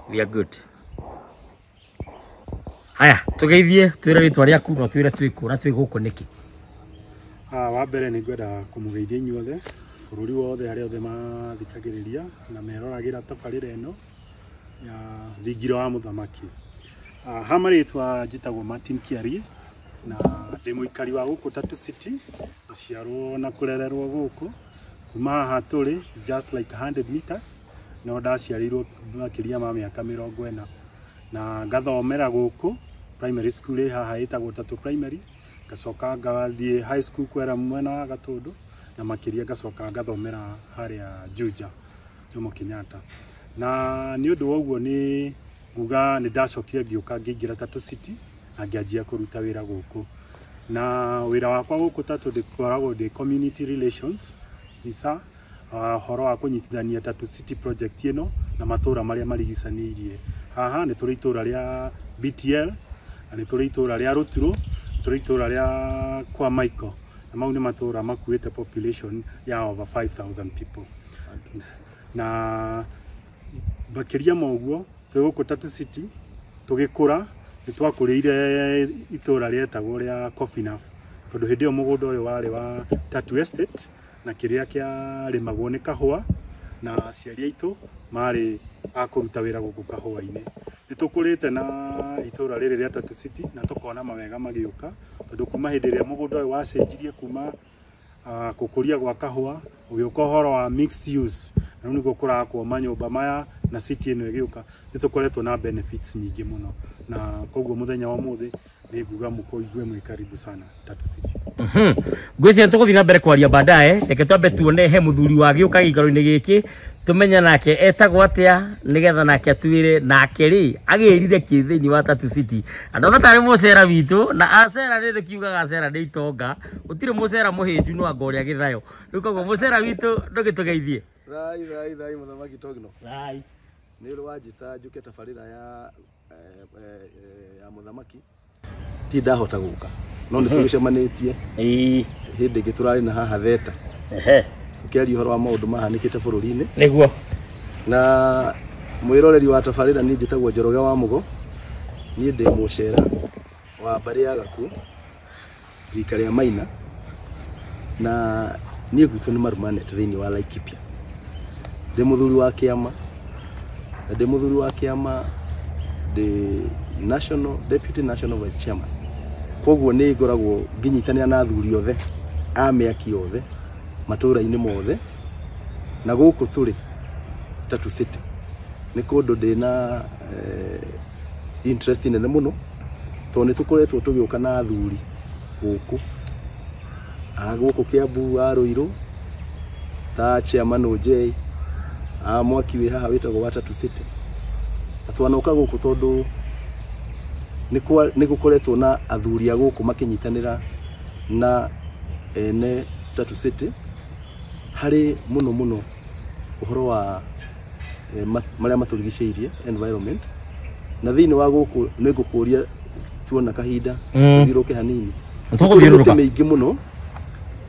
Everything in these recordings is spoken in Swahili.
We are good. Haya, tugeithie twire ritwa riaku no twire twiku na twiguko niki. Wa mbere ni ngwenda kumugeithia inyuothe bururi wothe aria othe mathikagiriria na meroragira tabarira eno ya thingiro wa muthamaki. Hamaritwa njitagwo Martin Kiari na ndi muikari wa guku Tatu City, guciarwo na kurererwo guku kuma haha turi just like 100 meters no ndaciarirwo makiria ma miaka 40 na ngathomera guku primary school haha itagwo Tatu Primary, ngacoka ngathie high school kwera mwena wa Gatundu na makiria ngacoka ngathomera haria Juja Jomo Kenyatta. Na ni undu woguo ni nguga ni ndacokire ngiuka ngiingira Tatu City na ngianjia kuruta wira guku. Na wira wakwa guku Tatu ndikoragwo ndi community relations isa horo wa kunyitithania Tatu City project ino na matura maria marigicanirie. Haha ni turi itura ria BTL, ni turi itura ria Ruturo, turi itura ria kwa Michael, na mau ni matura makuite population ya over 5,000 people. Na bakiria moguo tuguko Tatu City tugikura nitwakurire itura rietagwo ria Coffeenaf, tondu hindi yo mugundo uyu wari wa Tatu Estate na kiria kia rimagwo ni kahua na aciari aitu mari akuruta wira guku kahua-ini. Nitukurite na itura riri ria Tatu City na tukona mawega magiuka tondu kuma hindi ria mugundo uyu wacenjirie kuma kukuria gwa kahua ugiuka horo wa mixed use na niguo kurakwo manyumba maya na city ino igiuka nitukoretwo na benefits nyingi muno, na koguo muthenya wa muthi ni nguga mukoigwe mwi karibu sana Tatu City. Ngwiciria tuguthii na mbere kwaria baadaye, reke twambe tuone he muthuri wa giuka gikaro-ini giki tumenya nake etagwo atia nigetha nake atwire nake ri agirire ki thiini wa Tatu City. Andona tari mucera witu na acera riri kiugaga acera ni itonga, utire mucera muhinju no angoria githayo. Riu koguo mucera witu ndugitugeithie. Thai muthamaki Togno. Thai. Ni uri wanjita njuke tabarira ya muthamaki. Ti ndahota guka. No ni tugicemanitie. Hindi ingi turari na haha Theta. Tukiaria uhoro wa maundu mahanikite bururi-ini. Niguo. Na mwiroreri wa tabarira ni njitagwo Njoroge wa Mugo. Ni ndi mucera wa mbari ya Gaku. Rika ria Maina. Na ni gwitu ni marumanete thiini wa Laikipia. Ndi muthuri wa kiama. Na ndi muthuri wa kiama the Deputy National Vice Chairman. Koguo ni ngoragwo nginyitania na athuri othe a miaki othe matura-ini mothe na guku turi Tatu City ni kundu ndina interest nene muno tondu tukoretwo tugiuka na athuri guku guku Kiambu a Ruiru ta Chairman OJ mwaki wi haha witagwo wa Tatu City. Atwanoka guku tondu ni gukoretwo na athuri a guku makinyitanira na ene Tatu City hari muno uhoro wa maria maturigiceirie environment na thiini wa guku ni ngukuria tuona kahinda thiruke hanini tuguthiuruka meingi muno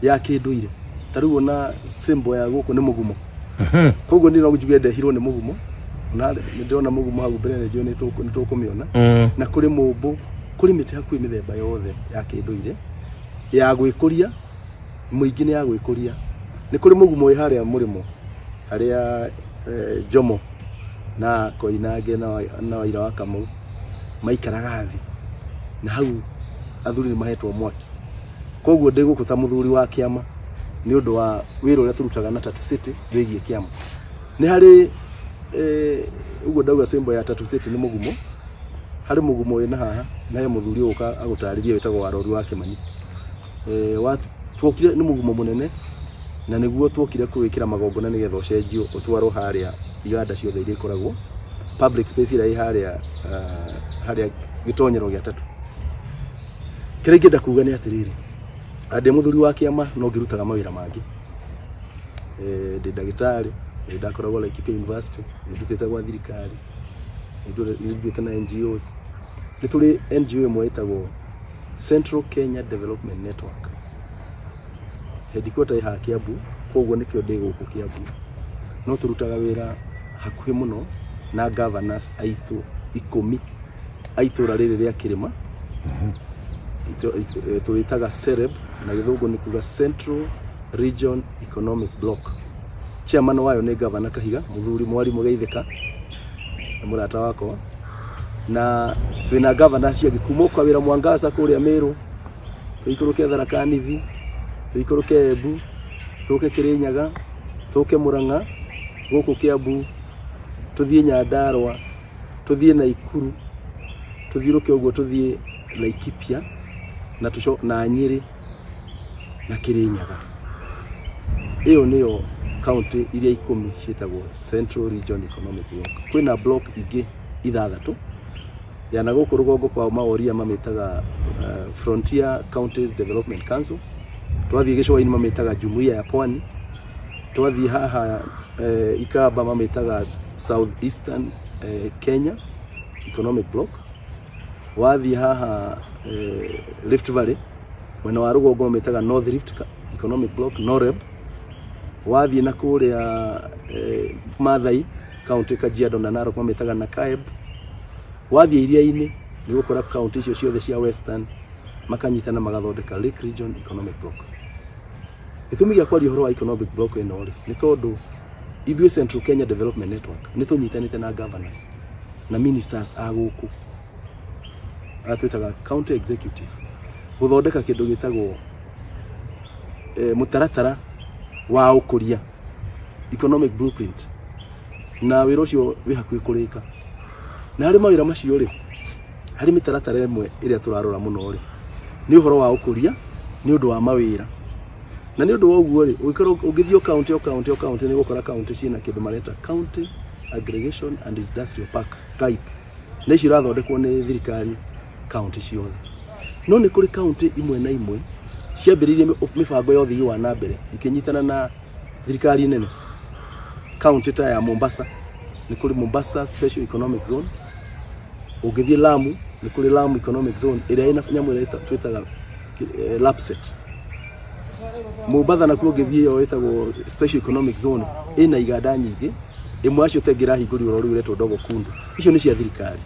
ya kinduire tariu na symbol ya guku ni mugumo. Koguo ni no njuge ndehirwo ni mugumo na ndona mugumo hau mbere njo ni tukumiona na kuri mumbu kuri miti hakui mithemba yothe ya kinduire ya gwikuria muingi ni ya gwikuria ni kuri mugumo wi haria murimo haria Jomo na Koinange na Waira wa Kamau maikaraga thi na hau athuri ni mahetwo mwaki. Koguo ndi guku ta muthuri wa kiama ni undu wa wira uria turutaga na Tatu City wigie kiama ni hari uguo ndauga symbol ya Tatu City ni mugumo hari mugumo wina haha na he muthuri uka agutaririe witagwo Warori wa Kimanyi. Twokire ni mugumo munene na niguo twokire kuwikira magongona nigetha ucenjio utwarwo haria iganda ciothe iria ikoragwo public space iria haria gitonyero gia Tatu. Kire ngenda kuga ni atiriri ande muthuri wa kiama no ngirutaga mawira mangi ndi ndagitari ndi ndakoragwo Laikipia University ndi ndutite gwa thirikari ndi ndutite na NGOs ni tuli NGO imwe itagwo Central Kenya Development Network headquarter ya Kiambu. Koguo nikio ndi guku Kiambu no turutaga wira hakuhi muno na governors aitu 10 aitura riri ria Kirima tulitaga CEREB na githungu ni kuga Central Region Economic Block. Chairman wayo ni Governor Kahiga Muthuri Mwalimu Geithika na murata wako, na twina governors cia gikumo kwa wira Mwangaza kuria Meru, tuikuruke Tharaka Nithi, tuikuruke Embu, tuke Kirinyaga, tuke Murang'a, guku Kiambu, tuthie Nyandarua, tuthie Naikuru, tuthiruke uguo tuthie Laikipia na Nyeri na Kirinyaga. Iyo niyo county iria 10 cietagwo Central Region Economic Block. Kwina block ingi 6 ya na guku rugongo kwa Maoria mametaga Frontier Counties Development Council, twathie Gicua-ini mametaga Jumuiya ya Pwani, twathie haha Ikaba mametaga South Eastern Kenya Economic Block, wathie haha Rift Valley mwena wa rugongo mametaga North Rift Economic Block NOREB, wathie na kuria Maathai County Kajiado na Narok mametaga NACAEB, wathie iria-ini ni gukora county icio ciothe cia Western makanyitana magathondeka Lake Region Economic Block. Gitumi gia kwaria horo wa economic block ino ri ni tondu ithuĩ Central Kenya Development Network ni tunyitanite na governors na ministers a guku atwitaga county executive guthondeka kindu gitagwo mutaratara wa ukuria economic blueprint, na wira ucio wi hakuhi kurika. Na hari mawira macio ri hari mitaratara imwe iria turarora muno ri ni uhoro wa ukuria ni undu wa mawira, na ni undu wa uguo ri ukoro ugithio county ni gukora county ciina kindu mareta County Aggregation and Industrial Park CAIP, na icio irathondekwo ni thirikari county ciothe. No ni kuri county imwe na imwe ciambiririe mibango ya uthii wa na mbere ikinyitana na thirikari nene. County ta ya Mombasa ni kuri Mombasa Special Economic Zone, ugithie Lamu ni kuri Lamu Economic Zone iria ina nyamu iria twitaga LAPSSET. Mombasa na kuo ugithie yo itagwo Special Economic Zone ina iganda nyingi, imwe acio tengira hinguri uro riu Dogo Kundu, icio ni cia thirikari.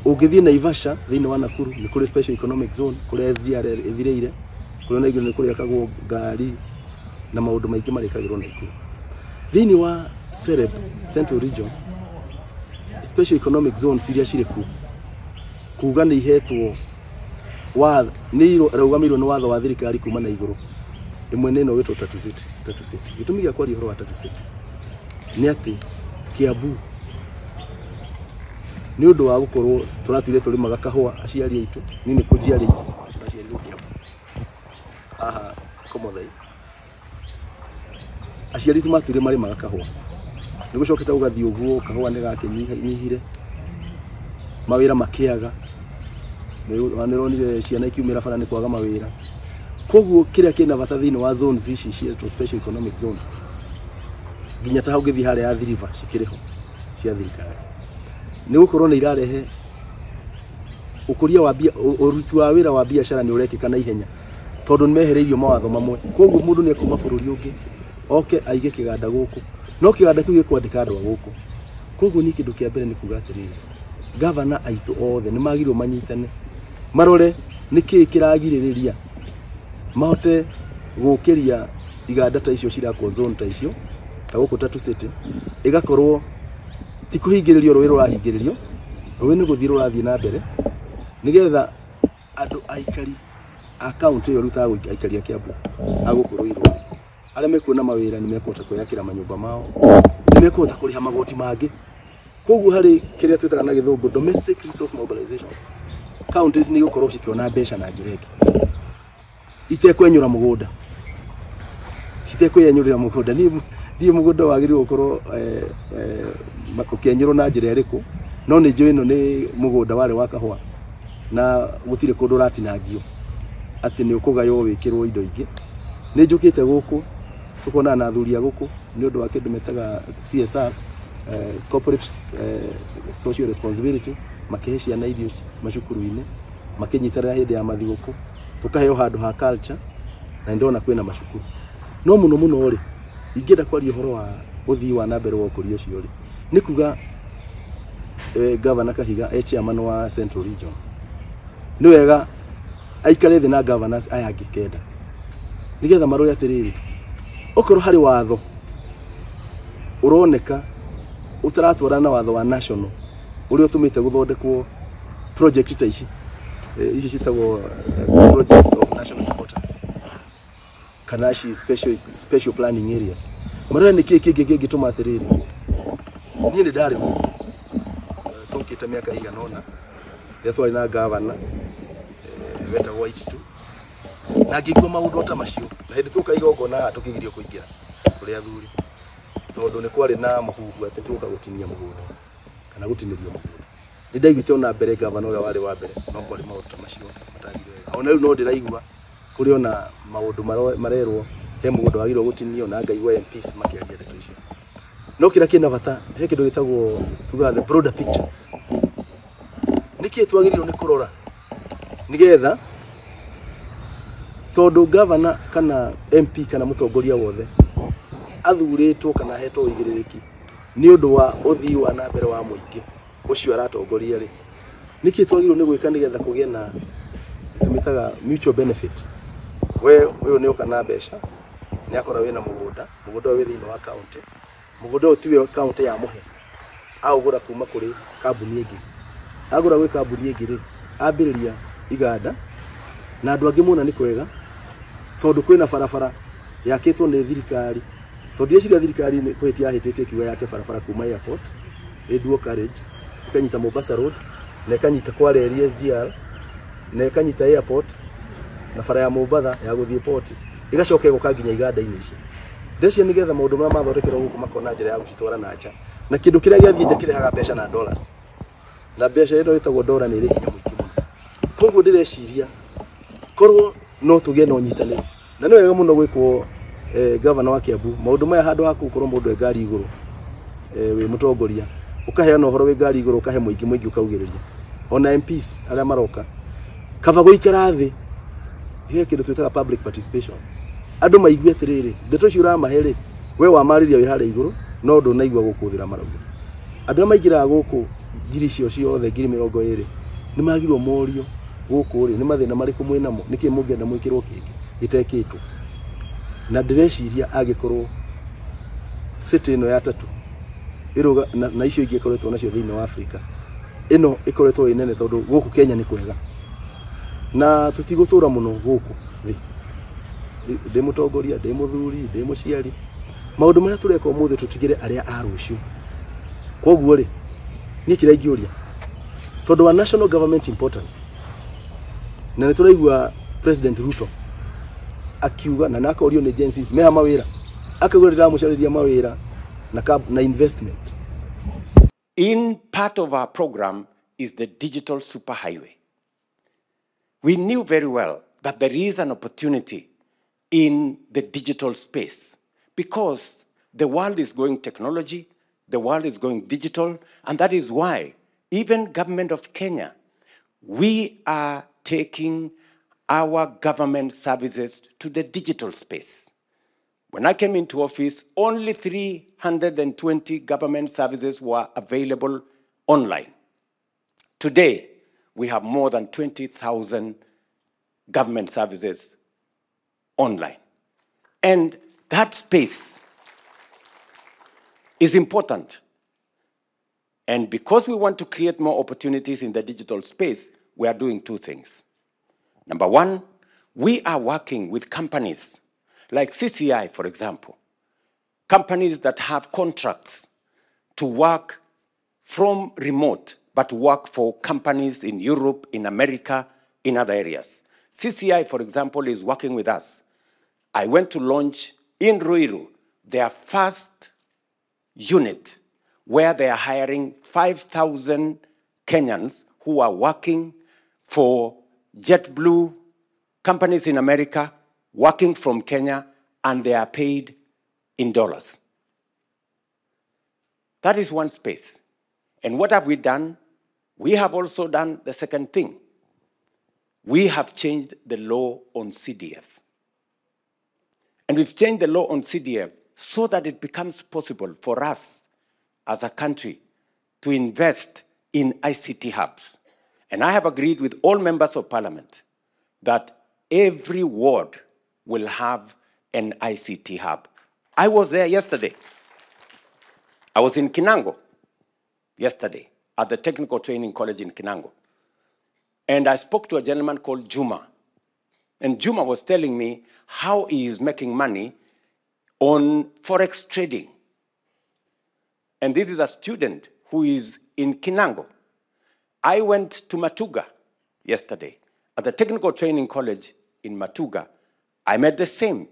Ugithie Naivasha thiini wa Nakuru ni kuri Special Economic Zone kuri SGR ithireire, kuri na iguru ni kuri akagwo ngari na maundu maingi marikagirwo na ikuru. Thiini wa CEREB Central Region Special Economic Zone iria ciriku kuga ni ihetwo wa ni raugamirwo ni watho wa thirikari kuma na iguru. Imwe neno wetwo Tatu City. Gitumi gia kwari horo wa Tatu City ni ati Kiambu ni undu wa gukorwo turatire turimaga kahua aciari aitu nini kujiari aciari Kiambu aha Komothai aciari tu matire mari maga kahua ni gucoketa ugathie uguo kahua ni gakinyihire mawira makiaga ni wanironire ciana ikiumira bana ni kwaga mawira. Koguo kiria kina bata thiini wa zones ici cia Special Economic Zones ginya ta ugithie hare ya River cikiriho cia thirikari ni gukorwo ni irarehe ukuria wa uruti wa wira wa biashara ni urekika na ihenya tondu ni mehereirio mawatho mamwe. Koguo mundu ni akuma bururi ungi oke aige kiganda guku, no kiganda kiu gikwandika andu guku. Koguo ni kindu kia mbere ni kuga atiriri governor aitu othe ni magirwo manyitane marore niki kiragiririria mahote gukiria iganda ta icio cirako zone ta icio ta guku Tatu City igakorwo ti kuhingiririo rwiro rahingiririo rwi ni guthiro rathie na mbere nigetha andu aikari account iyo ruta aikari ya Kiambu agukorwo irwo aria mekuona mawira ni mekota kuyakira manyumba mao, ni mekota kuriha magoti mangi. Koguo hari kiria twitaga na githungu domestic resource mobilization, counties ni gukorwo cikiona mbeca na njireke itekwenyura mugunda citekwenyurira mugunda ni mugunda wagirirwo gukorwo ukenyurwo na njira iriku, no ni njui ino ni mugunda wari wa kahua na gutire kundu ratinangio ati ni ukugayo wikirwo indo ingi. Ni njukite guku tukona na thuria guku ni undu wa kindu metaga CSR corporate social responsibility, makeheshia na irio macukuru-ini makinyitara hindi ya mathiguku tukaheo handu ha culture na ndona kwina macukuru. No muno ri ingenda kwaria horo wa uthii wa na mbere wa ukuria ucio ri ni kuga governor Kahiga chairman wa Central Region ni wega aikare thĩ na governors aya angĩ kenda nigetha marore atiriri okorwo hari watho uroneka utaratwarana na watho wa national uri utumite guthondekwo project ta ici citagwo projects of national importance kana special planning areas marore nĩ kĩngĩ tumatiriri niĩ nĩ ndarĩ tũkĩte mĩaka igana ũna rĩrĩa twarĩ na governor wetagwo Waititu na ngĩigua maũndũ ta macio na hĩndĩ tũkaiga ũgona tũkĩgirio kũingĩra tũrĩ athuri tondũ nĩ kwarĩ na mũhuhu atĩ tũka gũtinia mũgũnda kana gũtinĩrio mũgũnda nĩ ndaiguĩte ona mbere governor ũrĩa warĩ wa mbere no kwarĩ maũndũ ta macio matagire wega ona rĩu no ndĩraigua kũrĩ ona maũndũ marerwo he mũgũnda wagĩrĩirwo gũtinio na ngaigua MPs makĩaria ndeto icio no kĩrĩa kĩna bata he kĩndũ gĩtagwo tuga the broader picture nĩkĩ twagĩrĩirwo nĩ kũrora nigetha tondu governor kana MP kana mutongoria wothe athurĩtwo kana hetwo igĩrĩrĩki nĩ ũndũ wa ũthii wa na mbere wa mũingĩ ũcio aratongoria rĩ nĩkĩ twagĩrĩirwo nĩ gwĩka nigetha kũgĩe na tumitaga mutual benefit we ũyũ nĩ ũkana mbeca nĩ akora wĩna mũgũnda wĩ thĩinĩ wa county mũgũnda ũyũ tiwe county ya mũhe aũgũra kuma kũrĩ kambuni ĩngĩ agũra gwĩ kambuni ĩngĩ rĩ ambĩrĩria iganda na andũ angĩ mona nĩ kwega tondu kwĩna barabara yakĩtwo nĩ thirikari tondu ĩciria thirikari nĩ kwĩtia hĩtĩtie kiuga yake barabara kuma airport Edwo Carriage ikanyita Mombasa Road na ikanyita Kwale SGR na ikanyita airport na bara ya Mombasa ya gũthiĩ port igacoka ĩgoka nginya iganda-inĩ ici ndecia nigetha maũndũ marĩa mathondekerwo gũkũ makona njĩra ya gũcitwara na nja na kĩndũ kĩrĩa gĩathiĩ nja kĩrehaga mbeca na dollars na mbeca ĩno ĩtagwo dollar nĩ ĩrĩ hinya mũingĩ mũno koguo ndĩreciria korwo no tũgĩe na ũnyitanĩri na nĩ wega mũno gwĩkwo governor wa Kiambu maũndũ maya handũ ha gũkorwo mũndũ ngari igũrũ wĩ mũtongoria ũkaheana ũhoro wĩ ngari igũrũ ũkahe mũingĩ ũkaugĩrĩria ona MPs arĩa maroka kaba gũikara thĩ he kĩndũ twĩtaga public participation andũ maigue atĩrĩrĩ ndeto cio ũramahe rĩ we wamarĩria wĩ harĩa igũrũ no ndũnaigua gũkũthĩra marauga andũ maingĩraga gũkũ ngiri cio ciothe ngiri 20 nĩ magirwo morio gũkũ rĩ nĩ mathĩna marĩkũ mwĩ namo nĩkĩ mũngĩenda mwĩkĩrwo kĩngĩ gĩtekĩtwo na ndĩreciria angĩkorwo city ĩno ya tatu iruga na icio ingĩ ikoretwo nacio thĩinĩ wa Afrika ĩno ikoretwo ĩ nene tondũ gũkũ Kenya nĩ kwega na tutigũtũra mũno gũkũ ndĩ mũtongoria ndĩ mũthuri ndĩ mũciari maũndũ marĩa tũreka ũmũthĩ tũtigĩre arĩa a rũciũ koguo rĩ niĩ kĩrĩa ingĩũria tondũ wa national government importance na nĩ tũraigua President Ruto akiuga na nakorio nĩ agencies meha mawĩra akauga ndĩramũcarĩria mawĩra na investment. In part of our program is the digital superhighway. We knew very well that there is an opportunity in the digital space because the world is going technology, the world is going digital, and that is why even government of Kenya, we are taking our government services to the digital space. When I came into office, only 320 government services were available online. Today, we have more than 20,000 government services online. And that space is important. And because we want to create more opportunities in the digital space, we are doing two things. Number one, we are working with companies like CCI, for example, companies that have contracts to work from remote, but work for companies in Europe, in America, in other areas. CCI, for example, is working with us. I went to launch in Ruiru their first unit where they are hiring 5,000 Kenyans who are working for JetBlue, companies in America, working from Kenya, and they are paid in dollars. That is one space. And what have we done? We have also done the second thing. We have changed the law on CDF. And we've changed the law on CDF so that it becomes possible for us as a country to invest in ICT hubs. And I have agreed with all members of parliament that every ward will have an ICT hub. I was there yesterday. I was in Kinango yesterday at the Technical Training College in Kinango. And I spoke to a gentleman called Juma. And Juma was telling me how he is making money on forex trading. And this is a student who is in Kinango. I went to Matuga yesterday. At the Technical Training College in Matuga, I met the same.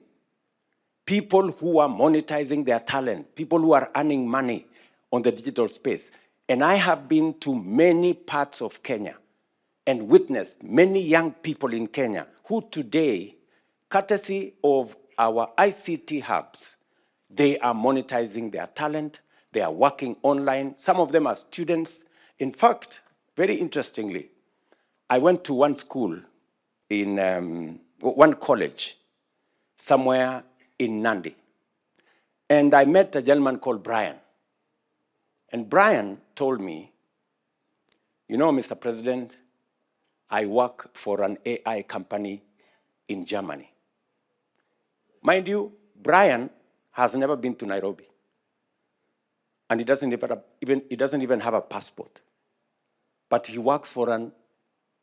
People who are monetizing their talent, people who are earning money on the digital space. And I have been to many parts of Kenya and witnessed many young people in Kenya who today, courtesy of our ICT hubs, they are monetizing their talent, they are working online. Some of them are students. In fact, very interestingly, I went to one school in one college somewhere in Nandi. And I met a gentleman called Brian. And Brian told me, you know, Mr. President, I work for an AI company in Germany. Mind you, Brian has never been to Nairobi. And he doesn't even have a passport. But he works for an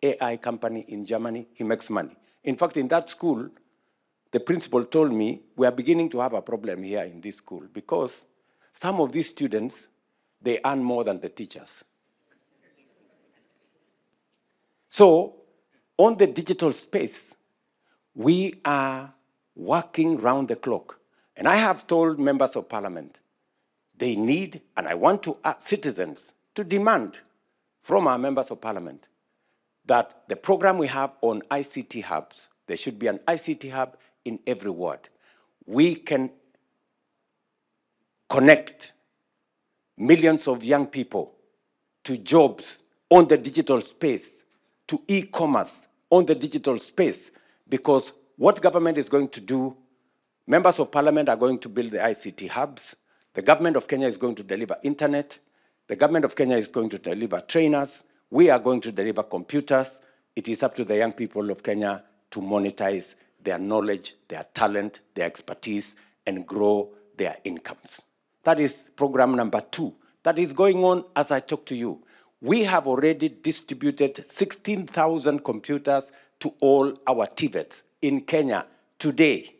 AI company in Germany. He makes money. In fact, in that school, the principal told me, we are beginning to have a problem here in this school because some of these students, they earn more than the teachers. So, on the digital space, we are working round the clock. And I have told members of parliament, they need, and I want to ask citizens to demand from our members of parliament that the program we have on ICT hubs, there should be an ICT hub in every ward. We can connect millions of young people to jobs on the digital space, to e-commerce on the digital space, because what government is going to do, members of parliament are going to build the ICT hubs, the government of Kenya is going to deliver internet, the government of Kenya is going to deliver trainers, we are going to deliver computers. It is up to the young people of Kenya to monetize their knowledge, their talent, their expertise, and grow their incomes. That is program number 2. That is going on as I talk to you. We have already distributed 16,000 computers to all our TVETs in Kenya today,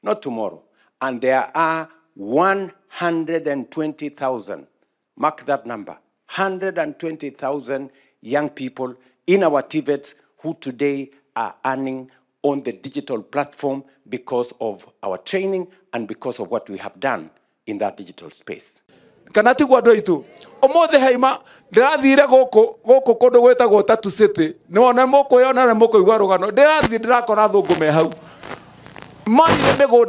not tomorrow. And there are 120,000, mark that number, 120,000 young people in our TVETs who today are earning on the digital platform because of our training and because of what we have done in that digital space. Kanati kwa doitu omothe haima ndirathire goko kondo gwetagwo Tatu City niwona moko yona na moko igwa rugano ndirathi ndirakora thungu me hau mari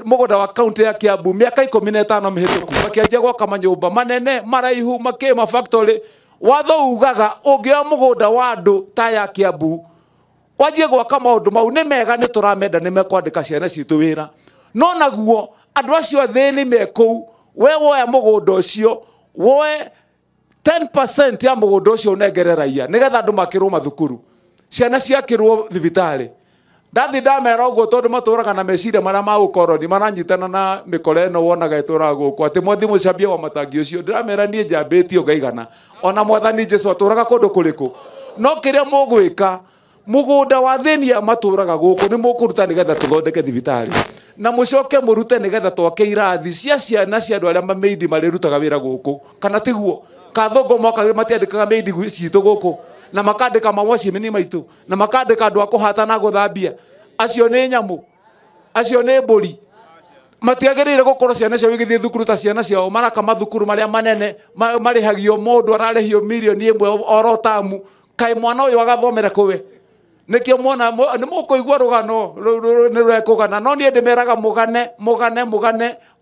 mugoda wa county ya Kiambu miaka 15 mihituku makianjia gwaka manyumba manene maraihu makima factory watho ugaga ungioya mugoda wa andu ta ya Kiambu wajie gwaka maundu mau ni mega ni turamenda ni mekwandika ciana citu wira no naguo andu acio thini mekou we woya mugoda ucio woe 10% ya mugoda ucio unengereraia nigetha andu makirwo mathukuru ciana ciakirwo thibitari ndathi ndamera uguo tondu maturaga na meciria maria ma ukoroni maranyitana na mikore no wonaga ituraga guku ati mwathi mucambia wa matangi ucio ndiramera nie njambitio ngaigana ona mwathani Jesu aturaga kundu kuriku no kiria mugwika mugoda wa thini maturaga guku ni mukuruta nigetha tuthondeke thibitari na mucoke murute nigetha twake irathi cia ciana cia andu aria mameidi marirutaga wira guku kana tiguo kathongo moka matiandikaga meidi citu guku na makandika mawashimini maitu na makandika andu akuhata na guthambia acio ni nyamu acio ni mburi matiagirire gukora ciana cia wigithie thukuru ta ciana ciao maraka mathukuru maria manene marihagio mundu ararehio milioni 1 oro tamu kai mwana uyu agathomera kuwe nikio mwana ni mukuigwa rugano ni rekugana no nie ndimeraga mugane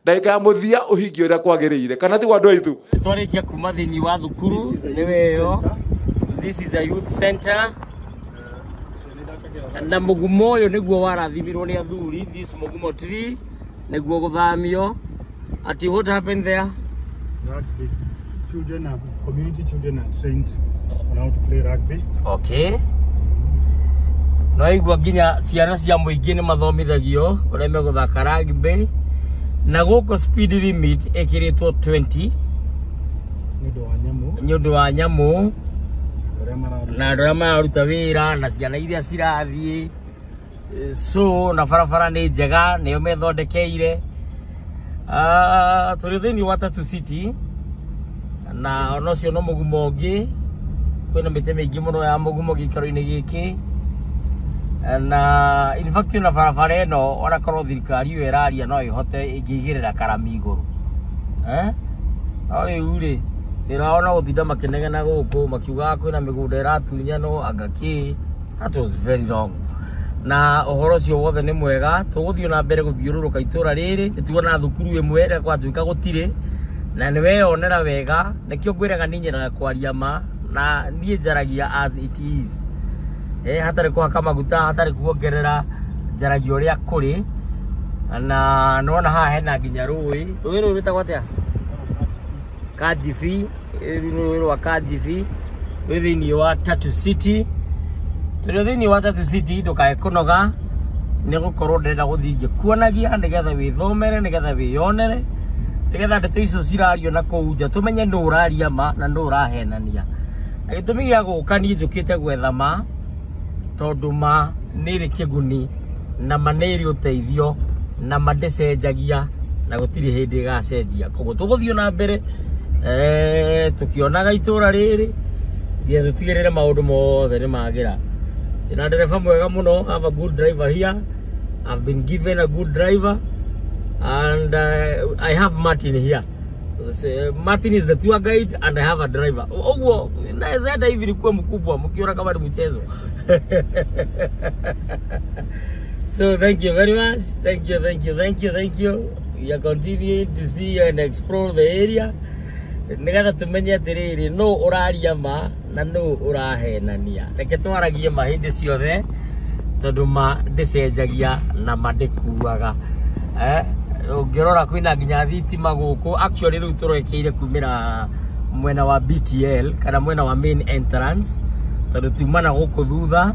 ndaika ya muthia uhingio ria kwagiriire kana ti wandu aitu twarikia kuma thini wa thukuru niwe yo. This is a youth center. Na mugumo yo niguo warathimirwo ni athuri. This mugumo tree niguo guthamio. Ati what happened there? children are community children are trained on how to play rugby. Okay. No igwa ginya ciana cia muingi ni mathomithagio uria meguthaka rugby na guko speed limit ekiritwo 20 nyondo wa nyamu na ndoya maruta wira na ciana iria cirathie so na barabara ni njega niyo methondekeire turi thiini wa Tatu City na onocio no mugumo ungi kwina mite mingi muno ya mugumo gikaro-ini giki na in fact na barabara ino ona korwo thirikari yo iraria no ihote ingigirira karami iguru ari uri iraona guthinda makinegena guku makiuga kwina migunda iratunyano agaki. That was very wrong. Na ohoro cio wothe ni mwega tuguthio na mbere guthiururuka itura riri tuona thukuru imwe ira kwatuika gutire na niwe onera wega nikio ngwiraga ninyira kwaria ma na nie njaragia as it is hatari kuhaka maguta hatari kuongerera njaragia uria kuri na nona haha hena nginya rui rwitagwo atia Kajibi rui rwa Kajibi thiini wa Tatu City. Turi thiini wa Tatu City ndukae kunoga ni gukorwo ndenda guthii kuonagia nigetha withomere nigetha wiyonere nigetha ndeto icio cirario na kũu tumenye nũ ũraria ma na nũ ũrahenania. Na gĩtũmi gĩa gũka niĩ njũkĩte gwetha ma tondũ ma nĩ ĩrĩ kĩguni na ma nĩ ĩrĩ ũteithio na ma ndĩcenjagia na gũtirĩ hĩndĩ ĩgacenjia. Koguo tũgũthiĩ na mbere tũkĩonaga itũra rĩrĩ nginya tũtigĩrĩre maũndũ mothe nĩ magira. Na ndereba mwega muno. I have a good driver here. I've been given a good driver and I have Martin here. Martin is the tour guide and I have a driver. Oguo naweza hata hivi nikuwa mkubwa mkiona kama ni mchezo. So thank you very much. Thank you. We are continuing to see and explore the area. Nigetha tumenye atiriri no uraria ma na no urahenania. Reke twaragie mahindi ciothe tondu ma ndicenjagia na mandikuaga. Ngirora kwina nginya thitima guku actually riu turoekeire kumira mwena wa BTL kana mwena wa main entrance tondu tumana guku thutha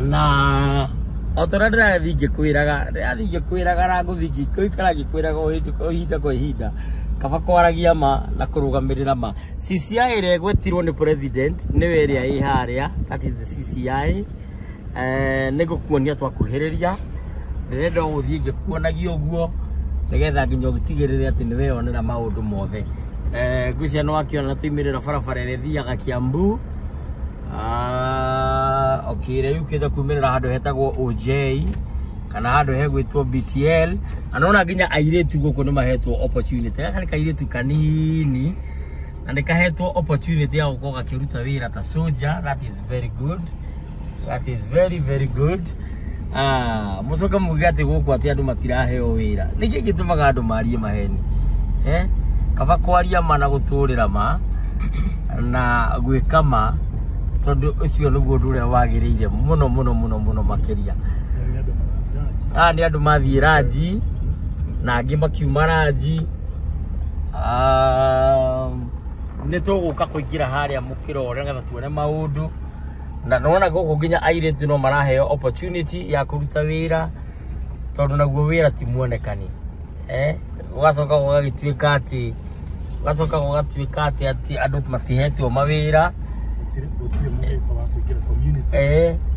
na otorada thige kwiraga ranguthigi kuikara gikwiraga ohinda kwa ihinda kaba kwaragia ma na kurugamirira ma. CCI ire gwetirwo ni president niwe ria i haria, that is the CCI. Nigukuonia twakuhiriria ndirenda guthii ngikuonagia uguo nigetha nginya gutigirire ati niwe onera maundu mothe. Ngwiciria no akiona tuimirira barabara ire thiaga Kiambu. Okay, riu kitha kumirira handu hetagwo OJ kana handu hegwitwo BTL. Anona nginya airetu guku no mahetwo opportunity. Gaka kairetu kanini na nikahetwo opportunity ya gukorwo gakiruta wira ta soldier. That is very good. That is very good. Mucoka mugate guku ati andu matiraheo wira. Niki gitumaga andu marie maheni. Kaba kwaria ma na guturira ma na gwikama tondu ucio niguo undu uria wagiriire muno makiria. Ni andu mathie raji na angi makiuma raji. Ni tuguka kuingira haria mukiro nigetha tuone maundu na nona guku nginya airetu no maraheo opportunity ya kuruta wira tondu naguo wira ti muonekani. Ugacoka gugagituika ati andu matihetwo mawira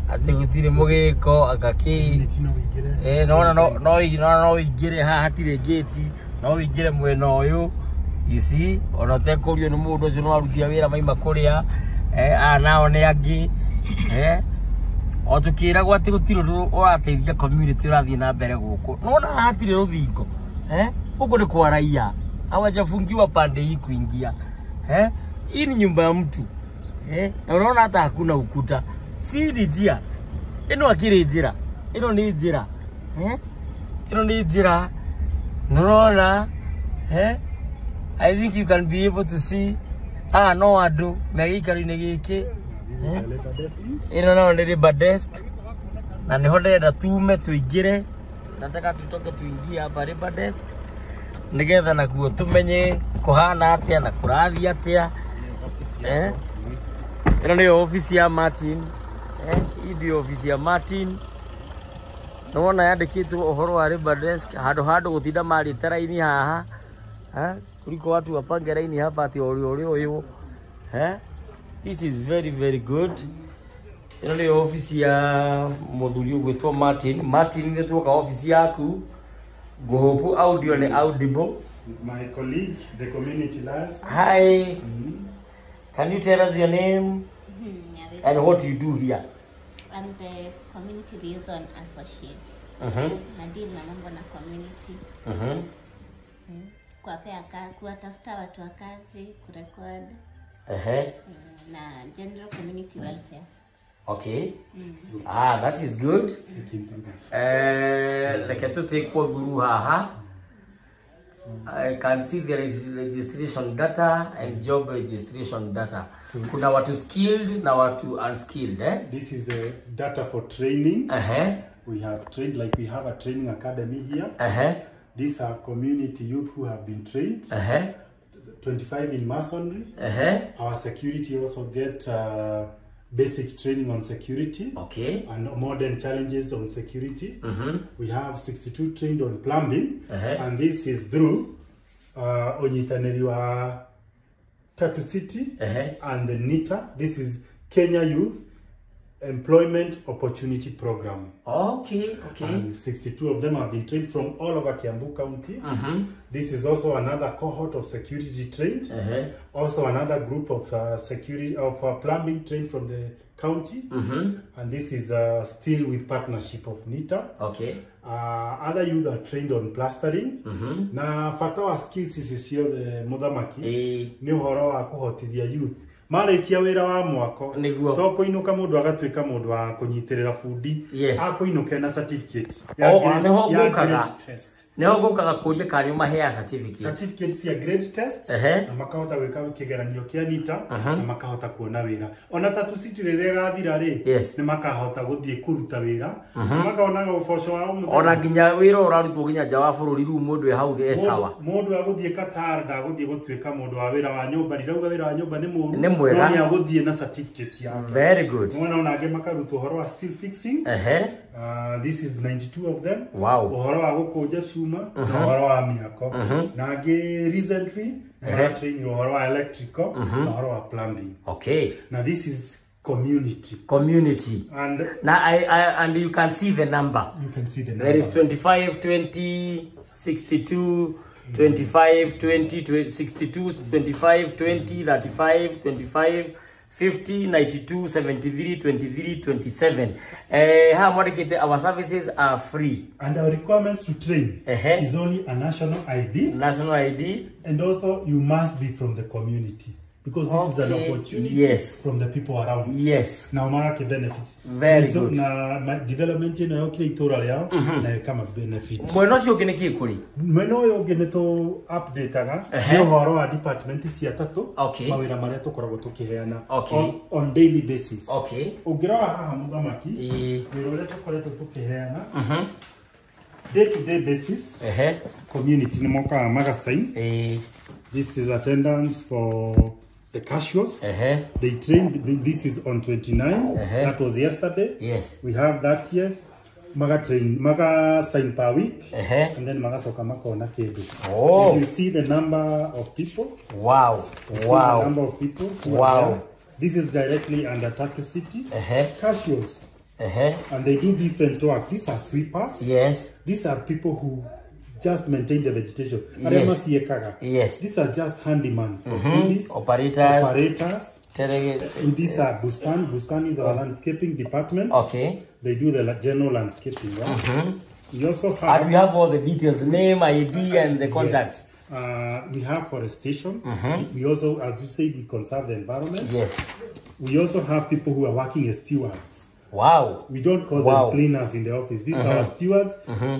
ati gutire mugiko agaki no igire ha hatire gate no igire mwena uyu. You see ona tekurio ni mundu ucio no arutia wira maima kuria nao ni angi o tukira gwati gutiro ndu wateithia community urathie na mbere guku nona hatire ruthingo huko ni kwa raia hawajafungiwa pande hii kuingia. Hii ni nyumba ya mtu na unaona hata hakuna ukuta. Si ni njia ino akiri njira ino ni njira ino ni njira unaona. I think you can be able to see no andu megikaro-ini giki ino no ni labor desk na niho ndenda tume tuingire nataka tutoke tuingie hapa labor desk nigetha nakuo tumenye kuhana atia na kurathi atia ino ni ofisi ya Martin hii ndio ofisi ya Martin nona yandikitwo uhoro wa labor desk hado guthinda mari teraini haha kuliko watu wapange raini hapa ati orio this is very very good ino ni ofisi ya muthuri ugwitwo Martin ni tuoka ofisi yaku gohopu audio ni audible. My colleague, the community liaison. Hi. Can you tell us your name and what you do here? I'm the community liaison associate. Nadeal na mambo na community. Kuwatafuta watu wa kazi, kurecord. Na general community welfare. Okay. That is good. Like to take through haha. I can see there is registration data and job registration data. Kuna watu skilled na watu unskilled, This is the data for training. We have trained, like we have a training academy here. These are community youth who have been trained. 25 in masonry. Our security also get basic training on security. Okay. And modern challenges on security. We have 62 trained on plumbing. And this is through Onyitaneri wa Tatu City and the NITA. This is Kenya Youth Employment Opportunity Program. Okay. And 62 of them have been trained from all over Kiambu County. This is also another cohort of security trained. Also another group of plumbing trained from the county. And this is still with partnership of NITA. Okay. Other youth are trained on plastering. Na fatawa skills is here the Muthamaki. Ni uhoro wa kuhotithia youth. Marikia wira wa mwako to kuinuka mundu agatuika mundu wa kunyitirira fundi akuinuka na certificate neho gukaga kuria kari mahea certificate ya grade test na makahota gwika kigeranio kia NITA na makahota kuona wira ona Tatu City rire gathira ri ni makahota guthie kuruta wira makaonaga uboco wa ona nginya wira urarutwo nginya nja wa bururi ru mundu e hau esawa mundu aguthie Qatar da guthie gutuika mundu wa wira wa nyumba rirauga wira wa nyumba ni muru ni aguthie na certificate ya very good mwana onage makarutwo horo wa steel fixing this is 92 of them horo wa gukunja cuma horo wa miako na ngi recently training horo wa electrical na horo wa plumbing. Okay. Now this is community and and you can see the number. There is 25 20 62 25 20 62 25 20 35 25 50 92 73 23 27 our services are free and our requirements to train is only a national ID and also you must be from the community because this is an opportunity from the people around. Now market benefits. Very good. Na development ino yoke itora leo na kama benefit. Mweno cio ngene ki kuri? Mweno yo ngene to update aga ni horo wa department cia tatu mawira maria tukoragwo tukiheana on daily basis. Ungirora haha Muthamaki wira uria tukoretwo tukiheana day to day basis. Community ni moka magasign. This is attendance for the casuals. They trained. This is on 29. That was yesterday. We have that here. Maga sign per week. And then maga soka makona kedu. You see the number of people. The number of people. This is directly under Tatu City. Casuals. And they do different work. These are sweepers. These are people who just maintain the vegetation. These are just handyman for foodies, operators. These are Bustan. Bustan is our landscaping department. They do the general landscaping. We also have. And we have all the details: name, ID, and the contact. We have forestation. We also, as you said, we conserve the environment. We also have people who are working as stewards. We don't call them cleaners in the office. These are our stewards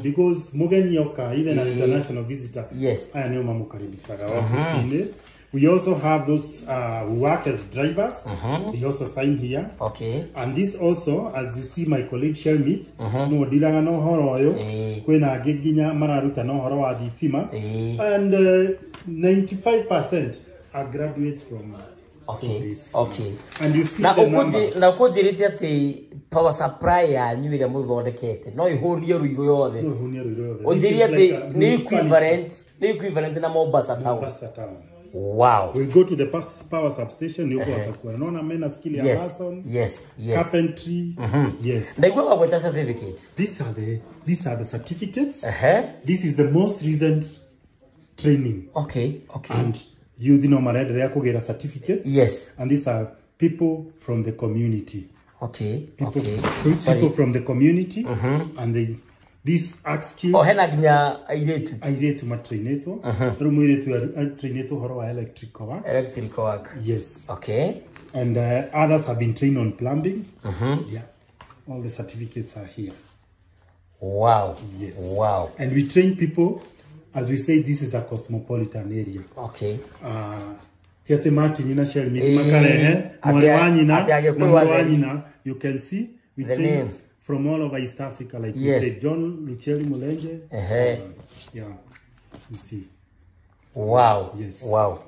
because Mugeni Yoka, even an international visitor, I know Mamukaribisara office. We also have those who work as drivers. They also sign here. Okay. And this also, as you see my colleague Shelmith, no dilanga no horo yo, kwena giginya mararuta no horo wa thitima, and 95% are graduates from this. Okay. And you see na the numbers. Na ukujirite ati power supply ya nyuire muthondekete no ihunie ruigo yothe. No, hunia ruigo. Unjiri ati ni equivalent na Mombasa town. Mombasa town. Wow. We go to the power substation, you go atakuwa. Naona mena skill ya mason. Yes. Carpentry. Yes. They go with a certificate. These are the certificates. This is the most recent training. Okay. And you know maendelea kugera certificates. Yes. And these are people from the community. People from the community. And these act skills. Oh, hena ginya airetu matraineto. Rumwiretu traineto horo wa electrical work. Electrical work. Yes. Okay. And others have been trained on plumbing. Yeah. All the certificates are here. Wow. Yes. Wow. And we train people, as we say, this is a cosmopolitan area. Okay. Tiate Martin ina share makarehe mwanyina you can see we the train names from all over East Africa, like you say, John Lucheli Mulenge. Yeah, you see. Wow. Yes. Wow.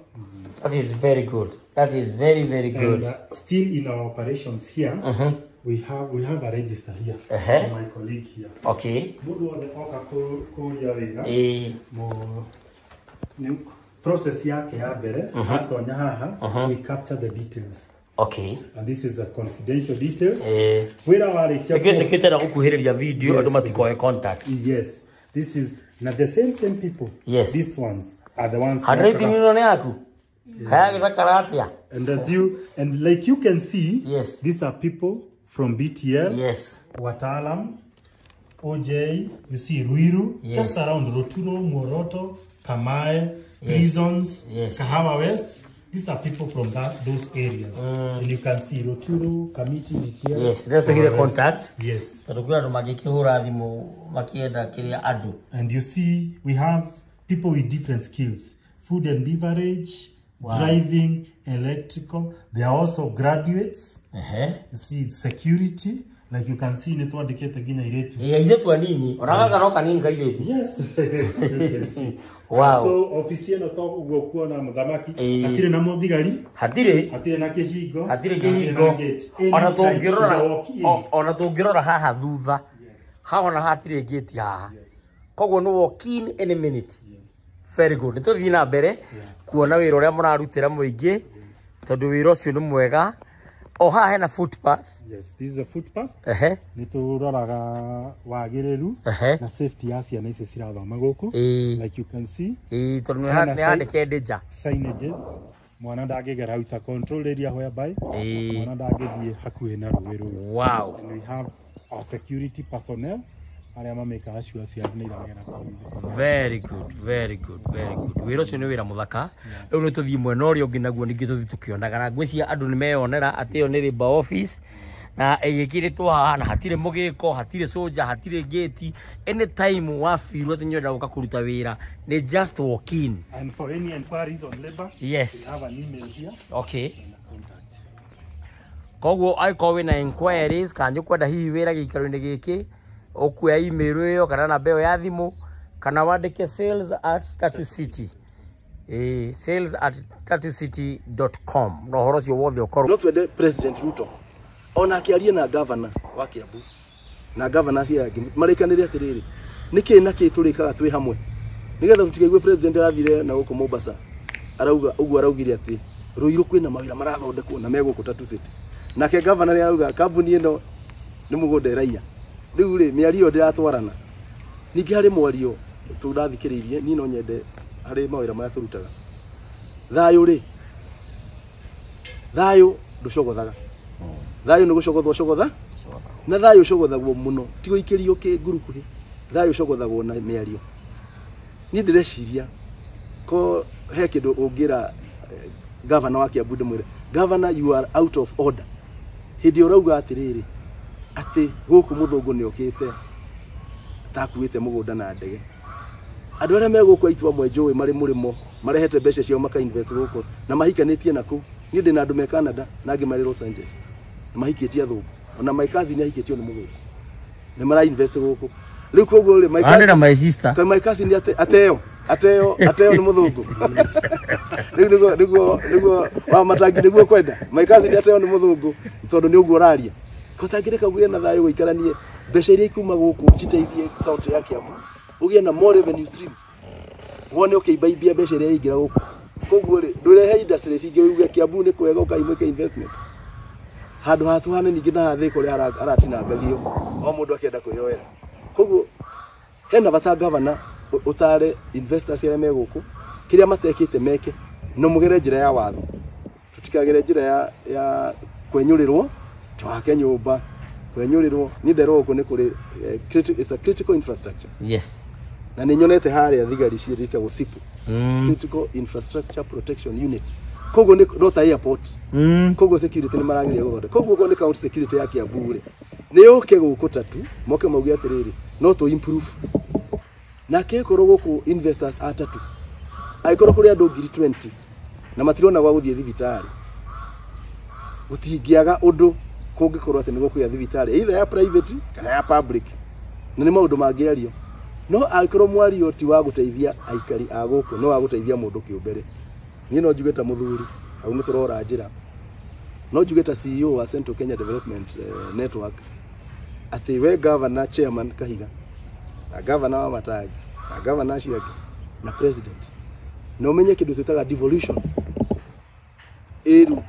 That is very good. That is very, very good. And still in our operations here, we have a register here. My colleague here. Okay. Process yake ya mbere atonya haha, we capture the details. Okay. And this is the confidential details. Wira warikia nikitera gukuhiriria video andu matikoe contact. Yes. This is not the same people. Yes. These ones are the ones. Handwriting ni yaku. Kaya gitaka and like you can see, yes, these are people from BTL. Yes. Watalam, OJ, you see Ruiru, yes, just around Roturo, Moroto, Kamae, Prisons, yes, Kahawa West. These are people from those areas. And you can see Roturo, Kamiti, BTL. Yes, they're taking the contact. Yes. And you see, we have people with different skills. Food and beverage, driving, electrical. They are also graduates. You see, security. Like you can see in it, what they get again. Yes. Wow. So official no talk ugokuwa na mudhamaki hatire na muthigari hatire na kihingo ona tungirora haha thutha haona hatire gate haha koguo no walk in any minute. Very good. Nituthi na mbere kuona wira uria murarutira muingi tondu wira ucio ni mwega. Oh, haha hena footpath. Yes, this is the footpath. Nituroraga wagiriru na safety ya ciana ici cirathoma guku. Like you can see. Tondu ni handike danger. Signages. Mwana ndangigera out a control area whereby mwana ndangithie hakuhi na ruwiru. Wow. And we have our security personnel. Very good, very good, very good. Wira ucio ni wira muthaka. Riu ni tuthii mwena uria ungi naguo ningi tuthi tukionagana ngwiciria andu ni meyonera ati yo ni Labour office na igikiritwo haha na hatire mugiko hatire soja hatire gate. Anytime wafirwo ati nyoenda guka kuruta wira ni just walk in. And for any inquiries on labor, yes, we have an email here. Okay. Koguo aiko wina inquiries kanju kwenda hihi wira gikaro-ini giki okuya email yo kana na beo ya thimu kana wandike sales@tatucity sales@tatucity.com no horo cio wothe ukoro no twende President Ruto ona akiaria na governor wa Kiambu na governor cia yangi marikanire atiriri niki naki turikaga twi hamwe nigetha tutigaigue president arathire na guko Mombasa arauga uguo araugire ati Ruiru kwina mawira marathondekwo na meguko Tatucity nake governor arauga kambuni ino ni mugunda raia riu ri miario ndiratwarana ningi hari mwario turathikiririe ni no nyende hari mawira maya turutaga thayu nducogothaga thayu ni gucogothwo na thayu cogothagwo muno tigo ikirio ki ngurukuhi thayu cogothagwo na miario ni ndireciria ko he kindu ungira governor wa Kiambu ndimwire governor you are out of order hindi urauga atiriri ati guku muthungu ni okite takuite mugunda na ndege andu aria meguku aitu amwe njui mari murimo marehete mbeca ciao maka invest guku na mahikanitie naku ni ndina andu me Canada na angi mari Los Angeles mahikitie athugu ona my cousin ahikitio ni muthugu ni mara invest guku riu koguo ri my sister kai my cousin ateo ni muthugu niguo wa matangi niguo kwenda my cousin ateo ni muthugu tondu ni uguo raria kotangireka guye na thayo guikaranie mbeca iria ikuma guku citeithie county ya Kiambu ugie na more revenue streams wone ukiibaibia mbeca iria ingira guku koguo ri ndurehe industries ingi uge Kiambu ni kwega ukaimweka investment handu hatu hane ningi na hathi kuri aratinangagio o mundu akienda kuyoera koguo hena bata governor utare investors iria me guku kiria matekite meke no mugere njira ya watho tutikagere njira ya kwenyurirwo twake nyumba kwenyurirwo ni ndero guku ni kuri is a critical infrastructure yes na ni nyonete haria thigari ciirite gusipu critical infrastructure protection unit koguo ni not airport koguo security ni maragiria guthonde koguo ni county security ya Kiambu ri ni uke guku tatu moke maugi atiriri no to improve na kekoro guku investors atatu aikoro kuri andu 20 na matirona gwa guthie thibitari gutingiaga undu kungikorwo ati ni gukuya thibitari either ya private kana ya public na ni maundu mangiario no aikoro mwario ti wa guteithia aikari a guku no wa guteithia mundu kiumbere ni no njugeta muthuri au niturora njira no njugeta CEO wa Central Kenya Development Network ati we governor chairman Kahiga na governor wa Matagi na governor Shiaki na president no menye kindu tutaga devolution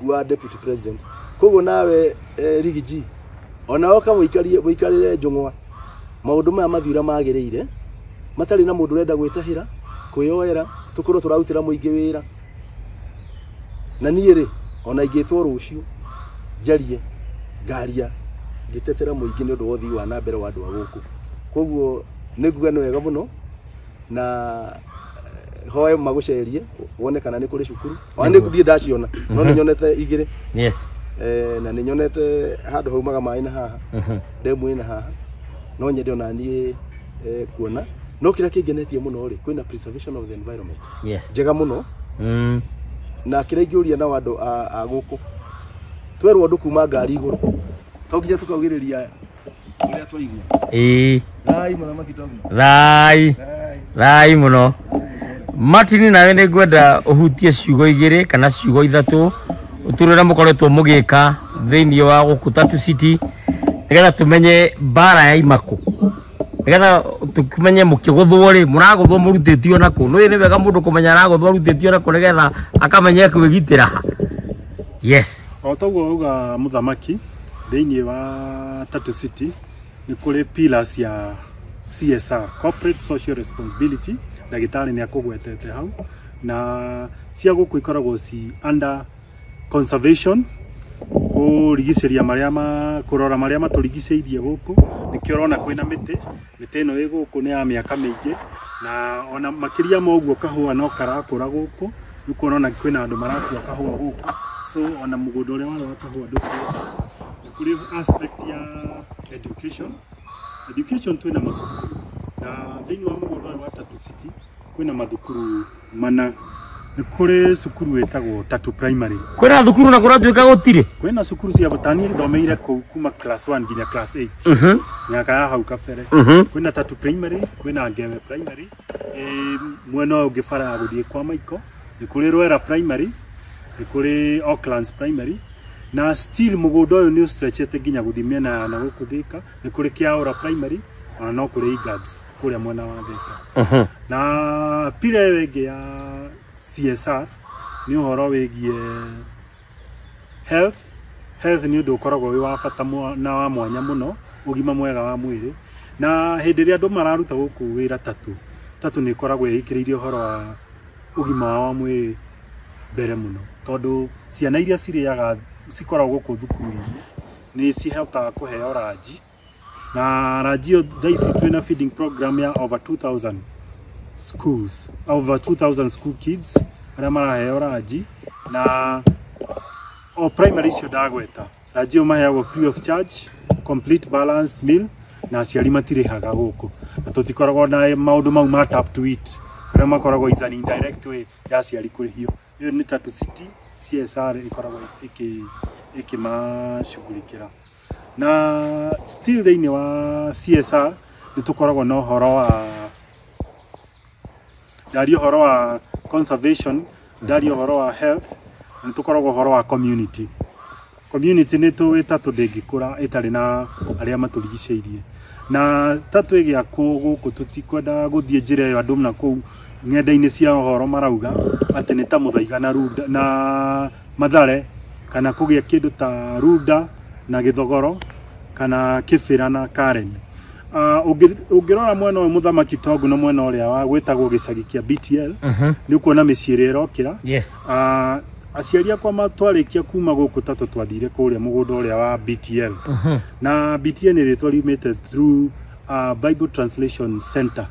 wa deputy president koguo nawe Rigiji ona oka muikarire njungwa maundu maya mathira magirire matari na mundu renda gwitahira kuyoera tukorwo turarutira muingi wira na niire ona ingitwo rucio jarie ngaria gitetera muingi ni undu wothi wa na mbere wa andu a guku koguo niguga ni wega muno na hoye magucerie wone kana ni kuri cukuru ona ndi ndaciona no ni nyonete igire yes na ni nyonete handu haumaga mai na haha demu ina haha no nyende ona nie kuona no kira kingenetie muno ri kwina preservation of the environment yes njega muno na kira ingiuria na wandu a guku twerwo ndu kuma ngari iguru to nginya tukagiriria uria twaigua rai muthamaki togu rai muno Martin nawe ni ngwenda uhutie ciugo igiri kana ciugo ithatu uturira mukoretwo mugika thiini wa guku Tatu City nigetha tumenye bara ya Imaku nigetha tumenye mukiguthwo ri muraguthwo murutitio naku no ni wega mundu kumenya araguthwo rutitio naku nigetha akamenya kwigitira yes o toguo uga muthamaki thiini wa Tatu City ni kuri pillars ya CSR corporate social responsibility ndagitari ni akugwetete hau na cia guku ikoragwo ci under conservation kurigiciria maria kurora maria maturigiceirie guku nikio rona kwina miti ino ĩ guku ni ya miaka mingi na ona makiria moguo kahua no karakura guku nikuona kwina andu marakua kahua guku so ona mugundo uria wale wa kahua kuri aspect ya education twina masukuru na thini wa mugundo wa Tatu City kwina mathukuru mana ni kuri cukuru wetagwo Tatu Primary kwina thukuru na kuratuika gutire kwina cukuru cia batani thomeire kuma class 1 nginya class 8 nyaka ya hau kabere kwina Tatu Primary kwina Ngeme Primary mwena ungifara ya guthie kwa Maiko ni kuri Rwera Primary ni kuri Oaklands Primary na still mugundo uyu ni stretchete nginya guthimia na gukuthika ni kuri Kiaura Primary ona no kuri Eagles kuri mwena wa Thika na pile wege ya CSR ni uhoro wegie health ni undu ukoragwo wi wa bata na wa mwanya muno ugima mwega wa mwiri na hindi ria andu mararuta guku wira tatu ni ikoragwo ikiriirio horo wa ugima wa mwiri mbere muno tondu ciana iria ciriaga cikoragwo guku thukuru ni cihotaga kuheo ranji na ranji thaisi twina feeding program ya over 2000 schools over 2000 school kids aria maraheo ranji na o primary cio ndagweta ranji maheagwo free of charge complete balanced meal na aciari matirihaga guku na tutikoragwo na maundu mau ma tap to eat karia makoragwo is an indirect way ya ciari kurihio iyo ni Tatu City CSR ikoragwo ikimashughulikira na still thĩinĩ wa CSR nĩ tukoragwo na ũhoro wa ndario ũhoro wa conservation ndario ũhoro wa health nĩ tukoragwo ũhoro wa community nĩ twĩta tũndĩngĩkũra ĩtarĩ na arĩa matũrigicĩirie na tatu ĩgĩakwo gũkũ tũtikwenda gũthiĩ njĩra ĩyo andũ na kũu ng'enda-inĩ cia ũhoro marauga atĩ nĩ ta Mũthaiga na Runda na Mathare kana kũgĩa kĩndũ ta Runda na Gĩthogoro kana Kĩbĩra na Karen. Ũngĩrora mwena ũyũ Mũthamaki Tongu na mwena ũrĩa wa gwĩtagwo gĩcagi kĩa BTL nĩ ũkuona mĩciĩ ĩrĩa ĩrokĩra. Yes. Aciari akwa matwarĩkia kuma gũkũ tatũ twathire kũrĩa mũgũnda ũrĩa wa BTL. Na BTL nĩ rĩtwa riumĩte through Bible Translation Center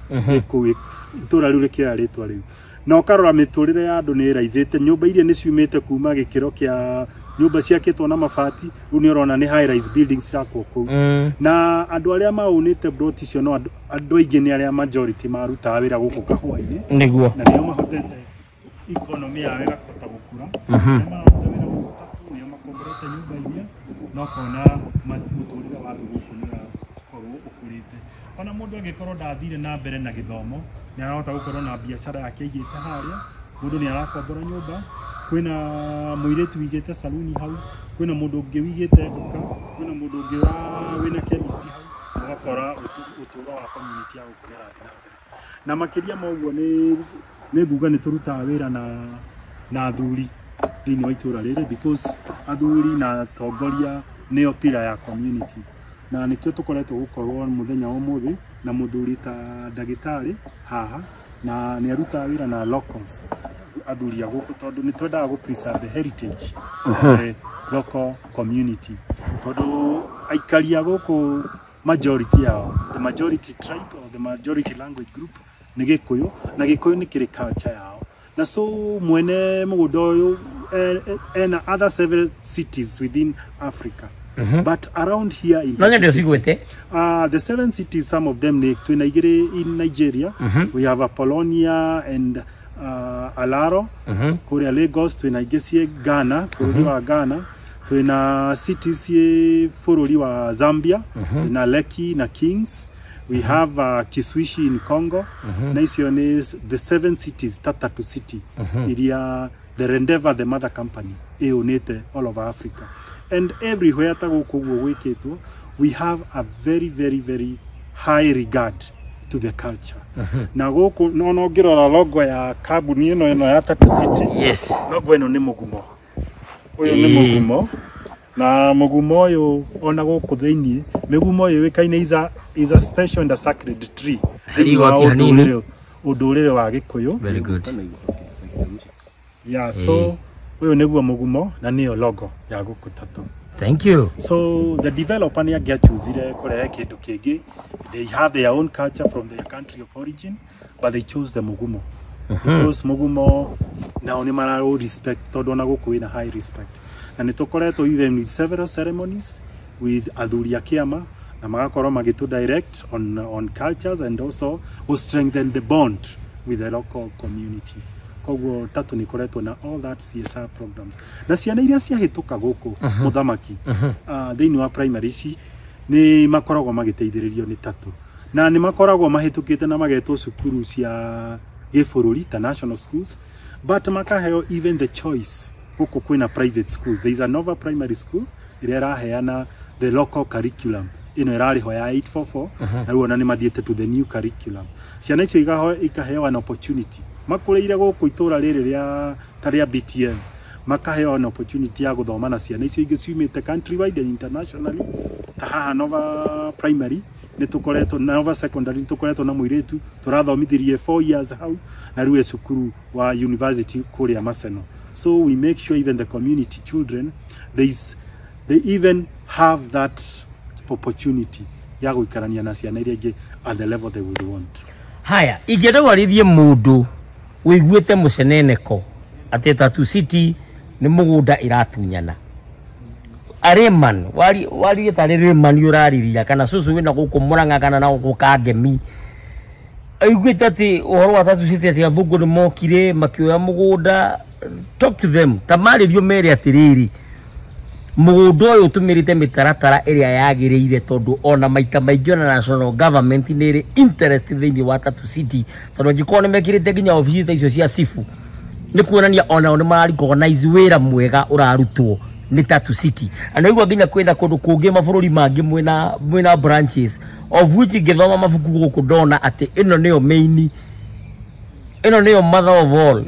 itũra rĩu rĩkĩoya rĩtwa rĩu na ũkarora mĩtũrĩre ya andũ nĩ ĩraizĩte nyũmba iria nĩ ciumĩte kuma gĩkĩro kĩa nyũmba ciakĩtwo na mabati rĩu nĩ ũrona nĩ high rise buildings cirakwo kũu na andũ arĩa maunĩte plot icio no andũ aingĩ nĩ arĩa majority marutaga wĩra gũkũ kahũa-inĩ nĩguo na nĩo mahotete economy yao ĩgakota gũkũra maruta wĩra gũkũ Tatu nĩo makomborete nyũmba iria no kona mũtũrĩre wa andũ gũkũ nĩ ũrakorwo ũkũrĩte ona mũndũ angĩkorwo ndathire na mbere na gĩthomo nĩ arahota gũkorwo na biacara yake igĩte harĩa mũndũ nĩ arakombora nyũmba kwĩna mũirĩtu wigĩte saluni hau kwĩna mũndũ ũngĩ wigĩte nduka kwĩna mũndũ ũngĩ wĩna chemist hau ũgakora ũtũũro wa community ya gũkũrĩra na makĩria ma ũguo nĩ nguga nĩ tũrutaga wĩra na athuri thĩinĩ wa itũũra rĩrĩ because athuri na atongoria nĩo pillar ya community na nĩkĩo tũkoretwo gũkorwo mũthenya ũmũthĩ na mũthuri ta ndagĩtarĩ haha na nĩ arutaga wĩra na locals athuri a gũkũ tondũ nĩ twendaga gũ preserve the heritage of the local community tondũ aikari a gũkũ majority yao the majority tribe or the majority language group nĩ Gĩkũyũ na Gĩkũyũ nĩ kĩrĩ culture yao na so mwene mũgũnda ũyũ and other several cities within Africa. But around here in the 7 cities, some of them in Nigeria, we have Apollonia and Alaro, Korea, Lagos, Ghana, Ghana, cities wa Zambia, na Lekki, na Kings. We have Kiswishi in Congo. Nation is the 7 cities, Tatu City, area the Rendezvous, the mother company, all over Africa. And everywhere we have a very, very, very high regard to the culture. Na goko no ngirora logo ya kambuni ino ya Tatu City. Yes. Logo ino ni mugumo. Uyu ni mugumo. Na mugumo uyu ona goko thiini mugumo uyu wikaine is a special and a sacred tree. Udurire wa Gikuyu. Very good. Yeah, so uyu niguo mugumo na niyo logo ya guku Tatu. Thank you. So the developer ni agiachuzire kurehe kindu kingi. They have their own culture from their country of origin, but they chose the mugumo. Because mugumo now ni mara respect todo na guku ina high respect. Na nitukoretwo even with several ceremonies with athuri a Kiama na magakorwo magitu direct on cultures and also to strengthen the bond with the local community. Koguo Tatu ni koretwo na all that CSR programs. Na ciana iria ciahituka guku Muthamaki thĩinĩ wa primary ici ni makoragwo magiteithĩrĩrio ni Tatu. Na ni makoragwo mahitukite na magetwo cukuru cia gĩbũrũri ta national schools, but makaheo even the choice guku kwina private school. There is a Nova Primary School ĩrĩa ĩraheana the local curriculum. Ino ĩrarĩho ya 844 na rĩu ona ni mathiĩte to the new curriculum. Ciana icio ikaheo an opportunity makureire guku itura riri ria taria BTN makaheo an opportunity ya guthoma na ciana icio ingĩ ciumĩte countrywide and internationally. Haha Nova Primary ni tukoretwo Nova Secondary ni tukoretwo na mũirĩtu turathomithirie 4 years hau na rĩu cukuru wa university kuria Maseno. So we make sure even the community children they even have that opportunity ya guikarania na ciana iria ingĩ at the level they would want. Haya, ingĩenda warithie mũndũ wĩiguĩte mũceneneko atĩ Tatu City nĩ mũgũnda iratunyana. Areman, wari tarĩ Reman ũrariria kana cucu wĩna gũkũ Mũrang'a kana na gũkũ Kangemi. aiguĩte atĩ ũhoro wa Tatu City atĩ athũngũ nĩ mokire makĩoya mũgũnda. Talk to them, tamarĩrio mere atĩrĩrĩ, mũgũnda ũyũ ũtũmĩrĩte mĩtaratara ĩrĩa yagĩrĩire tondũ ona maita maingĩ ona national government nĩ ĩrĩ interest thĩinĩ wa Tatu City, tondũ angĩkorwo nĩ mekĩrĩte nginya obici ta icio cia cibu nĩ kuonania onao nĩ marrecognize wĩra mwega ũrarutwo nĩ Tatu City. Anaigua nginya kwenda kũndũ kũngĩ mabũrũri mangĩ mwena branches of which ngĩthoma mabuku gũkũ ndona atĩ ĩno nĩyo main, ĩno nĩyo mother of all.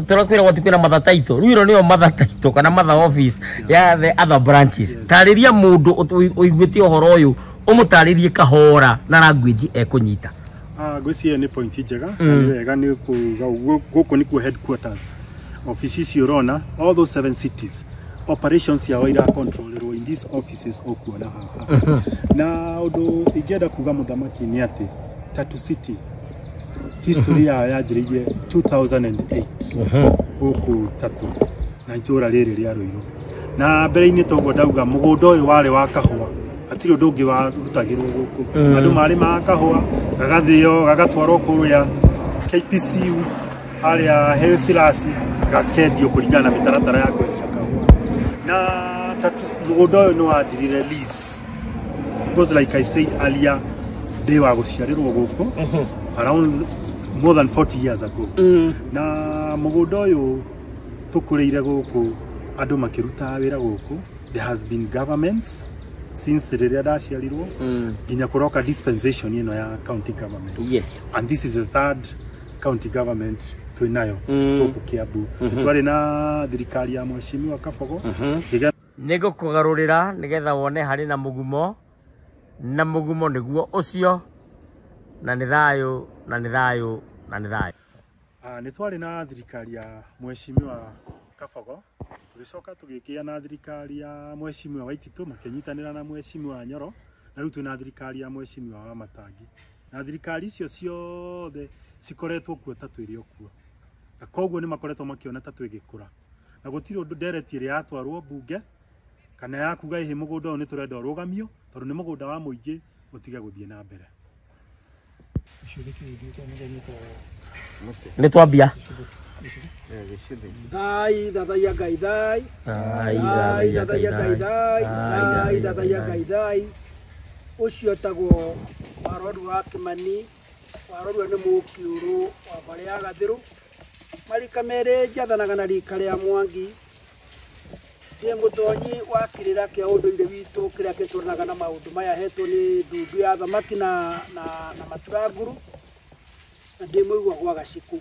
Tũrakwĩra gwati kwĩna mother title, rĩu ĩno nĩyo mother title kana mother office ya the other branches. Tarĩria mũndũ ũiguĩte ũhoro ũyũ ũmũtarĩrie kahora na language ekũnyita. Gwĩciria nĩ point njega, nĩ wega nĩ kuga gũkũ nĩkuo headquarters offices ciorona all those 7 cities operations yao ira controllerwo in these offices okuona haha. Na ũndũ ingĩenda kuga mũthamaki nĩ atĩ Tatu City history yao yanjĩrĩirie 2008 gũkũ Tatu na itũra rĩrĩ rĩa Rũirũ. Na mbere-inĩ toguo ndauga mũgũnda ũyũ warĩ wa kahũa, hatirĩ ũndũ ũngĩ warutagĩrwo gũkũ. Andũ marĩ ma kahũa gagathĩo gagatwarwo kũrĩa KPCU harĩa Helsilasi gakendio kũringana na mĩtaratara ya kwendia kahũa. Na mũgũnda ũyũ nĩ wathirire lease because like I said earlier ndĩ wa gũciarĩrwo gũkũ around more than 40 years ago. Na mũgũnda ũyũ tũkũrĩire gũkũ andũ makĩruta wĩra gũkũ. There has been governments since rĩrĩa ndaciarirwo nginya kũroka dispensation ĩno ya county government. Yes. And this is the third county government twĩnayo gũkũ Kiambu. Twarĩ na thirikari ya Mheshimiwa Kabogo. Nĩngũkũgarũrĩra nĩgetha wone harĩ na mũgumo, na mũgumo nĩguo ũcio, na nĩ thayũ na nĩ thayũ na nĩ thayũ. Nĩ twarĩ na thirikari ya Mheshimiwa Kabogo, tũgĩcoka tũgĩkĩa na thirikari ya Mheshimiwa Waititũ makĩnyitanĩra na Mheshimiwa Nyoro, na rĩu twĩna thirikari ya Mheshimiwa Wamatangi. Na thirikari icio ciothe cikoretwo kuo Tatu ĩrĩ okuo, na koguo nĩ makoretwo makĩona Tatu ĩgĩkũra, na gũtirĩ ũndũ ndereti ĩrĩa yatwarwo mbunge kana ya kuga ihe mũgũnda ũyũ nĩ tũrenda ũrũgamio tondũ nĩ mũgũnda wa mũingĩ ũtige gũthiĩ na mbere. Nĩ twambia thai thathaia Ngai thai, thai thathaia Ngai thai, thai thathaia Ngai thai. Ũcio tagwo Waroru wa Kĩmani, Waroru nĩ mũkĩũrũ wa Mbarĩ ya Gathĩrũ. Marika merĩ njathanaga na rika rĩa Mwangi. Ndĩ mũtonyi wa kĩrĩra kĩa ũndũire witũ kĩrĩa gĩtũranaga na maũndũ maya hetwo nĩ ndundu ya thamaki na maturanguru, na ndĩ mũigua gwa Gaciku.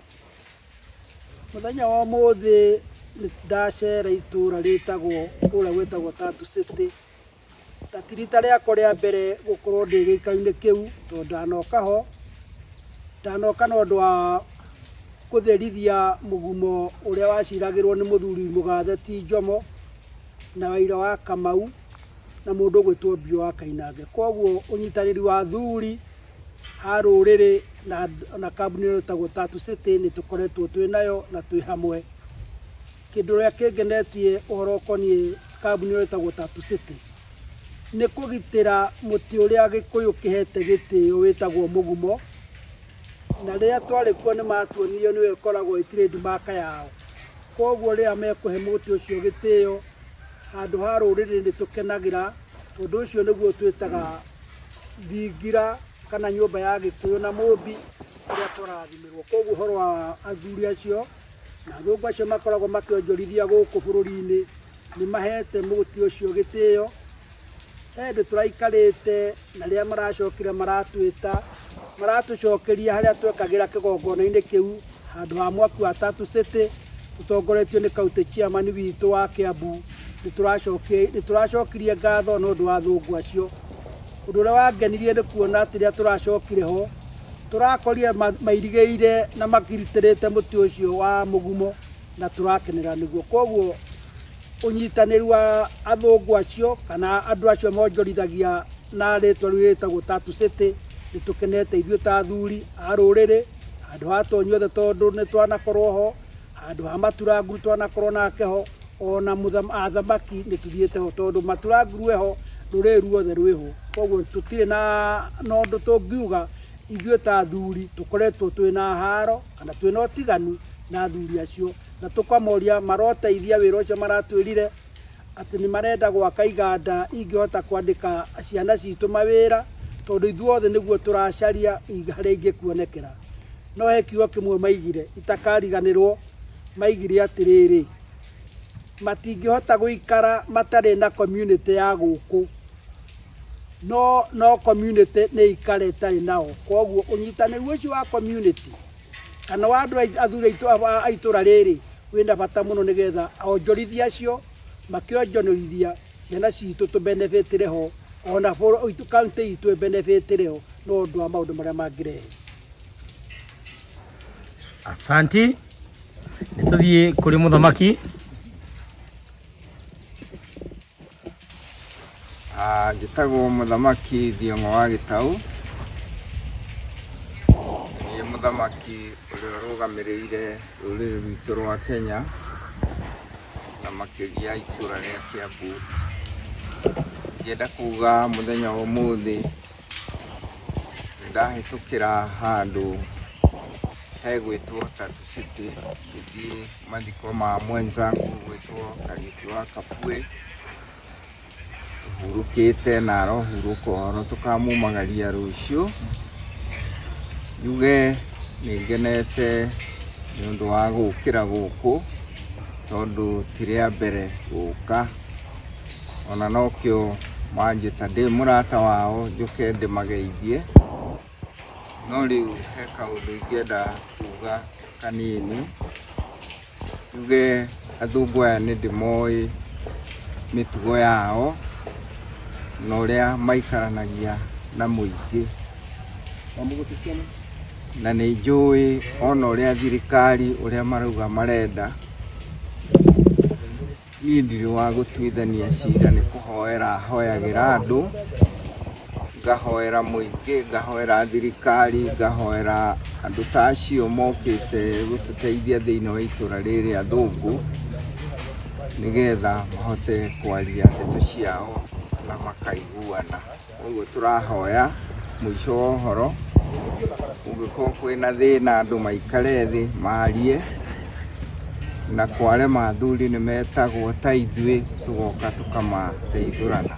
Mũthenya wa ũmũthĩ ndacera itũra rĩtagwo kũrĩa gwĩtagwo Tatu City. Na ti rita rĩakwa rĩa mbere gũkorwo ndĩ gĩikaro-inĩ kĩu tondũ ndanoka ho. Ndanoka na ũndũ wa gũtherithia mũgumo ũrĩa waciragĩrwo nĩ mũthuri Mũgathe ti Njomo na Waira wa Kamau na mũndũ ũgwĩtwo Mbio wa Kainange. Koguo ũnyitanĩri wa athuri a rũrĩrĩ na kambuni ĩyo ĩtagwo Tatu City nĩ tũkoretwo twĩ nayo na twĩ hamwe. Kĩndũ ũrĩa kĩngenetie ũhoro ũkoniĩ kambuni ĩyo ĩtagwo Tatu City nĩ kũgitĩra mũtĩ ũrĩa Gĩkũyũ kĩhete gĩtĩo wĩtagwo mũgumo, na rĩrĩa twarĩ kuo nĩ matuonirio nĩwe ĩkoragwo ĩ trademark yao. Koguo rĩrĩa mekũhe mũtĩ ũcio gĩtĩo handũ ha rũrĩrĩ nĩ tũkenagĩra, tondũ ũcio nĩguo twĩtaga thingira kana nyũmba ya Gĩkũyũ na mũmbi ũrĩa tũrathimirwo. Koguo ũhoro wa athuri acio na athũngũ acio makoragwo makĩonjorithia gũkũ bũrũri-inĩ nĩ mahete mũtĩ ũcio gĩtĩo. Hĩndĩ tũraikarĩte na rĩrĩa maracokire maratũcokeria harĩa twekagĩra kĩgongona-inĩ kĩu handũ ha mwaki wa Tatu City tũtongoretio nĩ county chairman witũ wa Kiambu. Nĩ tũracokirie ngatho nĩ ũndũ wa athũngũ acio. Ũndũ ũrĩa wangenirie nĩ kuona atĩ rĩrĩa tũracokire ho tũrakorire mairigĩire na makirutĩrĩte mũtĩ ũcio wa mũgumo na tũrakenera nĩguo. Koguo ũnyitanĩri wa athũngũ acio kana andũ acio monjorithagia na rĩtwa rĩu rĩtagwo Tatu City nĩ tũkenete ithuĩ ta athuri a rũrĩrĩ, handũ ha atonyi othe tondũ nĩ twanakorwo ho, handũ ha maturanguru twanakorwo nake ho, ona athamaki nĩ tuthiĩte ho tondũ maturanguru eho rũrĩrĩ ruothe rwĩho. Koguo tũtirĩ na ũndũ tũngiuga ithuĩ ta athuri tũkoretwo twĩna haro kana twĩna ũtiganu na athuri acio, na tũkamoria maroteithia wĩra ũcio maratwĩrire atĩ nĩ marenda gwaka iganda ingĩhota kwandĩka ciana citũ mawĩra, tondũ ithuothe nĩguo tũracaria harĩa ingĩkuonekera. No he kiugo kĩmwe maigire itakariganĩrwo, maigire atĩrĩrĩ, matingĩhota gũikara matarĩ na community ya gũkũ, no community nĩ ikare itarĩ nao. Koguo ũnyitanĩri ũcio wa community kana wa andũ athuri a itũra rĩrĩ wĩna bata mũno, nĩgetha onjorithia acio makĩonjorithia ciana citũ tũbenefitire ho, ona kaunti itũ benefitire ho no ũndũ wa maũndũ marĩa mangĩrehe. Asanti. Nĩtũthiĩ kũrĩ mũthamaki. Njĩtagwo mũthamaki Thiong'o wa Gĩtaũ. Nĩ mũthamaki ũrĩa ũrũgamĩrĩire rũrĩrĩ rwitũ rwa Kenya na makĩria itũra rĩa Kiambu. Ngĩenda kuga mũthenya wa ũmũthĩ ndahĩtũkĩra handũ hegwĩtwo Tatu City, gĩthiĩ mathiko ma mwenzangu gwĩtwo Kariuki wa Kabwe. Hurukĩte na arohurũka ũhoro tũkamumagaria rũciũ. Njuge nĩngenete nĩ ũndũ wa gũkĩra gũkũ, tondũ ti rĩa mbere gũka, ona nokĩo manjĩta ndĩ mũrata wao njũke ndĩmageithie. No rĩu he kaũndũ ingĩenda kuga kanini. Njuge athũngũ aya nĩndĩmoĩ mĩtugo yao na ũrĩa maikaranagia na mũingĩ, na nĩ njũĩ ona ũrĩa thirikari ũrĩa marauga marenda. Niĩ ndirĩ wa gũtuithania cira, nĩ kũhoera hoyagĩra andũ, ngahoera mũingĩ, ngahoera thirikari, ngahoera andũ ta acio mokĩte gũtũteithia thĩinĩ wa itũra rĩrĩ athũngũ, nĩgetha mahote kwaria ndeto ciao na makaiguana. Ũguo tũrahoya mũico wa ũhoro, ũngĩkorwo kwĩna thĩna andũ maikare thĩ marie, na kwarema athuri nĩmetagwo ta ithuĩ tũgoka tũkamateithũrana.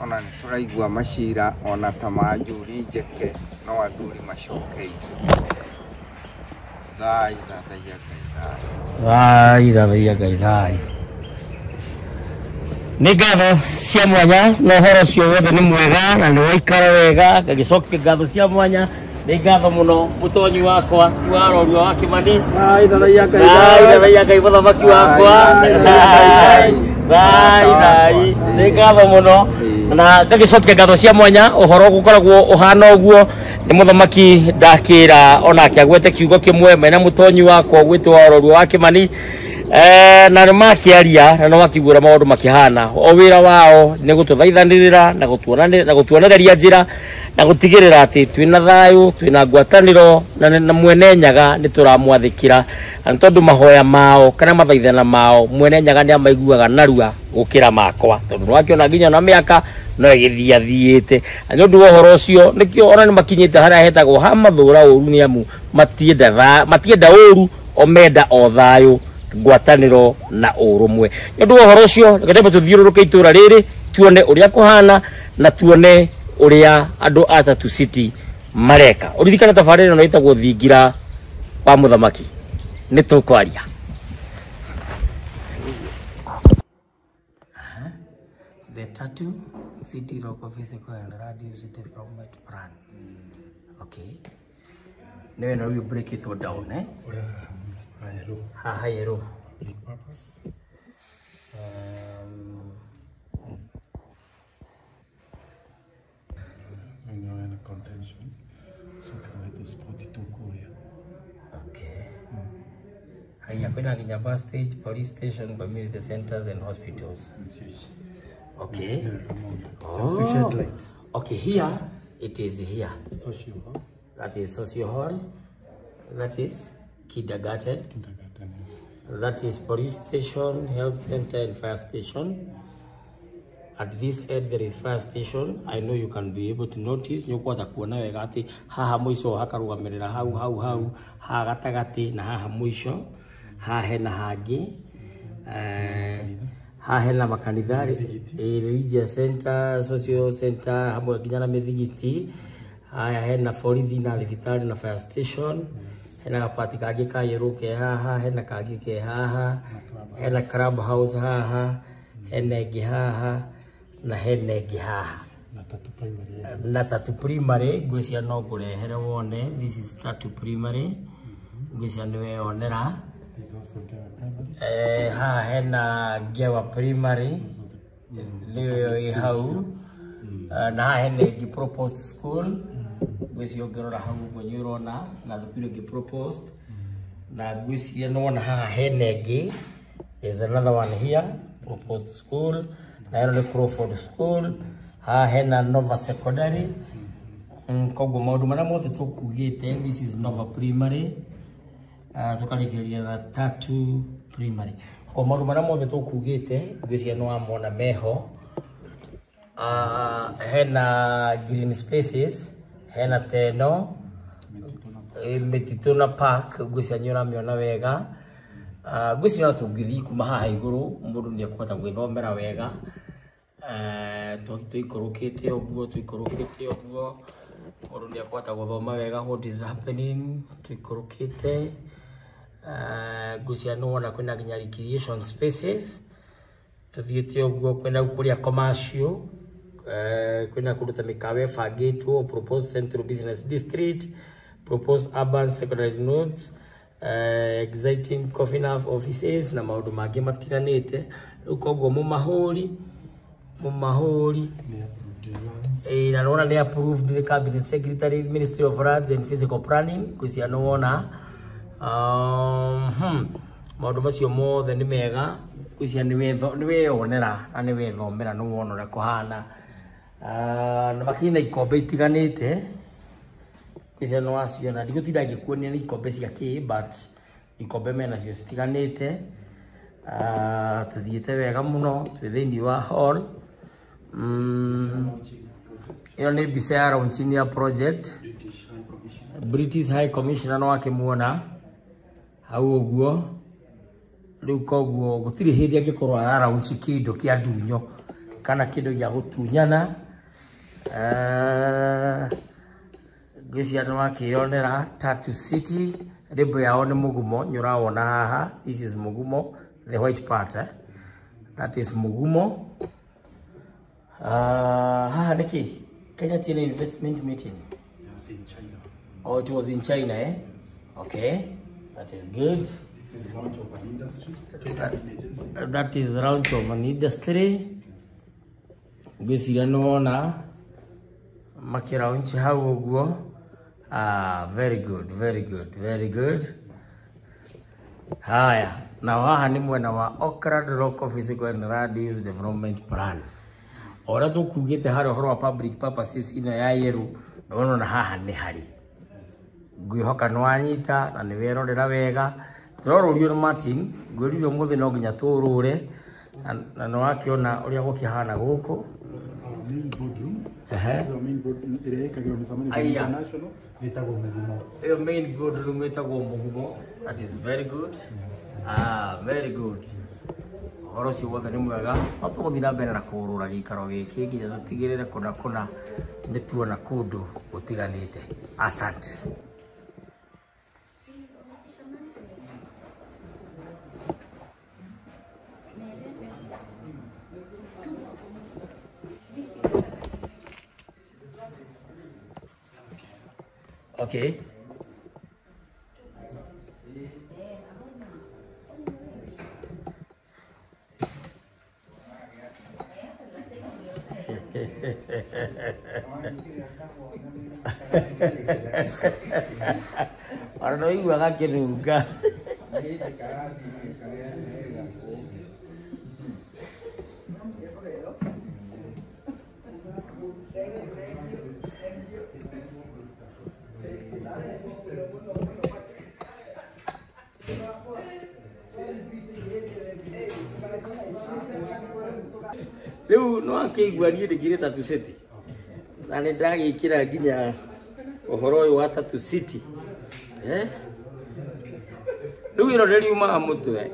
Ona nĩtũraigua macira ona ta ma njuri njeke, no athuri macokeirio. Thai thathaia Ngai thai. Thai thathaia Ngai thai. Nĩ ngatho cia mwanya na ũhoro ũcio wothe nĩ mwega na nĩ waikara wega. Ngagĩcokia ngatho cia mwanya. Nĩ ngatho mũno mũtonyi wakwa Tuarorua wa Kimani. Thai thathaia Ngai Thai thathaia Ngai mũthamaki wakwa. Thai thai. Nĩ ngatho mũno na ngagĩcokia ngatho cia mwanya. Ũhoro gũkoragwo ũhana ũguo nĩ mũthamaki ndakĩra ona akĩagwete kiugo kĩmwe mena mũtonyi wakwa gwĩtwo Tuarorua wa Kimani. Na makiaria na no makigura maũndũ makihana o wĩra wao nĩ gũtũthaithanĩrĩra na gũtuonereria njĩra na gũtigĩrĩra atĩ twĩna thayũ, twĩna ngwatanĩro na mwene nyaga nĩ tũramwathĩkĩra, na tondũ mahoya mao kana mathaithana mao mwene nyaga nĩ amaiguaga narua gũkĩra makwa, tondũ wakiona nginya na mĩaka no ĩgĩthiathiĩte. Na nĩ ũndũ wa ũhoro ũcio nĩkĩo ona nĩ makinyĩte harĩa hetagwo ha mathũra ũru, nĩ amu matienda ũru o menda o thayũ, ngwatanĩro na ũrũmwe. Nĩ ũndũ wa ũhoro ũcio rekei tũthiũrũrũke itũra rĩrĩ tuone ũrĩa kũhana na tuone ũrĩa andũ a Tatu City mareka. Ũririkane tabarĩra ĩno ĩtagwo thingira wa mũthamaki. Nĩ tũkwaria. The Tatu City Local Physical and Radio City Development Plan. Okay. Now we will break it all down, eh? Yellow. Big purpose. In contention. So can we spot it to Korea? Okay. Haya, kuna kinya bus stage, police station, community centers and hospitals. Yes. Okay. Just to shed light. Okay, here it is here. Social hall. That is social hall. That is kindergarten. Kindergarten, yes. That is police station, health center, and fire station. At this end there is fire station. I know you can be able to notice. Nyokwata kuona wega ati haha mwisho hakarugamirira hau ha gatagati na haha mwisho ha hena hangi ha hena makanitha religious center, social center, hamwe nginya na mithigiti. Haya hena borithi na thibitari na fire station. Hena gapati kangi ka yellow ke haha, hena kangi ke haha, hena club house haha, hena ĩngĩ haha na hena ĩngĩ haha. Na Tatu Primary ngwĩcia no ngũrehere wone. This is Tatu Primary, ngwĩcia nĩwe onera. Haha hena Ngewa Primary nĩyo ĩ hau, na haha hena ĩngĩ proposed school. Ngwĩcia ũngĩrora hau ũguo nĩ ũrona na thukuru ĩngĩ proposed, na ngwĩcia nĩwona haha hena ĩngĩ. There's another one here, proposed school. Na ĩno nĩ Crawford School. Haha hena Nova Secondary. Koguo maũndũ marĩa mothe tũkugĩte, this is Nova Primary. Tũkarĩkĩrĩria na Tatu Primary. Maũndũ marĩa mothe tũkugĩte ngwĩcia nĩ wamona meho. Hena green spaces, hena teno, Mĩtitũ Park ngwĩcia nĩ ũramĩona wega. Ngwĩcia tũngĩthiĩ kuma haha igũrũ mũndũ nĩ ekũhota gwĩthomera wega. Tũikũrũkĩte ũguo mũndũ nĩ ekũhota gũthoma wega what is happening. Tũikũrũkĩte ngwĩcia nĩ wona kwĩna nginya recreation spaces. Tũthiĩte ũguo kwĩna kũrĩa commercial, kwĩna kũndũ ta mĩkawa ĩbangĩtwo, proposed central business district, proposed urban secondary nodes, exciting coffee offices na maũndũ mangĩ matiganĩte. Rĩu koguo mũmahũri na nĩwona nĩ approved nĩ cabinet secretary, Ministry of Lands and Physical Planning. Ngwĩcia nĩwona maũndũ macio mothe nĩ mega. Ngwĩcia nĩweyonera na nĩwethomera nĩwona ũrĩa kũhana. Na makĩna ikombe itiganĩte, ngwĩcia nĩwaciona. Ndigũtinda ngĩkuonia nĩ ikombe cia kĩ, but ikombe menacio citiganĩte. Tũthiĩte wega mũno, twĩ thĩinĩ wa hall. Ĩno nĩ mbica ya launching ya project. British High Commissioner no akĩmuona hau ũguo. Rĩu koguo gũtirĩ hĩndĩ angĩkorwo ara launch kĩndũ kĩa ndunyo kana kĩndũ gĩa gũtunyana. Ngwĩcia nĩ wakĩyonera Tatu City. Rĩmbo yao nĩ Mugumo, nĩ ũrawona haha. This is Mugumo, the white part, that is Mugumo. Haha nĩkĩ? Kenya China investment meeting. Yes, in China. Oh, it was in China, eh? Okay, that is good. This is launch of an industry. That is launch of an industry. Ngwĩciria nĩwona makĩlaunch hau ũguo. Very good. Haya, na haha nĩ mwena wa Auckland Local Physical and Land Use Development Plan. Ora tũkugĩte harĩ ũhoro wa public purposes ino ya Yeru, nĩwona haha nĩ harĩ. Ngwĩhoka nĩwanyita na nĩwerorera wega. Tũrorũrio nĩ Martin, ngwĩrire ũmũthĩ no nginya tũrũre na nĩwakĩona ũrĩa gũkĩhana gũkũ. Main boardroom. Main boardroom ĩrĩa ĩkagĩrwo mĩcemanio international ĩtagwo Mugumo. Ĩyo main boardroom ĩtagwo Mugumo. That is very good. Very good. Ũhoro ũcio wothe nĩ mwega. No tũgũthiĩ na mbere na kũrũra gĩikaro gĩkĩ nginya tũtigĩrĩre kũna nĩ tuona kũndũ gũtiganĩte. Asante. Okay. Ano iguaga kĩrunga. Riu no akigua nie ndikire Tatu City. Na nĩ ndagĩkĩra nginya ũhoro ũyũ wa Tatu City. Rĩu ĩno ndĩriumaga mũtwe.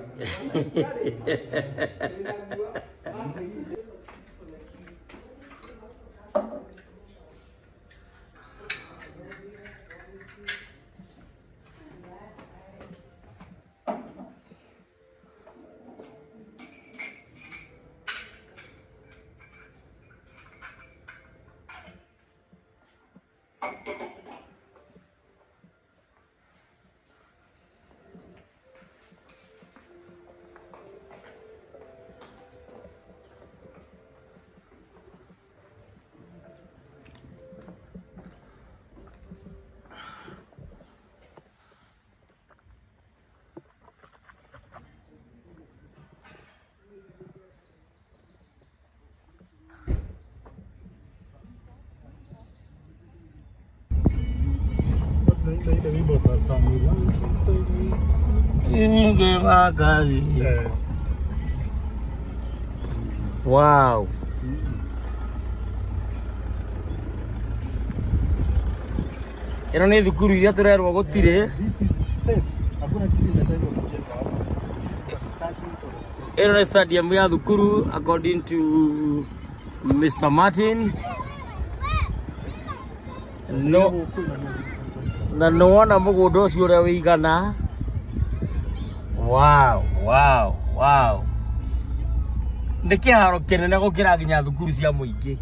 Wow. Ĩno nĩ thukuru iria tũrerwo gũtirĩ. Ĩno nĩ stadium ya thukuru according to Mr. Martin. No. Na nĩwona mũgũnda ũcio ũrĩa wĩigana. Wow, wow, wow. Nĩ kĩharo kĩnene gũkĩra nginya thukuru cia mũingĩ.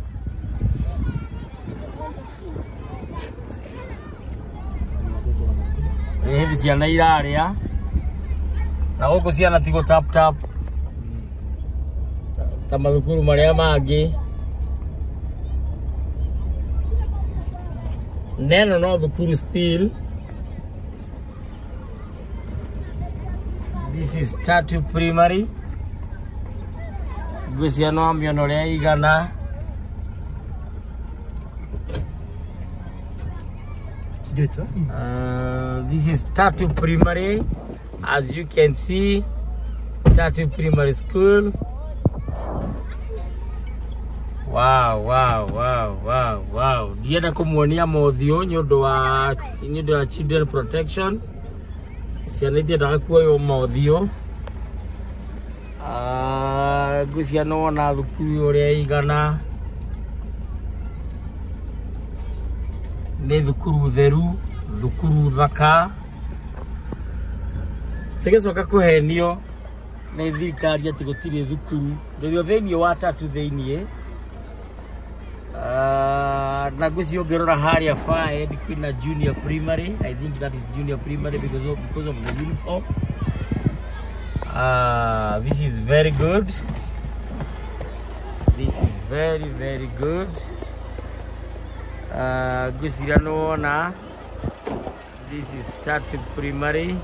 Hĩndĩ ciana irarĩa. Na gũkũ ciana tigo tap tap. Ta mathukuru marĩa mangĩ. Neno no thukuru still. This is Tatu Primary. Gwiciano amiono ria igana. This is Tatu Primary. As you can see, Tatu Primary School. Wow, wow, wow, wow, wow. Ndienda kumuonia mothio nyondo wa children protection. Ciana itiendaga kuoywo mothio. Gwiciano ona thukuru uria igana. Nĩ thukuru theru, thukuru thaka. Tũgĩcoka kũhenio nĩ thirikari atĩ gũtirĩ thukuru. Rĩrĩa thĩinĩ wa Tatu thĩinĩ na gwĩcio ngĩrora harĩa far kwĩna junior primary. I think that is junior primary because of the uniform. This is very good. This is very, very good. Gwĩcirano na this is Tatu Primary.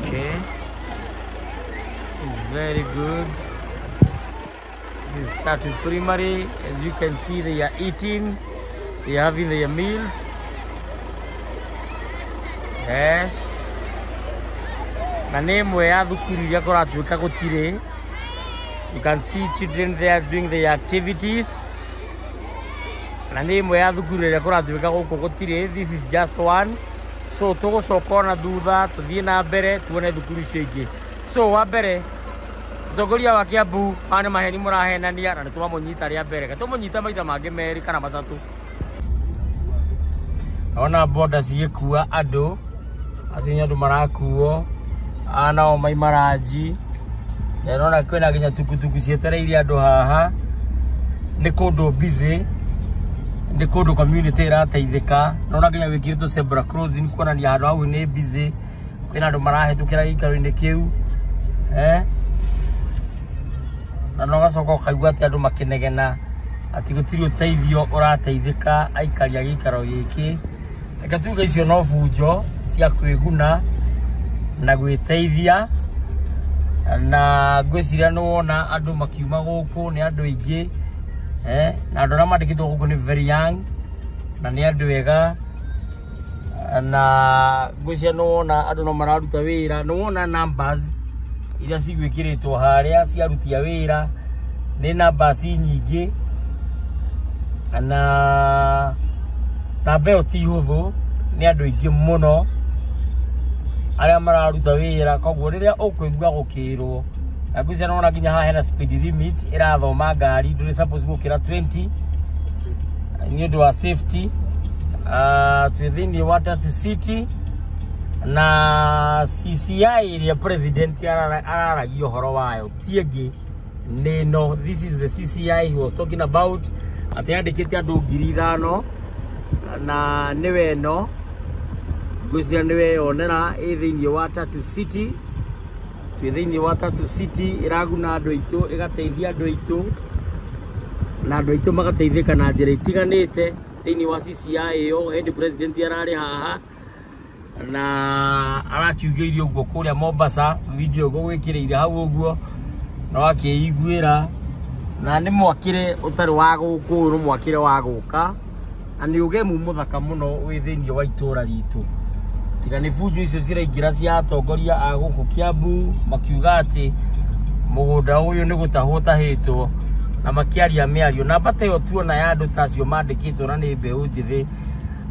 Okay. This is very good. This is Tatu Primary. As you can see, they are eating. They are having their meals. Yes. Na name ya thukuru ya kũratuĩka gũtirĩ. You can see children there doing their activities. Na name ya thukuru ya kũratuĩka gũkũ gũtirĩ. This is just one. So tũgũcoka na thutha tũthiĩ na mbere tuone thukuru icio ingĩ. So wa mbere mũtongoria wa Kiambu ane maheni mũrahenania na nĩtũmamũnyita rĩa mbere. Tũmũnyita maita mangĩ merĩ kana matatũ. Ona boda cigĩkua andũ. Acio andũ marakuo. Nao maimaraji. Nona kwĩna nginya tukutuku cietereire andũ haha. Nĩ kũndũ busy. Nĩ kũndũ community ĩrateithĩka. Nona nginya wĩkĩrĩtwo zebra crossing kuonania handũ hau nĩ busy. Kwĩna andũ marahĩtũkĩra gĩikaro-inĩ kĩu. Na no gacoka ũkaigua atĩ andũ makĩnegena atĩ gũtirĩ ũteithio ũrateithĩka aikari a gĩikaro gĩkĩ. Reke tuge icio no bunjo cia kwĩguna na gwĩteithia. Na ngwĩciria nĩ wona andũ makiuma gũkũ nĩ andũ aingĩ. Na andũ arĩa mandĩkĩtwo gũkũ nĩ very young na nĩ andũ ega. Na ngwĩciria nĩ wona andũ no mararuta wĩra. Nĩ wona numbers iria cigwikiritwo haria cia aruti a wira ni namba nyingi na namba ti huthu ni andu aingi muno aria mararuta wira koguo riria ukuigua gukirwo na ngwiciria nona nginya haha hena speed limit irathoma ngari nduri suppose gukira 20 ni undu wa safety within wa Tatu City na CCI iria president araragio horo wayo tiengi neno. This is the CCI he was talking about. Atiandikite andu 5,000 na niwe no gwiciria niwe onera thiini wa Tatu City thiini wa Tatu City iraguna andu aitu igateithia andu aitu na andu aitu magateithika na njira itiganite thiini wa CCI yo. Head president arari haha na arakiugeirio guo kuria Mombasa video go gwikiriire hau uguo no akiiguira na ni mwakire utari wa guku no mwakire wa guka na ni ugemu muthaka muno wi thiini wa itura ritu tiga ni fujo icio ciraingira cia atongoria a guku Kiambu makiuga ati mugunda uyu ni gutahwo tahitwo na makiaria miario na mbata yo tuona ya andu tacio mandikitwo na ni mbeu njithi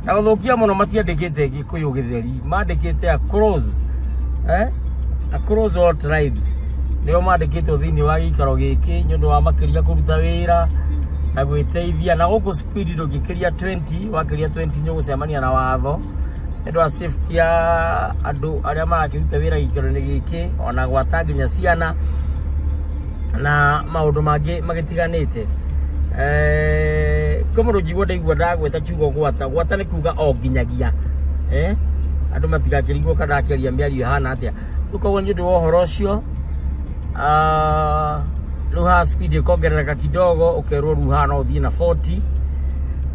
na guthukia muno matiandikite Gikuyu Githeri mandikite across across all tribes nio mandikitwo thiini wa gikaro giki nyundu wa makiria kuruta wira na gwiteithia na guku speed ndugikiria 20 wakiria 20 nyugucemania na watho ndio wa safety ya andu aria marakiruta wira gikaro-ini giki ona gwata nginya ciana na maundu mangi magitiganite. Komo jigwo ndaigua ndagweta kiugo gwata ni kuga o nginyagia andu matigakiringwo kana akiaria miario hana atia ukoguo nĩ ũndũ wa ũhoro ũcio. Ruha speed ĩkongerereka kidogo ukerwo ruha no ũthiĩ na 40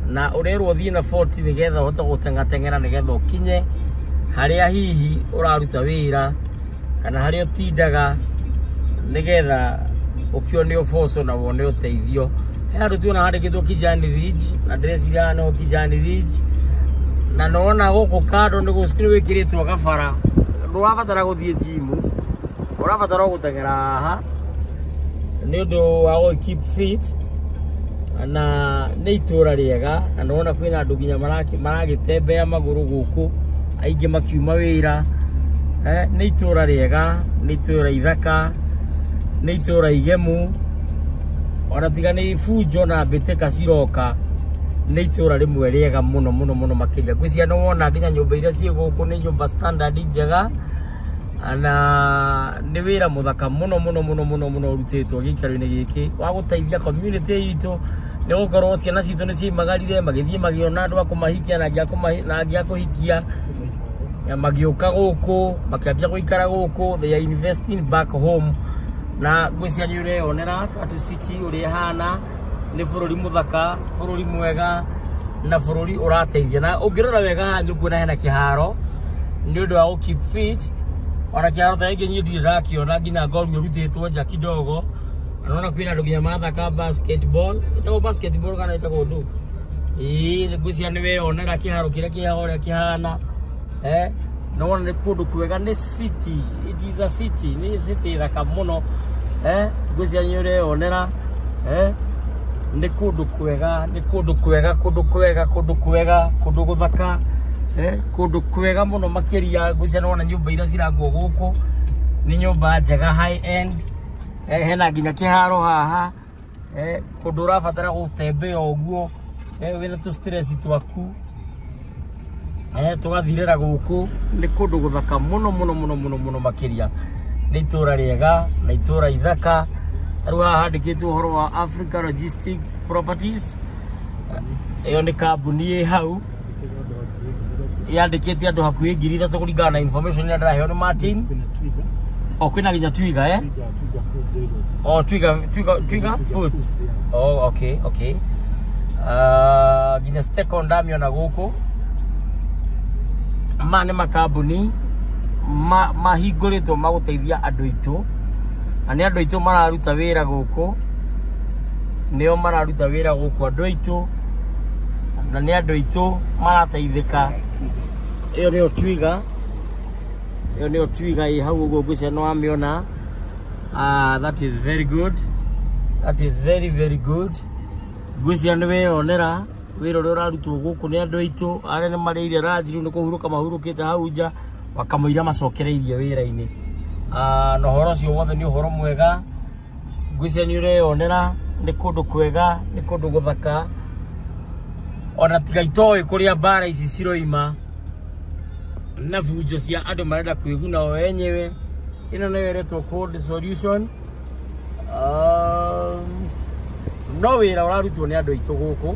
na ũrerwo ũthiĩ na 40 nigetha ũhote gũtengatengera nigetha ũkinye haria hihi ũraruta wĩra kana haria ũtindaga nigetha ukionio foso na wone uteithio. Andu tuona handikitwo Kijani Ridge na ndĩreciria no Kijani Ridge na nona guku kado ni gucukire wikiritwo gabara ndurabatara guthie gym urabatara gutengera haha ni undu wa keep fit na ni itura riega na nona kwina andu nginya maragitembea maguru guku aingi makiuma wira ni itura riega ni itura ithaka ni itura igemu ona tiga ni fujo na mbitĩka ciroka ni itura rimwe riega muno muno muno makiria gwiciria no wona nginya nyumba iria cie guku ni nyumba standard njega na ni wira muthaka muno muno muno muno muno urutitwo gikaro-ini giki wa guteithia community itu ni gukorwo ciana citu ni cimagarire magithie magiona andu akumahikia na ngiakuhikia magiuka guku makiambia guikara guku they are investing back home na gwiciria ni ureonera Tatu City uri hana ni bururi muthaka bururi mwega na bururi urateithia na ungirora wega hanyu kuona hena kiharo ni undu wa keep fit ona kiharo ta ingi nyindi rakiona nginya ngoro urutitwo nja kidogo naona kwina andu nginya mathaka basketball itago basketball kana itago ndu gwiciria ni weonera kiharo kiria kihoria kihana no ni kundu kwega ni city it is a city ni city thaka muno gwiciria ni ureonera ni kundu kwega ni kundu kwega kundu kwega kundu kwega kundu guthaka kundu kwega muno makiria gwiciria nona nyumba iria ciragwo guku ni nyumba njega high end hena nginya kiharo haha kundu urabatara gutembea uguo wina tu stress twaku tugathirira guku ni kundu guthaka muno muno muno muno muno makiria ni itura riega na itura ithaka taru handikitwo horo wa Africa Logistics Properties iyo ni kambuni hau yandikite andu hakuhi 3,000 kuringana na information ya ndaheo ni Martin kwina nginya Twiga Twiga Foods okay nginya Stekon ndamiona guku mane makambuni mahinguritwo maguteithia andu itu ani andu itu mararuta wira guku nio mararuta wira guku andu itu na ni andu itu marateithika iyo nio Twiga i hau uguo gwiciria no amiona That is very good. That is very, very good. Gwĩcia nĩ weyonera wĩra ũrĩa ũrarutwo gũkũ nĩ andũ aitũ arĩa nĩ marĩire ranji rĩu nĩ kũhurũka mahurũkĩte hau nja makamũira macokereirie wĩra-inĩ. Na ũhoro ũcio wothe nĩ ũhoro mwega. Gwĩcia nĩ ũreyonera nĩ kũndũ kwega, nĩ kũndũ gũthaka. Ona tiga itoĩ kũrĩa mbara ici ciroima na bunjo cia andũ marenda kwĩguna o enyewe. Ino nĩyo ĩretwo Cold Solution. No wĩra ũrarutwo nĩ andũ aitũ gũkũ.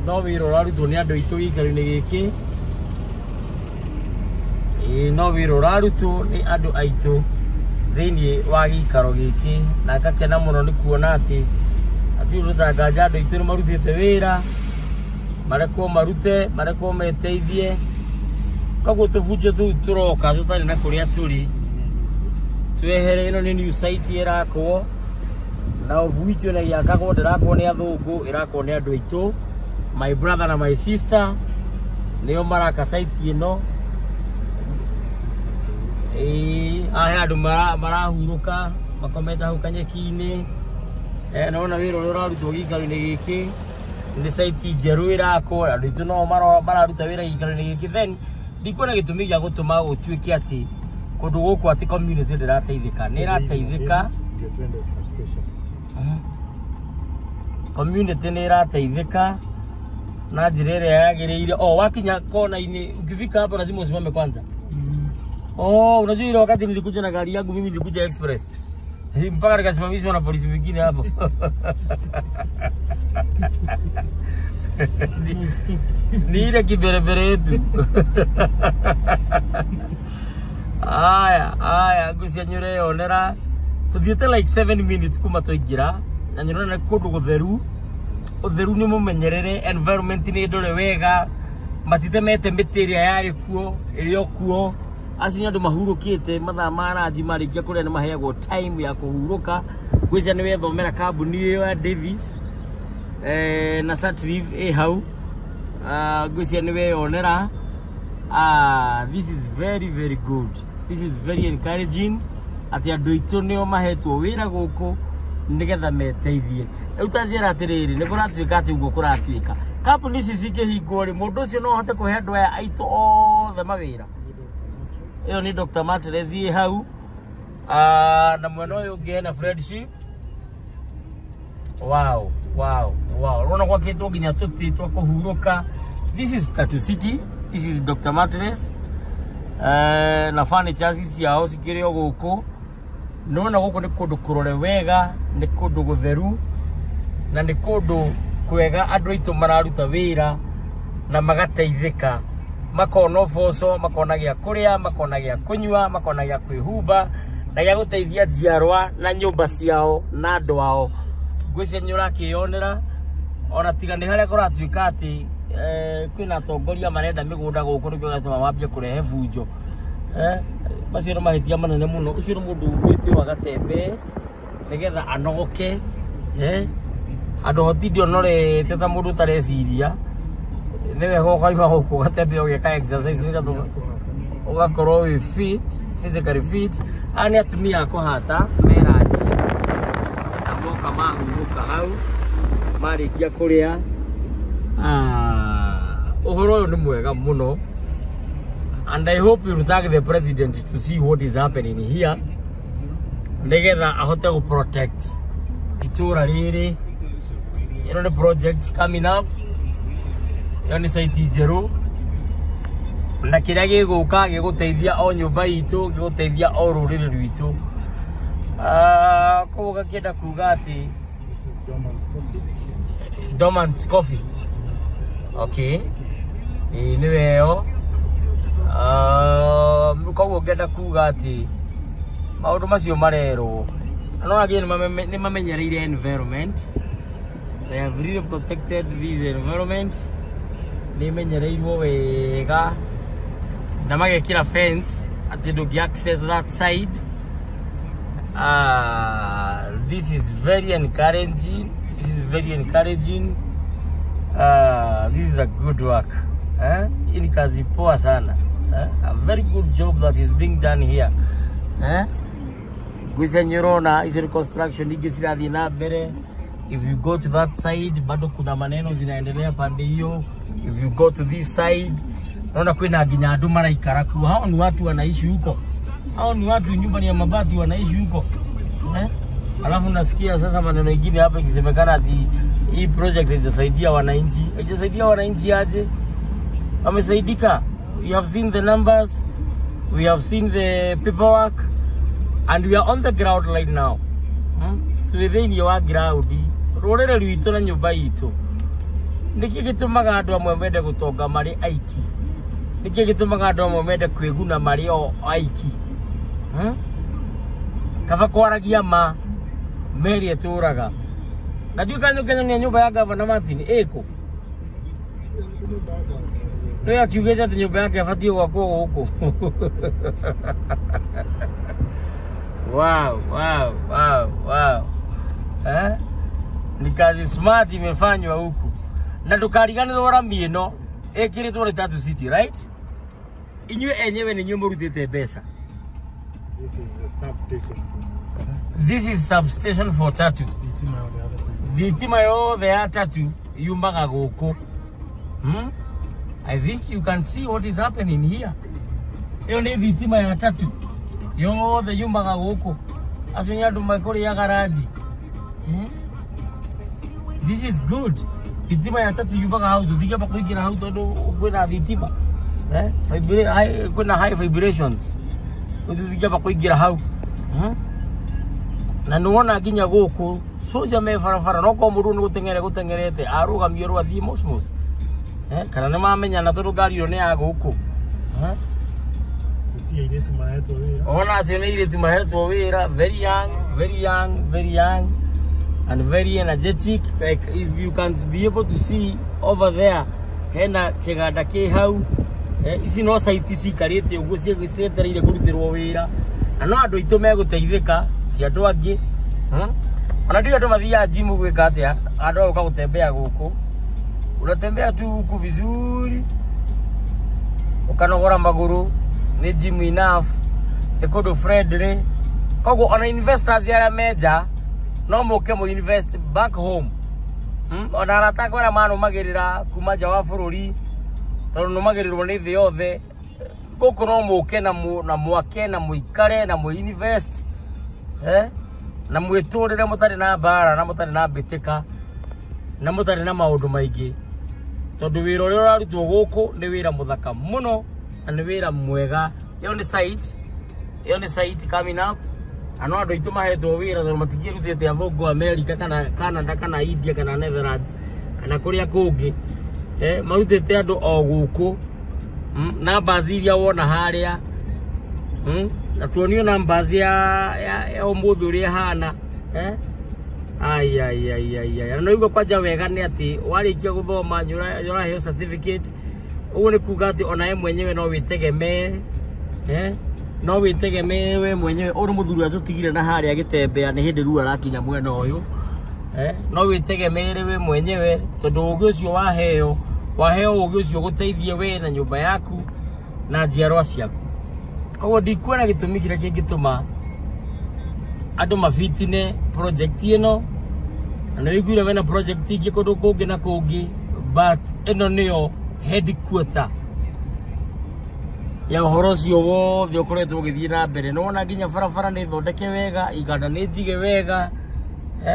No wĩra ũrarutwo nĩ andũ aitũ gĩikaro-inĩ gĩkĩ. No wĩra ũrarutwo nĩ andũ aitũ thĩinĩ wa gĩikaro gĩkĩ. Na ngakena mũno nĩ kuona atĩ ũrutanganja andũ aitũ nĩ marutĩte wĩra. Marekwo marute, marekwo meteithie. Koguo tũbunjio tũu tũroka tũtarĩ na kũrĩa tũrĩ. Twehere ĩno nĩ new site ĩrakwo. Na ũbuitio na gĩakagwo ndĩrakwo nĩ athũngũ, ĩrakwo nĩ andũ aitũ. My brother na my sister nĩo maraka site ĩno. Aya andũ marahurũka makomete hau kanyeki-inĩ. Naona wĩra ũrĩa ũrarutwo gĩikaro-inĩ gĩkĩ nĩ site njerũ ĩrakwo. Andũ aitũ no mararuta wĩra gĩikaro-inĩ gĩkĩ. Then ndikuona gĩtũmi gĩa gũtũma gũtuĩke atĩ kũndũ gũkũ atĩ community ndĩrateithĩka. Nĩ ĩrateithĩka. Community nĩ ĩrateithĩka na njĩra ĩrĩa yagĩrĩire. Wakinya kona-inĩ ukifika hapa lazima usimame kwanza. Unajua ile wakati nilikuja na gari yangu mimi nilikuja express. Mpaka nikasimamishwa na polisi wengine hapo. Ni ile kiberebere yetu. Aya, Gwĩcia nĩũreyonera tuthiĩte like 7 minutes kuma twaingĩra na nĩũrona kũndũ gũtheru. Ũtheru nĩ mũmenyerere, environment nĩ ndore wega, matitemete mĩtĩ ĩrĩa yarĩ kuo, ĩrĩ o kuo. Acio nĩ andũ mahurũkĩte mathaa ma ranji marĩkia kũrĩa nĩ maheagwo time ya kũhurũka. Gwĩcia nĩ wethomera kambuni ĩyo ya Davis na Satrive hau. Gwĩcia nĩ weyonera. This is very, very good. This is very encouraging. Ati andũ aitũ nĩo mahetwo wĩra gũkũ nĩgetha meteithie. Rĩu ta njĩra atĩrĩrĩ nĩ kũratuĩka atĩ ũguo kũratuĩka. Kambuni ici cingĩhingwo rĩ mũndũ ũcio no ahote kũhe andũ aya aitũ othe mawĩra. Ĩyo nĩ Dr. Matres hau. Na mwena ũyũ ũngĩ hena friendship. Wow. Rona gwakĩtwo nginya tũtĩ twa kũhurũka. This is Tattoo City. This is Dr. Matres. Na furnitures ciao cikĩrĩ o gũkũ. Nona gũkũ nĩ kũndũ kũrore wega, nĩ kũndũ gũtheru, na nĩ kũndũ kwega andũ aitũ mararuta wĩra na magateithĩka. Makona ũboco, makona gĩa kũrĩa, makona gĩa kũnyua, makona gĩa kwĩhumba na gĩa gũteithia njiarwa na nyũmba ciao na andũ ao. Gwĩcia nĩũrakĩyonera ona tiga nĩ harĩa kũratuĩka atĩ kwĩna atongoria marenda mĩgũnda gũkũ nĩkĩo gĩatũma mambie kũrehe bunjo. Macio nĩ mahĩtia manene mũno. Ũcio nĩ mũndũ umĩte agatembe nĩgetha anogoke. Andũ hotindi onorete ta mũndũ ũtareciria. Nĩ wega ũkaima gũkũ ũgatembe ũgeka exercise nĩgetha ũgakorwo wĩ fit, physically fit. Aya nĩ atumia a kũhata me ranji na moka mahurũka hau marĩkia kũrĩa. Ũhoro ũyũ nĩ mwega mũno. And I hope you tag the president to see what is happening here. Nĩgetha ahote gũ protect itũra rĩrĩ. Ĩno nĩ project coming up. Ĩyo nĩ site njerũ. Na kĩrĩa gĩgũka gĩgũteithia o nyũmba itũ, gĩgũteithia o rũrĩrĩ rwitũ. Koguo gakĩenda kuga atĩ Dormant Coffee. Okay. Nĩ weo. Koguo ngenda kuga atĩ maũndũ macio marerwo. No again nĩ mamenyereire environment. They have really protected this environment. Nĩ menyereirwo wega na magekĩra fence atĩ ndũngĩ access that side. This is very encouraging. This is a good work. Hii ni kazi poa sana. A very good job that is being done here. Gwisa nyurona iso construction ingi zirathi na mbere. If you go to that side bado kuna maneno zinaendelea pande hiyo. If you go to this side naona kwina nginya andu maraikara ku. Hao ni watu wanaishi huko. Hao ni watu nyumba ni ya mabati wanaishi huko. Alafu nasikia sasa maneno mengine hapa ikisemekana ati hii project itasaidia wananchi. Itasaidia wananchi aje? Wamesaidika. You have seen the numbers. We have seen the paperwork. And we are on the ground right now. Within your ground. Rorere rwito na nyumba itu. Niki gitumaga andu amwe mende gutonga mari aiki. Niki gitumaga andu amwe mende kwiguna mari o aiki. Kava kwaragia ma meri eturaga. Na ndio kanyo Kenya nyumba ya Governor Martin eko. Ndio akiugeja ati nyumba yake afatie gwakwo huko. Wow. Ni kazi smart imefanywa huku. Na tukarigana thora mieno ekiritwo ni Tatu City, right? Inywe enyewe ni nyumba rutete pesa. This is substation for Tatu. Thitima yothe ya Tatu yumbaga guku. I think you can see what is happening here. Iyo ni thitima ya Tatu. Yothe yumbaga guku. Asonya andu makuri ya garaji. This is good. Thitima ya Tatu yumbaga hau tuthike pa kuingira hau tondu kwina thitima. Kuna high vibrations. Tuthike pa kuingira hau. Na nuona nginya guku soja me farafara no ko muru gutengerete arugamio rwa thi mosmos. Kana ne mamenya na tondu ngari yo ne ya guku. Ona cenеire tumahetwo wira, very young and very energetic. Like if you can be able to see over there hena kiganda ki hau ici no site cikarite uguo cietereire kurutirwo wira na no andu itu meguteithika ti andu angi ona ndio andu mathia gym gwika atia andu auka gutembea guku unatembea tu huku vizuri ukanogora maguru ni gym enough ekodo friendly kogo ona investors ya meja no moke mo invest back home ona arataka ora manu magirira kuma nja wa bururi tondu no magirirwo ni thi yothe guku no moke na mwake na muikare na mu invest na mwiturire mutari na bara na mutari na bitika na mutari na maundu maingi tondu wira uria urarutwo guku ni wira muthaka muno na ni wira mwega. Iyo ni site coming up. Ano andu itu mahetwo wira tondu matikie rutite athungu America kana Canada kana India kana Netherlands kana kuria kungi marutite andu o guku namba ziria wona haria na tuonio namba ya umuthi uria hana ai no igwa kwaja wega ni ati warikia guthoma nyura heo certificate ugu ni kuga ati ona ye mwenyewe no witegemee no witegemee we mwenyewe uru muthuri atutigire na haria agitembea ni hindi ru arakinya mwena uyu no witegemee we mwenyewe tondu ugi ucio waheo ugi ucio guteithie we na nyumba yaku na njiarwa ciaku. Koguo ndikuona gitumi kiria kingituma andu mafitine project ino na wiguire wena project ingi kundu kungi na kungi but ino niyo headquarter ya uhoro cio wothe ukoretwo ugithie na mbere. Nona nginya barabara ni thondeke wega, iganda ni njige wega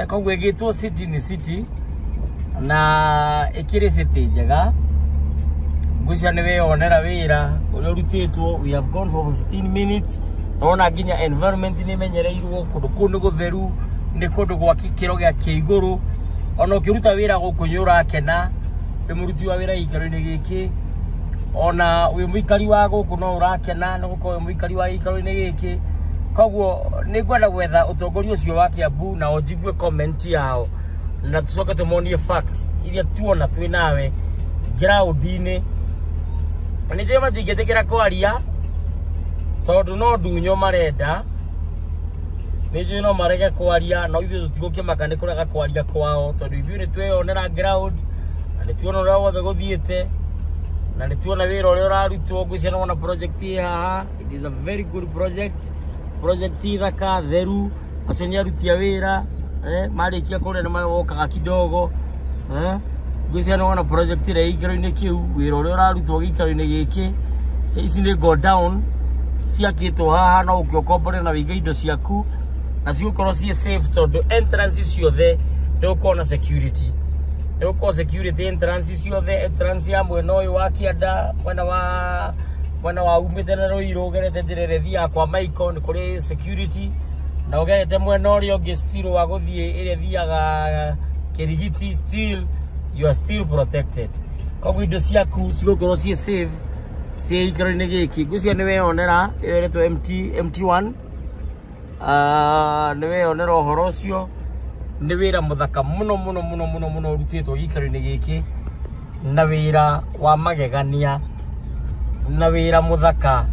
koguo igitwo city ni city na ikiri city njega. Ngusha ni weyonera wira uria urutitwo. We have gone for 15 minutes. Nona nginya environment ni menyereirwo kundu gutheru ni kundu gwa kikiro gia kiiguru. Ona ukiruta wira guku nyura kena muruti wa wira ikaro-ini giki ona wi muikari wa guku no urakena no guko wi muikari wa ikaro-ini giki. Koguo ni gwenda gwetha utongoria ucio wa Kiambu na onjigue comment yao na tucoke tumonie fact iria tuona twi nawe ground-ini. Ni je matingetekera kwaria tondu no ndunyo marenda ni je no marege kwaria no ithu tutigukimaka ni kurega kwaria kwao tondu ithu ni tweyonera ground na ni tuona uria wothe guthiite na ni tuona wira uria urarutwo. Ngwiciana wona project haha, it is a very good project project thaka theru aceni arutia wira marikia kule na magokaga kidogo gwĩcia no ona project ĩrĩa gĩikaro-inĩ kĩu wĩra ũrĩa ũrarutwo gĩikaro-inĩ gĩkĩ ici nĩ go down ciakĩtwo haha no ũkĩokombore na wĩige indo ciaku na cigũkorwo ciĩ safe tondũ entrance ciothe nĩgũkorwo na security nĩgũkorwo security entrance ciothe entrance ya mwena ũyũ wa Kĩanda mwena wa umĩte na Rũirũ ũgerete njĩra ĩrĩa ĩthiaga kwa Maiko nĩ kũrĩ security na ũgerete mwena ũrĩa ũngĩ still wa gũthiĩ ĩrĩa ĩthiaga Kĩrigiti still you are still protected. Koguo indo ciaku cigũkorwo ciĩ safe ciĩ gĩikaro-inĩ gĩkĩ ngwĩciria nĩ weyonera ĩretwo MT1 nĩ weyonera ũhoro ũcio nĩ wĩra mũthaka mũno ũrutĩtwo gĩikaro-inĩ gĩkĩ na wĩra wa magegania na wĩra mũthaka.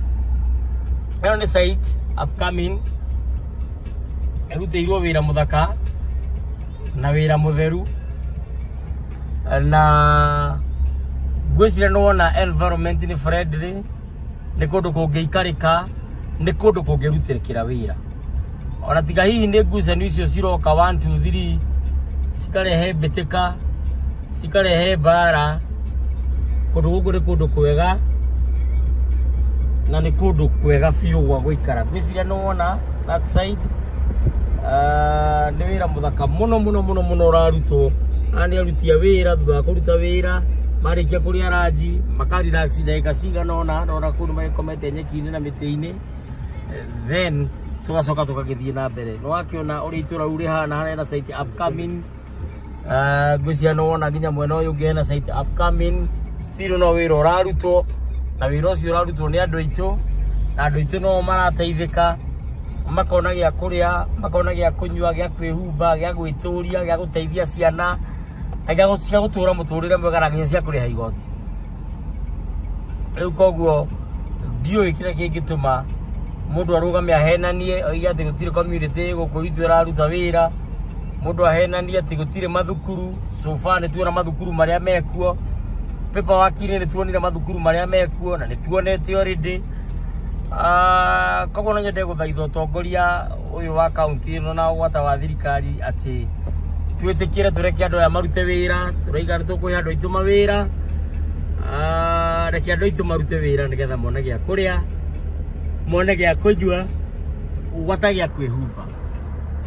Ĩno nĩ site upcoming ĩrutĩirwo wĩra mũthaka na wĩra mũtheru na gwĩciria nĩ wona environment nĩ friendly nĩ kũndũ kũngĩikarĩka nĩ kũndũ kũngĩrutĩrĩkĩra wĩra ona tiga hihi nĩ ngucanio icio ciroka 1 2 3 cikarehe mbĩtĩka cikarehe mbara kũndũ gũkũ nĩ kũndũ kwega na nĩ kũndũ kwega biũ gwa gũikara gwĩciria nĩ wona that side nĩ wĩra mũthaka mũno ũrarutwo nĩ aruti a wĩra thutha wa kũruta wĩra marĩkia kũrĩa ranji makarelax ndagĩka cigana ũna nona kũndũ magĩkomete nyeki-inĩ na mĩtĩ-inĩ then tũgacoka tũkagĩthiĩ na mbere nĩ wakĩona ũrĩa itũra rĩu rĩhana harĩa na site upcoming ngwĩciria nĩ wona nginya mwena ũyũ ũngĩ hena site upcoming still no wĩra ũrarutwo na wĩra ũcio ũrarutwo nĩ andũ aitũ na andũ aitũ no marateithĩka makona gĩa kũrĩa makona gĩa kũnyua gĩa kwĩhumba gĩa gwĩtũria gĩa gũteithia ciana na gĩa gũtũra mũtũrĩre mwega na nginya cia kũrĩha igoti. Rĩu koguo ndiũĩ kĩrĩa kĩngĩtũma mũndũ arũgame ahenanie oige atĩ gũtirĩ community gũkũ itũ ĩraruta wĩra mũndũ ahenanie atĩ gũtirĩ mathukuru so far nĩ tuona mathukuru marĩa mekuo paperwork-inĩ nĩ tuonire mathukuru marĩa mekuo na nĩ tuonete already. Koguo no nyende gũthaitha ũtongoria ũyũ wa kaunti ĩno na ũgwata wa thirikari atĩ twĩtĩkĩre tũreke andũ aya marute wĩra tũraiga nĩ tũkũhe andũ aitũ mawĩra reke andũ aitũ marute wĩra nĩgetha mone gĩa kũrĩa mone gĩa kũnyua gwata gĩa kwĩhumba.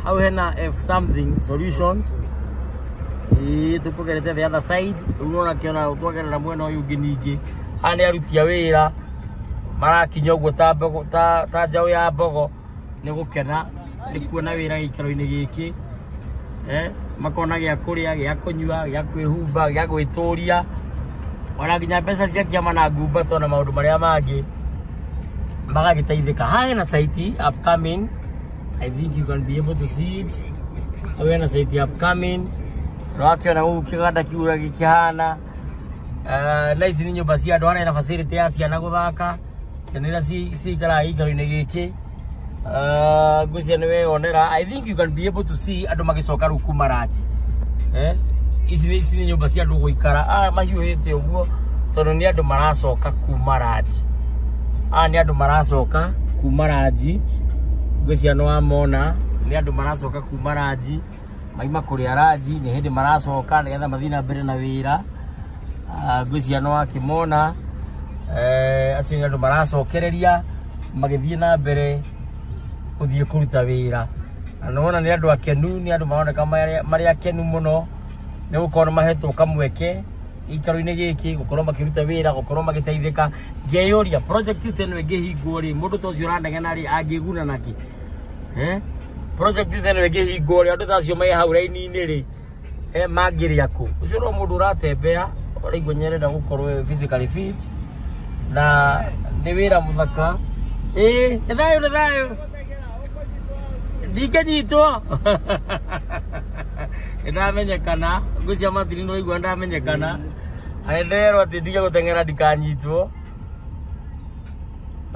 Hau hena F something solutions tũkũgerete the other side rĩu nona kĩona twagerera mwena ũyũ ũngĩ ningĩ haha nĩ aruti a wĩra marakinya ũguo ta njaũ ya mbogo nĩ gũkena nĩ kuona wĩra gĩikaro-inĩ gĩkĩ makona gĩa kũrĩa gĩa kũnyua gĩa kwĩhumba gĩa gwĩtũria ona nginya mbeca cia kĩama na ngumbato na maũndũ marĩa mangĩ magagĩteithĩka. Haha hena site upcoming I think you can be able to see it. Hau hena site upcoming wakĩona gũkũ kĩganda kĩu ũrĩa gĩkĩhana na ici nĩ nyũmba cia andũ harĩa hena facility ya ciana gũthaka ciana iria ciikaraga gĩikaro-inĩ gĩkĩ ngwĩciria nĩ weyonera. I think you can be able to see andũ magĩcoka rĩu kuma ranji ici nĩ nyũmba cia andũ gũikara mahiũhĩte ũguo tondũ nĩ andũ maracoka kuma ranji nĩ andũ maracoka kuma ranji ngwĩciria nĩ wamona nĩ andũ maracoka kuma ranji maima kũrĩa ranji nĩ hĩndĩ maracoka nĩgetha mathiĩ na mbere na wĩra ngwĩciria nĩ wakĩmona acio nĩ andũ maracokereria magĩthiĩ na mbere gũthiĩ kũruta wĩra na nĩwona nĩ andũ akenu nĩ andũ maroneka marĩ akenu mũno nĩ gũkorwo nĩ mahetwo kamweke gĩikaro-inĩ gĩkĩ gũkorwo makĩruta wĩra gũkorwo magĩteithĩka. Ngeyũria project ĩno ĩngĩhingwo rĩ mũndũ ta ũcio ũranegena rĩ angĩguna nakĩ project ĩno ĩngĩhingwo rĩ andũ ta acio me hau raini-inĩ rĩ mangĩrĩa kũ ũcio no mũndũ ũratembea ũraigua nyerenda gũkorwo physically fit na nĩ wĩra mũthaka nĩ thayũ ndingĩnyitwo ndamenyekana ngwĩcia matiri no igua ndamenyekana nderwo atĩ ndige gũteng'era ndikanyitwo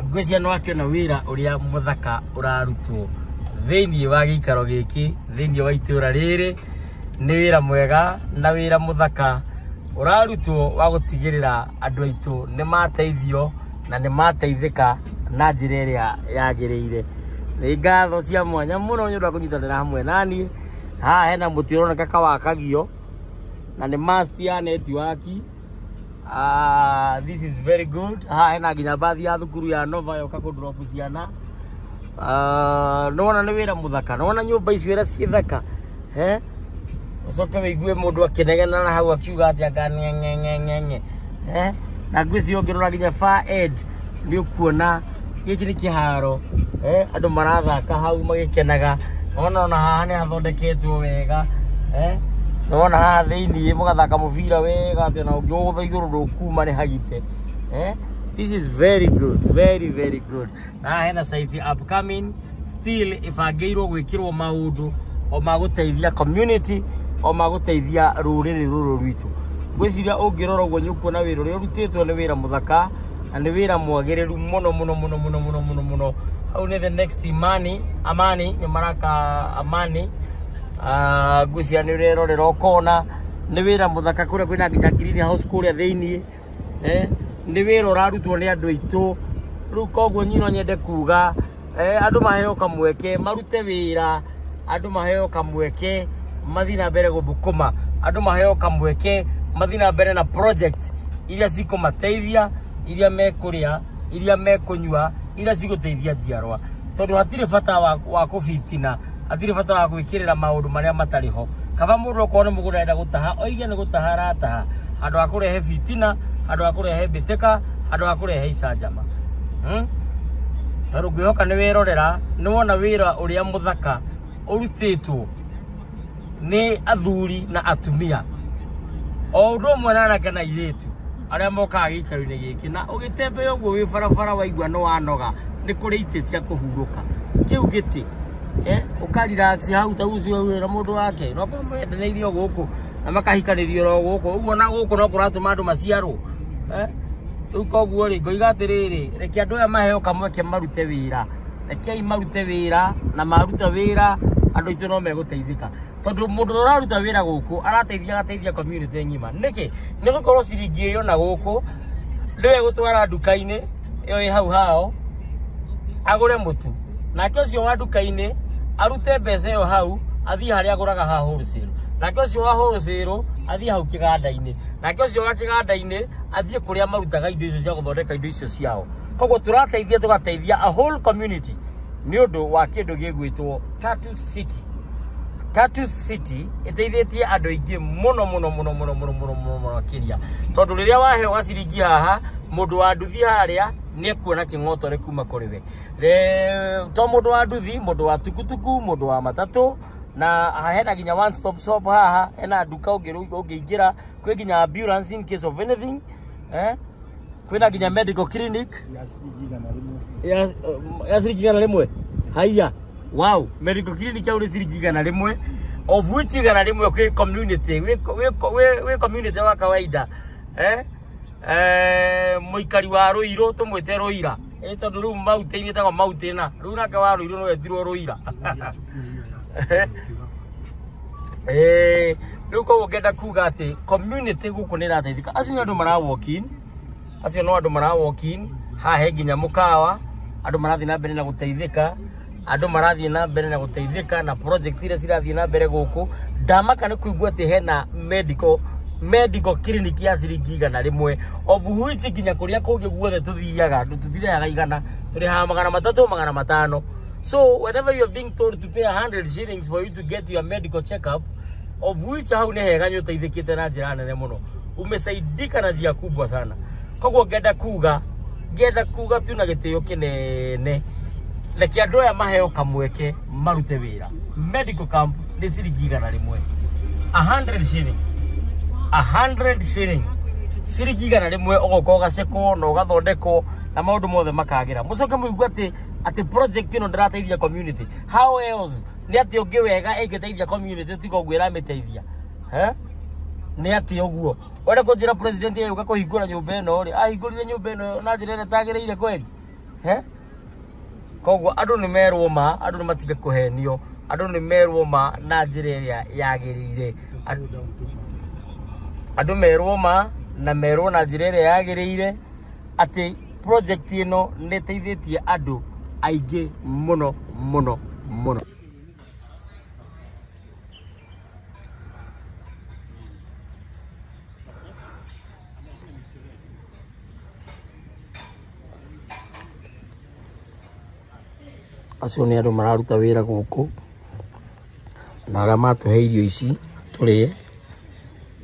ngwĩcia nĩ wakĩona wĩra ũrĩa mũthaka ũrarutwo thĩinĩ wa gĩikaro gĩkĩ thĩinĩ wa itũra rĩrĩ nĩ wĩra mwega na wĩra mũthaka ũrarutwo wa gũtigĩrĩra andũ aitũ nĩ mateithio na nĩ mateithĩka na njĩra ĩrĩa yagĩrĩire. nĩ ngatho cia mwanya mũno nĩ ũndũ wa kũnyitanĩra hamwe naniĩ. Haha hena mũtĩ ũroneka kawakagio na nĩ mast ya netiwaki. This is very good. Haha hena nginya bathi ya thukuru ya Nova yoka kũdrop ciana. Nĩwona nĩ wĩra mũthaka, nĩwona nyũmba icio wĩra ciĩ thaka. Ucoke wĩigue mũndũ akĩnegena na hau akiuga atĩ anga nyenyenyenyenye. Na ngwĩciria ũngĩrora nginya far end nĩ ũkuona gĩkĩ nĩ kĩharo. Andũ marathaka hau magĩkenaga. Ona haha nĩ hathondeketwo wega. Nĩwona haha thĩiniĩ mũgathaka mũbira wega atĩ na ũngĩũgũtha igũrũ ndũkuma nĩ hagite. This is very good, very very good. Na hena site upcoming still ibangĩirwo gwĩkĩrwo maũndũ o magũteithia community o magũteithia rũrĩrĩ rũrũ rwitũ. Ngwĩciria ũngĩrora ũguo nĩ ũkuona wĩra ũrĩa ũrutĩtwo nĩ wĩra mũthaka na nĩ wĩra mwagĩrĩru mũno mũno mũno mũno mũno mũno mũno. Hau nĩ the next Amani nĩ maraka Amani. Ngwĩciria nĩ ũrerorera ũkona nĩ wĩra mũthaka kũrĩa kwĩna nginya greenhouse kũrĩa thĩiniĩ. Nĩ wĩra ũrarutwo nĩ andũ aitũ. Rĩu koguo nyino nyende kuga andũ maheo kamweke marute wĩra, andũ maheo kamweke mathi na mbere gũthũkũma, andũ maheo kamweke mathi na mbere na projects iria cikũmateithia, iria mekũrĩa, iria mekũnyua, iria cigũteithia njiarwa. Tondũ hatirĩ bata wa kũbitina, hatirĩ bata wa gwĩkĩrĩra maũndũ marĩa matarĩ ho. Kaba mũndũ okorwo nĩ mũgũnda enda gũtaha, oige nĩ gũtaha arataha, handũ ha kũrehe bitina, handũ ha kũrehe mbĩtĩka, handũ ha kũrehe icanjama. Tondũ ngwĩhoka nĩ wĩrorera, nĩ wona wĩra ũrĩa mũthaka ũrutĩtwo nĩ athuri na atumia. O ũndũ ũmwe na anake na airĩtu arĩa mokaga gĩikaro-inĩ gĩkĩ, na ũgĩtembea ũguo wĩ barabara waigua nĩ wanoga, nĩ kũrĩ itĩ cia kũhurũka. Kĩu gĩtĩ ũkarelax hau ta ucio wĩra mũndũ wake no kũmendanĩirio gũkũ na makahikanĩrio ro gũkũ. Ũguo na gũkũ no kũratũma andũ maciarwo. Rĩu koguo rĩ ngoiga atĩrĩrĩ, reke andũ aya maheo kamweke marute wĩra, rekei marute wĩra, na maruta wĩra andũ aitũ no megũteithĩka. Tondũ mũndũ ũraruta wĩra gũkũ arateithia community ng'ima. Nĩkĩ? Nĩ gũkorwo ciringi ĩyo na gũkũ nĩwe gũtwara nduka-inĩ ĩyo ĩ hau hao agũre mũtu, nake ũcio wa nduka-inĩ arute mbeca ĩyo hau athiĩ harĩa agũraga ha wholesale, nake ũcio wa wholesale athiĩ hau kĩganda-inĩ, nake ũcio wa kĩganda-inĩ athiĩ kũrĩa marutaga indo icio cia gũthondeka indo icio ciao. Koguo tũrateithia tũgateithia a whole community nĩ ũndũ wa kĩndũ gĩgwĩtwo Tattoo City. Tattoo City ĩteithĩtie andũ aingĩ mũno mũno mũno mũno mũno mũno mũno makĩria. Tondũ rĩrĩa waheo gaciringi haha, mũndũ wa nduthi harĩa nĩ ekuona kĩng'otore kuma kũrĩ we. To mũndũ wa nduthi, mũndũ wa tukutuku, mũndũ wa matatũ, na hena nginya one stop shop haha, hena nduka ũngĩingĩra, kwĩ nginya ambulance in case of anything. Kwĩna nginya medical clinic ya ciringi 100. Haiya, wow, medical clinic ya ciringi 100, of which 100 kwa community, we community wa kawaida. Mũikari wa Rũirũ tũmwĩte Rũira. Tondũ rĩu mauti-inĩ tagwo mauti na rĩu nake wa Rũirũ no etirwo Rũira. Rĩu koguo ngenda kuga atĩ community gũkũ nĩ ĩrateithĩka. Acio andũ mara walk in, acio no andũ mara walk in, haha he nginya mũkawa, andũ marathiĩ na mbere na gũteithĩka, andũ marathiĩ na mbere na gũteithĩka na project iria cirathiĩ na mbere gũkũ. Ndamaka nĩ kũigua atĩ hena medical clinic ya ciringi 100, of which nginya kũrĩa kũngĩ guothe tũthiaga tũthiaga 100, tũrĩhaga 300 500. So whenever you are being told to pay 100 shillings for you to get your medical checkup, of which hau nĩ hega nĩ ũteithĩkĩte na njĩra nene mũno, umesaidika na njĩra kubwa sana. Koguo ngenda kuga tu na gĩtĩo kĩnene, reke andũ aya maheo kamweke marute wĩra. Medical camp nĩ ciringi 100, 100 shilling, 100 shilling, ciringi 100 ũgoka ũgacekwo na ũgathondekwo na maũndũ mothe makagĩra. Mũcoke mũigua atĩ project ĩno ndĩrateithia community. How else nĩ atĩ ũngĩ wega ĩngĩteithia community tiga ũguo ĩramĩteithia? Nĩ atĩ ũguo wenda kũnjĩra president yũka kũhingũra nyũmba ĩno rĩ, ahingũrire nyũmba ĩno na njĩra ĩrĩa ĩtagĩrĩire kweri? Koguo andũ nĩ merwo ma, andũ nĩ matige kũhenio, andũ nĩ merwo ma na njĩra ĩrĩa yagĩrĩire. Andũ merwo ma na merwo na njĩra ĩrĩa yagĩrĩire atĩ project ĩno nĩ ĩteithĩtie andũ aingĩ mũno muno muno. Acio nĩ andũ mararuta wĩra gũkũ na arĩa matũhe irio ici tũrĩe,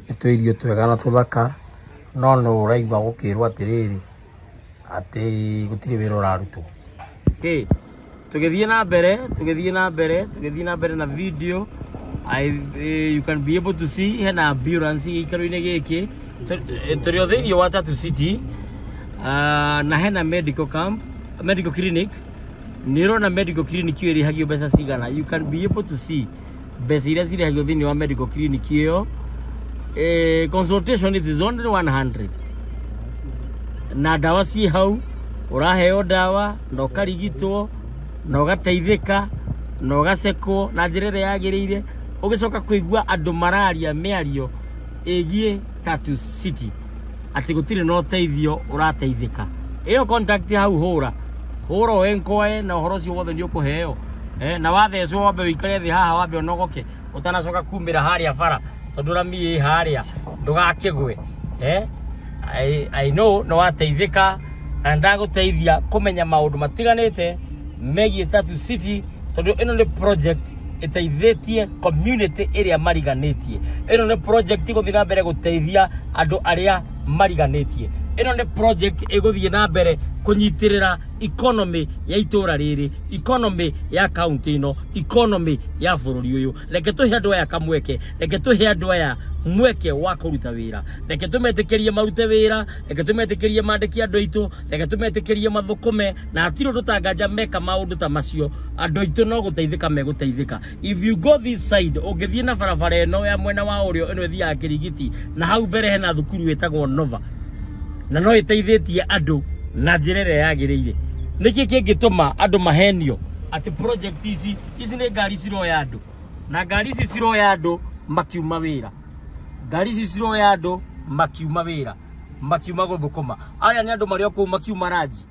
nĩ twĩ irio twega na tũthaka, no nĩ ũraigua gũkĩrwo atĩrĩrĩ atĩ gũtirĩ wĩra ũrarutwo. Tũgĩthiĩ na mbere na video, you can be able to see hena ambulance gĩikaro-inĩ gĩkĩ tũrĩ o thĩinĩ wa Tatu City, na hena medical clinic. Nirona medical clinic ĩrĩ hagio mbeca cigana. You can be able to see mbeca iria cirĩ hagio thĩinĩ wa medical clinic ĩyo. Consultation it is only 100. Na dawa ci hau, ũraheo dawa na ũkarigitwo na ũgateithĩka na ũgacekwo na njĩra ĩrĩa yagĩrĩire, ũgĩcoka kũigua andũ mararia mĩario ĩgiĩ Tatu City atĩ gũtirĩ na ũteithio ũrateithĩka. Ĩyo contact hau hũra wenkoe na ũhoro ũcio wothe nĩ ũkũheo. Na wathecwo wambe ũikare thĩ haha wambe ũnogoke ũtanacoka kumĩra harĩa bara tondũ rami ĩ harĩa ndũgakĩgwe. I know no wateithĩka na ndagũteithia kũmenya maũndũ matiganĩte megiĩ Tatu City tondũ ĩno nĩ project ĩteithĩtie community ĩrĩa mariganĩtie. Ĩno nĩ project ĩgũthiĩ na mbere gũteithia andũ arĩa mariganĩtie. Ĩno nĩ project ĩgũthiĩ na mbere kũnyitĩrĩra economy ya itũra rĩrĩ, economy ya county ĩno, economy ya bũrũri ũyũ. Reke tũhe andũ aya kamweke, reke tũhe andũ aya mweke wa kũruta wĩra, reke tũmetĩkĩrie marute wĩra, reke tũmetĩkĩrie mandĩki andũ aitũ, reke tũmetĩkĩrie mathũkũme, na hatirĩ ũndũ tanganja meka maũndũ ta macio. Andũ aitũ no gũteithĩka megũteithĩka. If you go this side, ũngĩthiĩ na barabara ĩno ya mwena wa ũrĩo, ĩno ĩthiaga Kĩrigiti, na hau mbere hena thukuru ĩtagwo Nova, na no ĩteithĩtie andũ na njĩra ĩrĩa yagĩrĩire. Nĩkĩ kĩngĩtũma andũ mahenio atĩ project ici nĩ ngari ciroya andũ, na ngari ici ciroya andũ makiuma wĩra, ngari ici ciroya andũ makiuma wĩra, makiuma gũthũkũma. Aya nĩ andũ marĩ o kũu makiuma ranji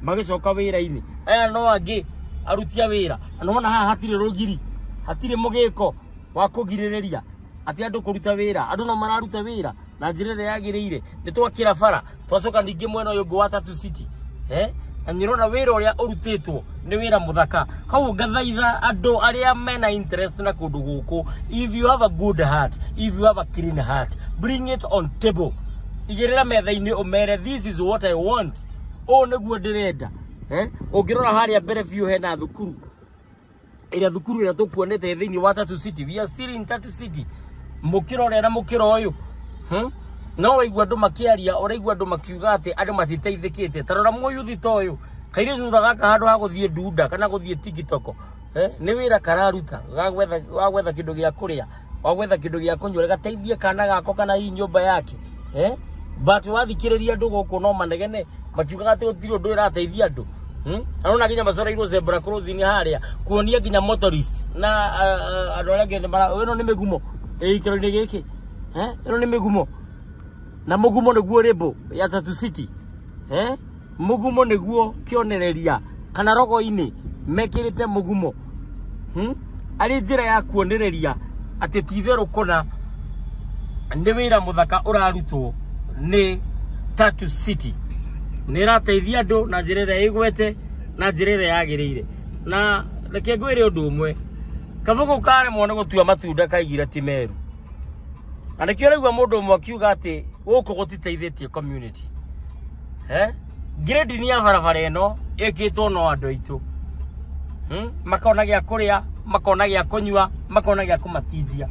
magĩcoka wĩra-inĩ. Aya no angĩ aruti a wĩra, na wona haha hatirĩ rũgiri, hatirĩ mũgĩko wa kũgirĩrĩria atĩ andũ kũruta wĩra. Andũ no mararuta wĩra na njĩra ĩrĩa yagĩrĩire. Nĩ twakĩra bara twacoka ningĩ mwena ũyũ ũngĩ wa Tatu City, na nĩrona wĩra ũrĩa ũrutĩtwo nĩ wĩra mũthaka. Koguo ngathaitha andũ arĩa mena interest na kũndũ gũkũ, if you have a good heart, if you have a clean heart, bring it on table. Igĩrĩra metha-inĩ ũmere this is what I want, ũũ nĩguo ndĩrenda. Ũngĩrora harĩa mbere biũ hena thukuru, ĩrĩa thukuru ĩrĩa tũkuonete thĩinĩ wa Tatu City. We are still in Tatu City. Mũkĩrorera mũkĩro ũyũ, no waigua andũ makĩaria, ũraigua andũ makiuga atĩ andũ matiteithĩkĩte. Tarora mũyuthi ta ũyũ, kairĩ thutha gaka handũ ha gũthiĩ Ndunda kana gũthiĩ TikTok, nĩ wĩra kararuta wagwetha kĩndũ gĩa kũrĩa, wagwetha kĩndũ gĩa kũnyua, gateithie kana gako kana hii nyũmba yake. But wathikĩrĩria andũ gũkũ no manegene makiuga atĩ gũtirĩ ũndũ ĩrateithia andũ. Arona nginya macoreirwo zebra crossing harĩa kuonia nginya motorist na andũ arĩa angĩ mara. Ĩno nĩ mĩgumo ĩikaro-inĩ gĩkĩ, ĩno nĩ mĩgumo, na mũgumo nĩguo rĩmbo ya Tatu City. Mũgumo nĩguo kĩonereria kana rogo-inĩ mekĩrĩte mũgumo. Arĩ njĩra ya kuonereria atĩ ti itherũ kũna nĩ wĩra mũthaka ũrarutwo nĩ Tatu City. Nĩ ĩrateithia andũ na njĩra ĩrĩa ĩgwete na njĩra ĩrĩa yagĩrĩire. Na reke ngwĩre ũndũ ũmwe, kabũgũ karemwo nĩ gũtua matunda kaigire ti meru. Na nĩkĩo ũraigua mũndũ ũmwe akiuga atĩ gũkũ gũtiteithĩtie community. Grade ya barabara ĩno ĩkĩtwo no andũ aitũ. Makona gĩa kũrĩa, makona gĩa kũnyua, makona gĩa kũmatindia.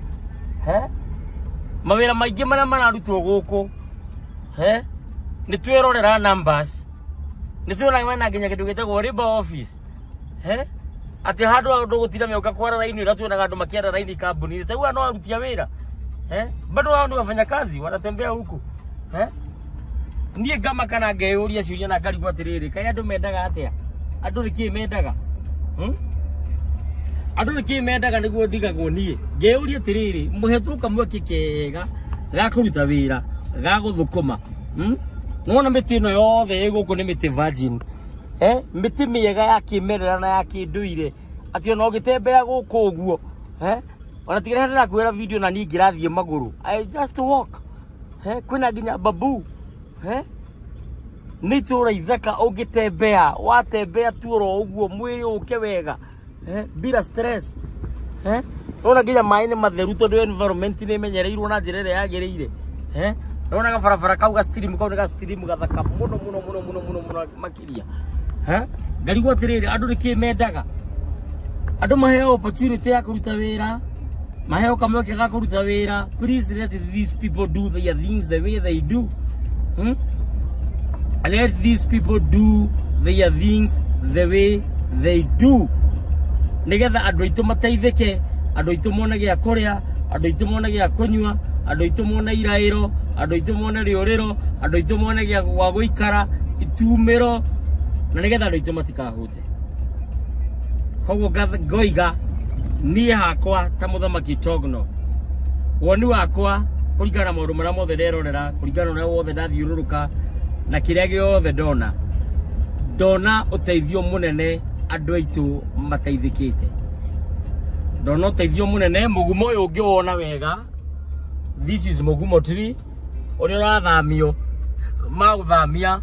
Mawĩra maingĩ marĩa mararutwo gũkũ, nĩ twĩrorera numbers, nĩ tuona mena nginya kĩndũ gĩtagwo labor office. Atĩ handũ andũ gũtira mĩoka kwara raini, ũrĩa tuonaga andũ makĩara raini kambuni-inĩ, taguo no aruti a wĩra. Bado wao ni wafanyakazi wanatembea huku. Niĩ ngama kana ngeyũria ciũria na ngarigwo atĩrĩrĩ, kaĩ andũ mendaga atĩa? Andũ nĩkĩ mendaga? Andũ nĩkĩ mendaga nĩguo ndigagwo niĩ? Ngeyũria atĩrĩrĩ, mũhetwo kamweke kega ga kũruta wĩra, ga gũthũkũma. Nona mĩtĩ ĩno yothe ĩgũkũ nĩ mĩtĩ virgin. Mĩtĩ mĩega ya kĩmerera na ya kĩndũire ati ona ogitembea guku guo ona tigere na kwera video na ningi rathie maguru I just walk kwina nginya babu ni tura ithaka ogitembea watembea tuoro uguo mwiri uke wega bila stress ona nginya mai ni matheru tondu environment ni menyereirwo na njira ria yagireire ona ga barabara kau ga stream gathaka muno makiria ngarigwo atiriri andu niki mendaga andu maheo opportunity ya kuruta wira maheo kamweke ga kuruta wira please let these people do their things the way they do let these people do their things the way they do nigetha andu aitu mateithike andu aitu mone gia kuria andu aitu mone gia kunywa andu aitu mone irairo andu aitu mone rioriro andu aitu mone gia gwa guikara itumiro na nigetha andu aitu matikahute koguo ngoiga nie hakwa ta muthamaki Togno woni wakwa kuringana maundu maria mothe nderorera kuringana na wothe ndathiururuka na kiria giothe ndona uteithio munene andu aitu mateithikite ndona uteithio munene mugumo uyu ungiwona wega this is mugumo tree uria urathamio mauthamia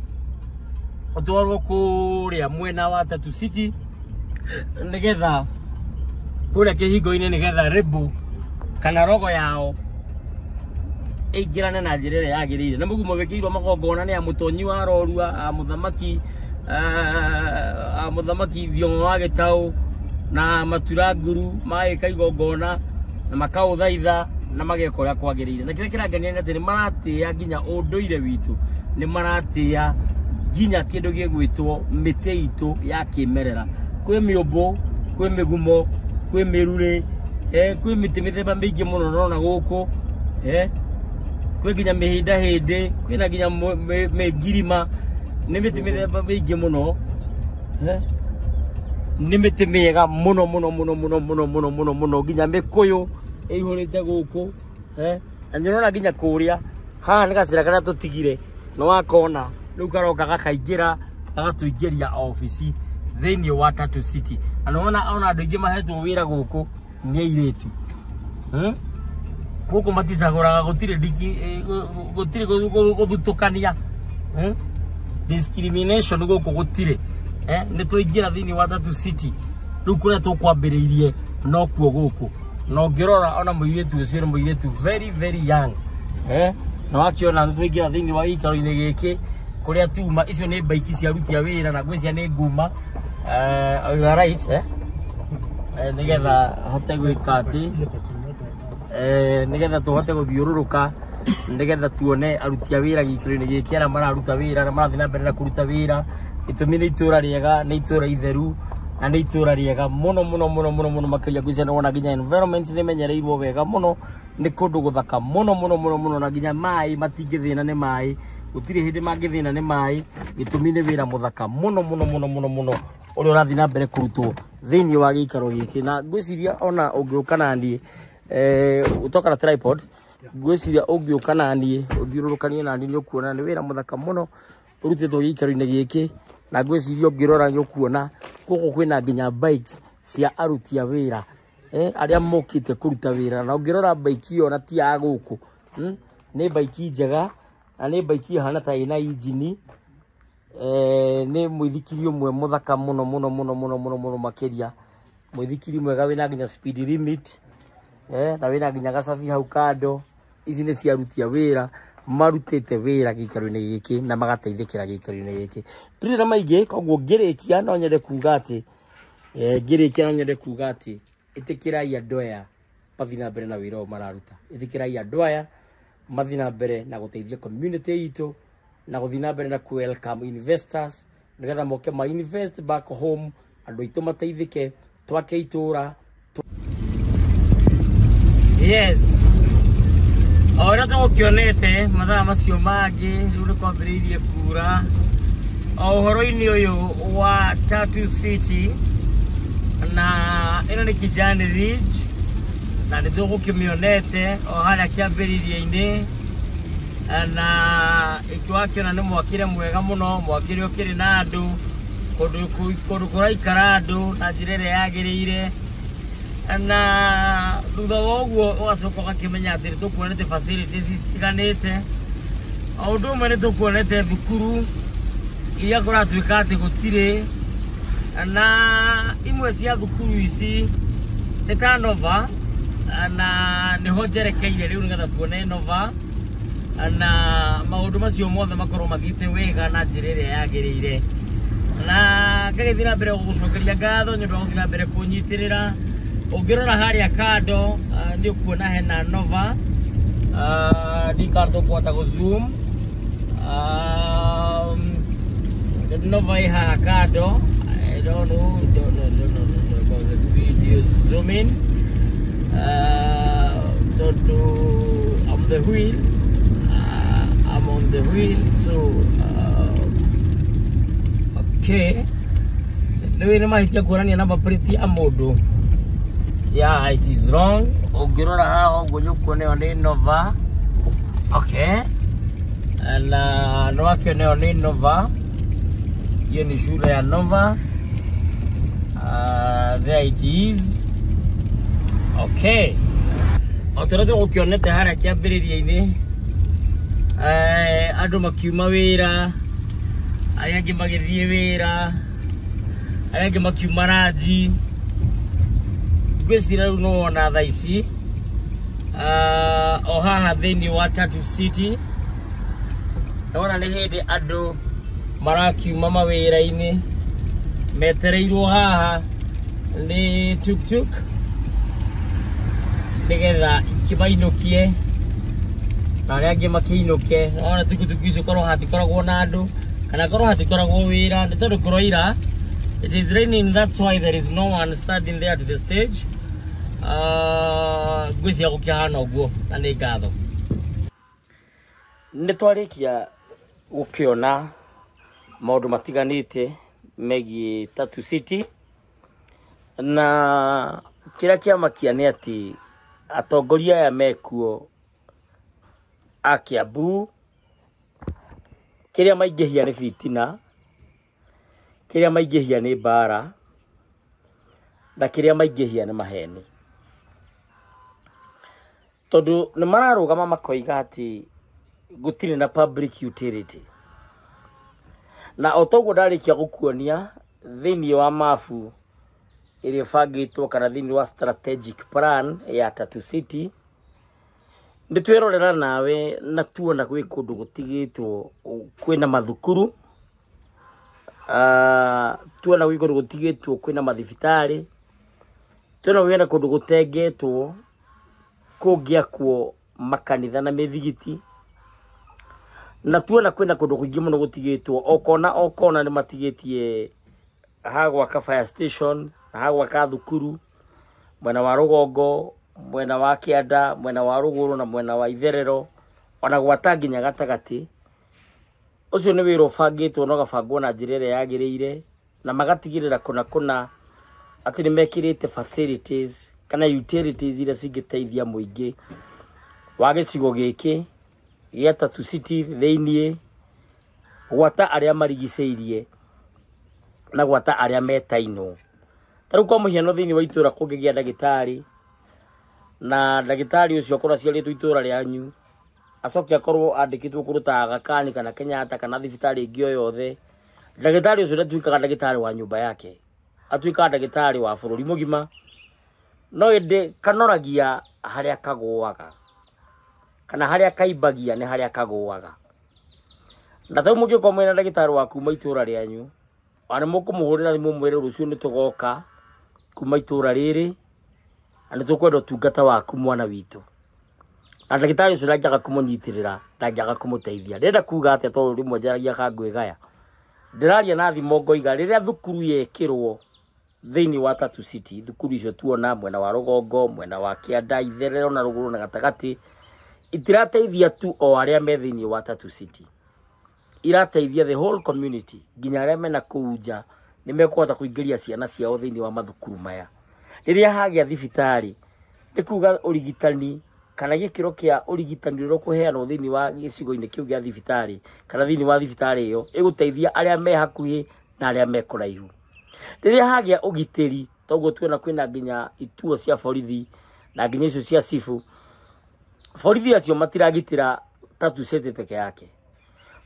utwarwo kuria mwena wa Tatu City nigetha kuria kihingo-ini nigetha ribu kana rogo yao ingirane na njira ria yagirire na mugumo wikirwo magongona ni amutonyi wa rorua muthamaki Thiong'o wa Gitau na Matura Nguru magika igongona na makauthaitha na mageka uria kwagirire na kira kirangania ni ati ni maratia nginya unduire witu ni maratia nginya kindu gigwitwo mite itu ya kimerera kwi miumbu kwi migumo kwi mirure kwi miti mithemba mingi muno nona guku kwi nginya mihinda hindi kwina nginya mengirima ni miti mithemba mingi muno ni miti miega muno nginya mikuyu ihurite guku na ndirona nginya kuria haha ni gacira karia tutigire no wakona riu karoka gakaingira gagatuingiria ofisi thiini wa Tatu City ona andu ingi mahetwo wira guku ni airitu guku maticaguraga gutire guthutukania discrimination guku gutire ni tuingira thiini wa Tatu City riu kuria tukwambiriirie no kuo guku no ngirora ona muiritu ucio ni muiritu very young na wakiona tuingira thiini wa ikaro-ini giki kuria tuma icio ni baiki cia aruti a wira na ngwicia ni nguma right nigetha hote gwika ati nigetha tuhote guthiururuka nigetha tuone aruti a wira gikiro-ini giki aria mararuta wira na marathi na mbere na kuruta wira itumi ni itura riega ni itura itheru na ni itura riega muno makiria ngwicia nona nginya environment ni menyereirwo wega muno ni kundu guthaka muno na nginya mai matingithina ni mai gutire hindi mangithina ni mai gitumi ni wira muthaka muno uri urathi na mbere kurutwo thiini wa gikaro giki na ngwiciria ona ungiuka nani utoka na tripod ngwiciria ungiuka nani uthiururukanie nani ni ukuona ni wira muthaka muno urutitwo gikaro-ini giki na ngwiciria ungirora ni ukuona guku kwina nginya bikes cia aruti a wira aria mokite kuruta wira na ungirora bike iyo na ti ya guku ni bike njega na ni bike hana ta ina engine ni muithikiri umwe muthaka muno makiria muithikiri mwega wina nginya speed limit na wina nginya gacabi hau kando ici ni cia aruti a wira marutite wira gikaro-ini giki na magateithikira gikaro-ini giki ndire na maingi koguo ngirikia no nyende kuga ati itikirai andu aya mathi na mbere na wira o mararuta itikirai andu aya mathi na mbere na guteithia community itu na guthi na mbere na ku welcome investors nigetha moke ma invest back home andu aitu mateithike twake itura yes ora tukionete mathaa macio mangi riu ni kwambiriirie kura uhoro-ini uyu wa Tatu City na ino ni Kijani Ridge na ni tugukimionete o haria kiambiririe-ini na ikiwakiona ni mwakire mwega muno mwakire ukiri na andu kundu kuraikara andu na njira ĩrĩa yagĩrĩire, na thutha wa ũguo ũgacoka ũgakĩmenya atĩ nĩtũkuonete facilities citiganĩte. O ũndũ ũmwe nĩtũkuonete thukuru iria kũratuĩka atĩ gũtirĩ, na imwe cia thukuru ici nĩ ta Nova, na nĩho njerekeire rĩu nĩgetha tuone Nova, na maũndũ macio mothe makorwo mathiĩte wega na njĩra ĩrĩa yagĩrĩire. Na ngagĩthiĩ na mbere gũgũcokeria ngatho nĩ ũndũ wa gũthiĩ na mbere kũnyitĩrĩra. Ũngĩrora harĩa kando nĩ ũkuona hena Nova, ndikahota kũhota gũ-zoom. Nova ĩ haha kando. I don't know, about the video zooming. I'm the wheel. I'm on the wheel, so okay. Rĩu nĩ mahĩtia kuonania number plate ya mũndũ. Yeah, it is wrong. Ũngĩrora haha ũguo nĩ ũkuona ĩyo nĩ Nova. Okay. Na nĩ wakĩona ĩyo nĩ Nova. Hiyo ni shule ya Nova. There it is. Okay. Otorete gũkĩonete harĩa kĩambĩrĩria-inĩ, andũ makiuma wĩra, arĩa angĩ magĩthiĩ wĩra, arĩa angĩ makiuma ranji. Ngwĩciria rĩu no wona thaa ici o haha thĩinĩ wa Tatu City, nĩwona nĩ hĩndĩ andũ marakiuma mawĩra-inĩ, metereirwo haha nĩ tuk-tuk nĩgetha ikĩmainũkie, na arĩa angĩ makĩinũke. Nĩwona tuk-tuk icio korwo hatikoragwo na andũ, kana korwo hatikoragwo wĩra, nĩ tondũ kũroira. It is raining, that's why there is no one standing there at the stage. Ngwĩciria gũkĩhana ũguo, na nĩ ngatho. Nĩ twarĩkia gũkĩona maũndũ matiganĩte megiĩ Tatu City, na kĩrĩa kĩamakia nĩ atĩ atongoria aya mekuo a Kiambu, kĩrĩa maingĩhia nĩ fitina, kĩrĩa maingĩhia nĩ mbara, na kĩrĩa maingĩhia nĩ maheni. Tondũ nĩ mararũgama makoiga atĩ gũtirĩ na public utility. Na o toguo ndarĩkia gũkuonia thĩinĩ wa mabu ĩrĩa ĩbangĩtwo kana thĩinĩ wa strategic plan ya Tatu City, nĩ twĩrorera nawe na tuona gwĩ kũndũ gũtigĩtwo kwĩna mathukuru, tuona gwĩ kũndũ gũtigĩtwo kwĩna mathibitarĩ, tuona gwĩna kũndũ gũtengetwo kũngĩakwo makanitha na mĩthigiti, na tuona kwĩna kũndũ kũingĩ mũno gũtigĩtwo okona nĩ matigĩtie ha gwaka fire station, ha gwaka thukuru mwena wa rũgongo, mwena wa Kĩanda, mwena wa rũgũrũ na mwena wa itherero, ona gwata nginya gatagatĩ. Ũcio nĩ wĩra ũbangĩtwo na ũgabangwo na njĩra ĩrĩa yagĩrĩire, na magatigĩrĩra kũna atĩ nĩ mekĩrĩte facilities kana utilities iria cingĩteithia mũingĩ wa gĩcigo gĩkĩ gĩa Tatu City thĩinĩ, gwata arĩa marigicĩirie na gwata arĩa metainwo. Tarĩu kwa mũhiano thĩinĩ wa itũra kũngĩgĩa ndagĩtarĩ, na ndagĩtarĩ ũcio akorwo aciarĩtwo itũra rĩanyu, acoke akorwo andĩkĩtwo kũndũ ta Aga Khan kana Kenyatta kana thibitarĩ ĩngĩ o yothe, ndagĩtarĩ ũcio ndatuĩkaga ndagĩtarĩ wa nyũmba yake, atuĩkaga ndagĩtarĩ wa bũrũri mũgima. No ĩndĩ kanoragia harĩa kagũaga, kana harĩa kaimbagia nĩ harĩa kagũaga. Na tau mũngĩkorwo mwĩna ndagĩtarĩ wa kuma itũra rĩanyu, nĩ mũkũmũhũrĩra thimũ mũmwĩre rũciũ nĩ tũgoka kuma itũra rĩrĩ, na nĩ tũkwenda ũtungata waku mwana witũ. Na ndagĩtarĩ ũcio ndangĩaga kũmũnyitĩrĩra, ndangĩaga kũmũteithia. Ndĩrenda kuuga atĩa tondũ rĩmwe njaragia kangwĩgaya, ndĩraria na thimo ngoiga rĩrĩa thukuru yekĩrwo thĩinĩ wa Tatu City, thukuru icio tuona mwena wa rũgongo, mwena wa Kĩanda, itherero na rũgũrũ na gatagatĩ, itirateithia tu o arĩa me thĩinĩ wa Tatu City, irateithia the whole community. Nginya arĩa mena kũu nja nĩ mekũhota kũingĩria ciana ciao thĩinĩ wa mathukuru maya. Rĩrĩa hagĩa thibitarĩ, nĩ kuuga ũrigitani kana gĩkĩro kĩa ũrigitani rĩrĩa kũheanwo thĩinĩ wa gĩcigo-inĩ kĩu gĩa thibitarĩ kana thĩinĩ wa thibitarĩ ĩyo ĩgũteithia arĩa me hakuhĩ na aria mekoraihu riria hagia ugitiri toguo tuona kwina nginya ituo cia borithi na nginya icio cia sifu borithi acio matiragitira Tatu City peke yake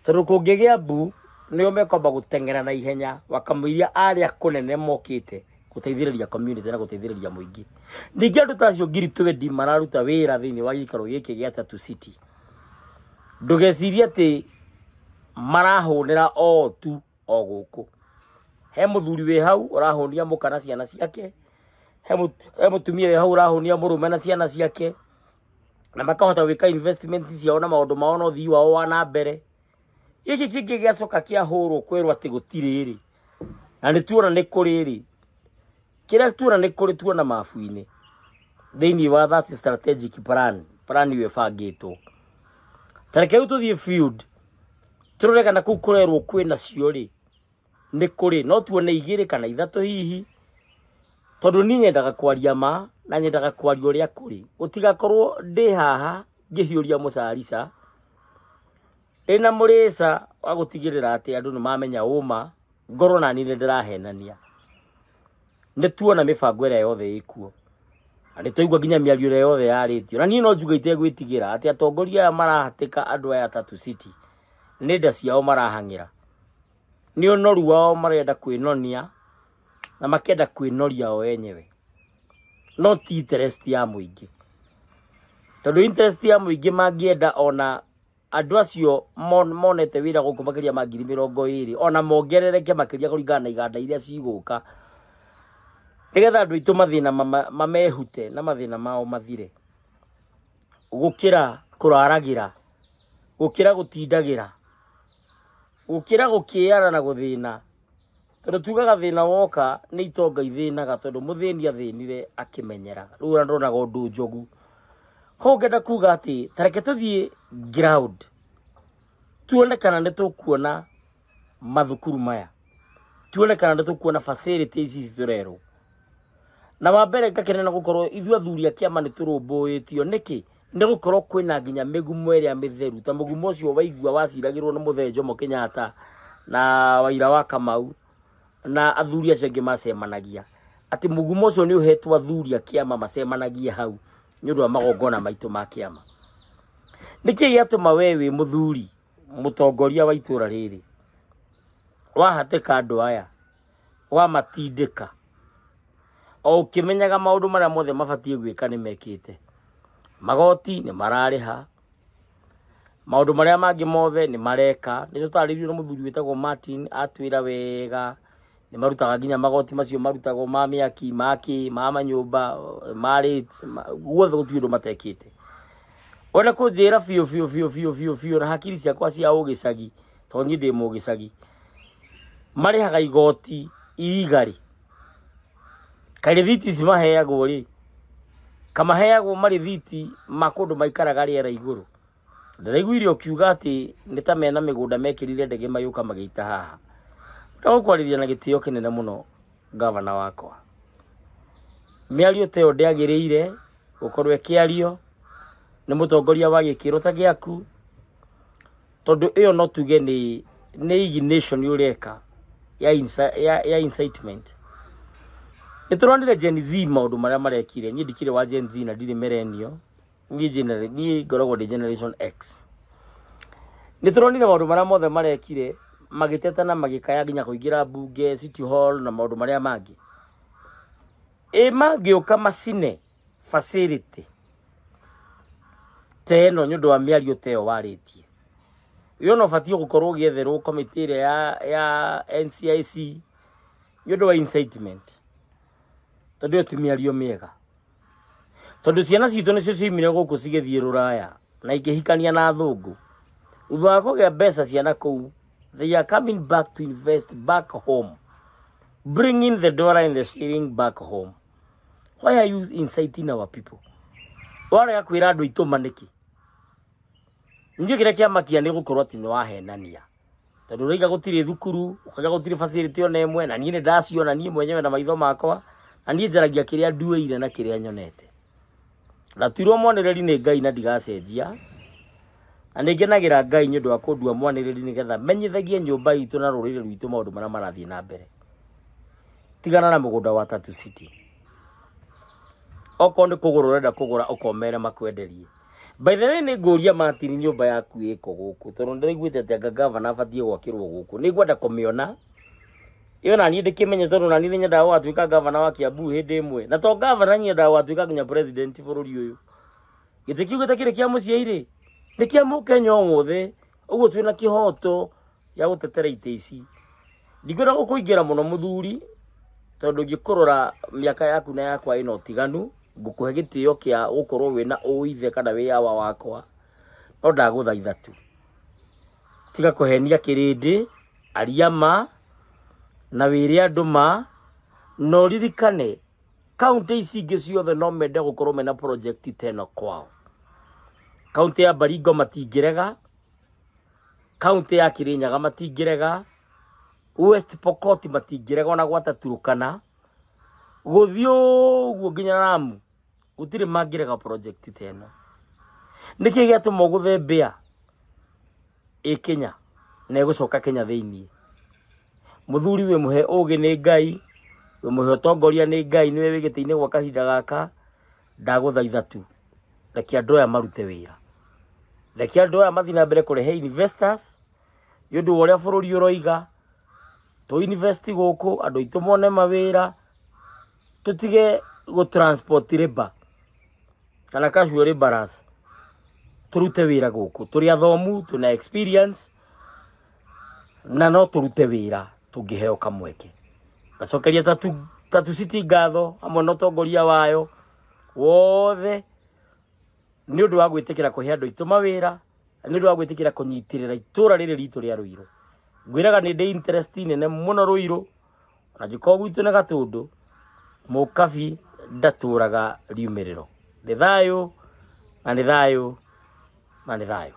tondu kungigia mbu nio mekomba gutengera na ihenya wakamuiria aria kunene mokite guteithiriria community na guteithiriria muingi ningi andu tacio ngiri 20 mararuta wira thiini wa gikaro giki gia Tatu City ndugeciria ati marahunira o tu o guku he muthuri we hau urahunia muka na ciana ciake he mutumia we hau urahunia murume na ciana ciake na makahota gwika investment ciao na maundu mao no thii wao wana mbere iki kingi giacoka kia hurwo kwirwo ati gutiriri na ni tuona ni kuriri kira tuona ni kuri tuona mafuini thiini wa that strategic plan we fagitwo tareke ututhie field turoreka na kukurerwo kwina cio ri ni kuri no tuone igiri kana ithatu hihi tondu ni nyendaga kwaria ma na nyendaga kwaria uria kuri utigakorwo ndi haha ngihiuria mucarisa ina murisa wa gutigirira ati andu ni mamenya uma ngoro na ni ndirahenania ni tuona mibango ira yothe ikuo ani toigwa ginya miario ira yothe yaritio na ni no njuga itegwitigira ati atongoria marahatika andu aya Tatu City ni nda ciao marahangira ni onoru wao marenda kwinonia na makenda kwinoria o enyewe not interest ya muingi tondu interest ya muingi mangienda ona andu acio monete wira guku makiria ma 20,000 ona mongerereke makiria kuringana na iganda iria ciguka nigetha andu itu mathina mamehute na mathina mao mathire gukira kuraragira gukira gutindagira gukira gukiara na guthina tondu tugaga thina woka ni itonga ithinaga tondu muthini athinire akimenyera riu ndona gondu njogu ko ngenda kuga ati tareke tuthie ground tuone kana ni tukuona mathukuru maya tuone kana ni tukuona facilities ici turero na wambere ngakene na gukorwo ithu athuri a kiama ni turumbuitio niki ni gukorwo kwina nginya migumo iria mitheru ta mugumo ucio waigua waciragirwo ni Muthe Jomo Kenyatta na Waira wa Kamau na athuri acio ngi macemanagia ati mugumo ucio ni uhetwa athuri a kiama macemanagia hau ni undu wa magongona maitu ma kiama niki giatuma wewe muthuri mutongoria wa itura riri wahateka andu aya wa matindika o kimenyaga maundu maria mothe mabatie gwika ni mekite magoti ni marariha maundu maria mangi mothe ni mareka ni tutaririo na muthuri witagwo Martin atwira wega ni marutaga nginya magoti macio marutagwo ma miaki ma manyumba marit guothe gutiundu matekite ona kunjira fio na hakiri ciakwa cia ugicagi tonyi ndi mugicagi marihaga igoti igari karithiti cimaheagwo ri kamaheagwo marithiti makundu maikaraga riera iguru ndiraiguire ukiuga ati nitamena migunda mekirire ndege mayuka magita haha ndakwariria na gitio kinene muno governor wakwa miario teo ndiagiriire gukorwo ekiario ni mutongoria wa gikiro ta giaku tondu iyo no tuge ni ignition yureka ya incitement nituronire Gen Z maundu maria marekire nyi ndikire wa Gen Z na ndire merenio ni ngoragwo ndi Generation X nituronire maundu maria mothe marekire magiteta na magikaya nginya kuingira bunge City Hall na maundu maria mangi magiuka macine facility teno nyundu wa miario teo waritie yo no fatio gukorwo gietherwo committee ya NCIC nyundu wa incitement tondu tumiario miega tondu ciana citu nicio ciimire guku cigithie ruraya na ikihikania na thungu utho wa kugia mbeca ciana kuu they are coming back to invest back home bringing the dollar and the shilling back home. Why are you inciting our people? Wale ya kwira andu ituma niki nje kire kiama kia ni gukorwo ati ni wahenania tondu riga gutire thukuru ukaga gutire facility ona emwe na nie ndaciona nie mwenyewe na maitho makwa na nie njaragia kiria ndueire na kiria nyonete na tuirwo monereri ni Ngai na ndigacenjia Anengenagira Ngai nĩ ũndũ wa kũndua mwanĩrĩri nĩgetha menyithagie nyũmba itũ na rũrĩrĩ rwitũ maũndũ marĩa marathiĩ na mbere. Tigana na mũgũnda wa Tatu City. Oko nĩ kũgũra ũrenda kũgũra ũkomere makwenderie. By the way, nĩ ngũria Martin nyũmba yaku ĩko gũkũ tondũ ndĩraiguĩte atĩ anga gavana abatie gwakĩrwo gũkũ. Nĩngwenda kũmĩona. Iyo na niĩ ndĩkĩmenye tondũ na niĩ nyendaga gũgatuĩka gavana wa Kiambu hĩndĩ ĩmwe. Na to gavana nyendaga gũgatuĩka nginya president bũrũri ũyũ. Gĩtĩ kiugo kĩrĩ kĩa mũciĩ-irĩ. Nĩ kĩa Mũkenya wothe. Ũguo twĩna kĩhoto ya gũtetera itĩ ici. Ndikwenda gũkũingĩra mũno mũthuri tondũ ngĩkũrora mĩaka yaku na yakwa ĩno tiganu. Ngũkũhe gĩtĩo kĩa gũkorwo wĩna ũithe kana wĩ yawa wakwa. No ndagũthaitha tu. Tiga kũhenia kĩrĩndĩ, aria ma na wĩre andũ ma no ririkane kaunti ici ingĩ ciothe no mende gũkorwo mena project 10 kwao. Kaunti ya Baringo matingĩrega, kaunti ya Kirinyaga matingĩrega, West Pokot matingĩrega ona gwata Turukana, gũthiĩ ũguo nginya Lamu gũtirĩ mangĩrega project 10. Nĩkĩ gĩatũma ũgũthe mbĩa Kenya na ĩgũcoka Kenya thĩinĩ? Mũthuri we mũhe ũgĩ nĩ Ngai, we mũhe ũtongoria nĩ Ngai, nĩwe wĩ gĩtĩ-inĩ gwa kahinda gaka. Ndagũthaitha tu reke andũ aya marute wĩra, reke andũ aya mathiĩ na mbere kũrehe investors nĩ ũndũ wa ũrĩa bũrũri ũroiga. To invest gũkũ andũ aitũ mone mawĩra, tũtige gũtransport labor kana casual laborers, tũrute wĩra gũkũ. Tũrĩ athomu, tũna experience na no tũrute wĩra tũngĩheo kamweke. Gacokeria Tatu City ngatho hamwe na ũtongoria wayo wothe nĩ ũndũ wa gwĩtĩkĩra kũhe andũ aitũ mawĩra, nĩ ũndũ wa gwĩtĩkĩra kũnyitĩrĩra itũra rĩrĩ ritũ rĩa Ruiru. Ngwĩraga nĩ ndĩ interest nene mũno Ruiru, na angĩkorwo gwitũ nĩ Gatũndũ, Mũkabi ndatũraga riumĩrĩro. Nĩ thayũ na nĩ thayũ na nĩ thayũ.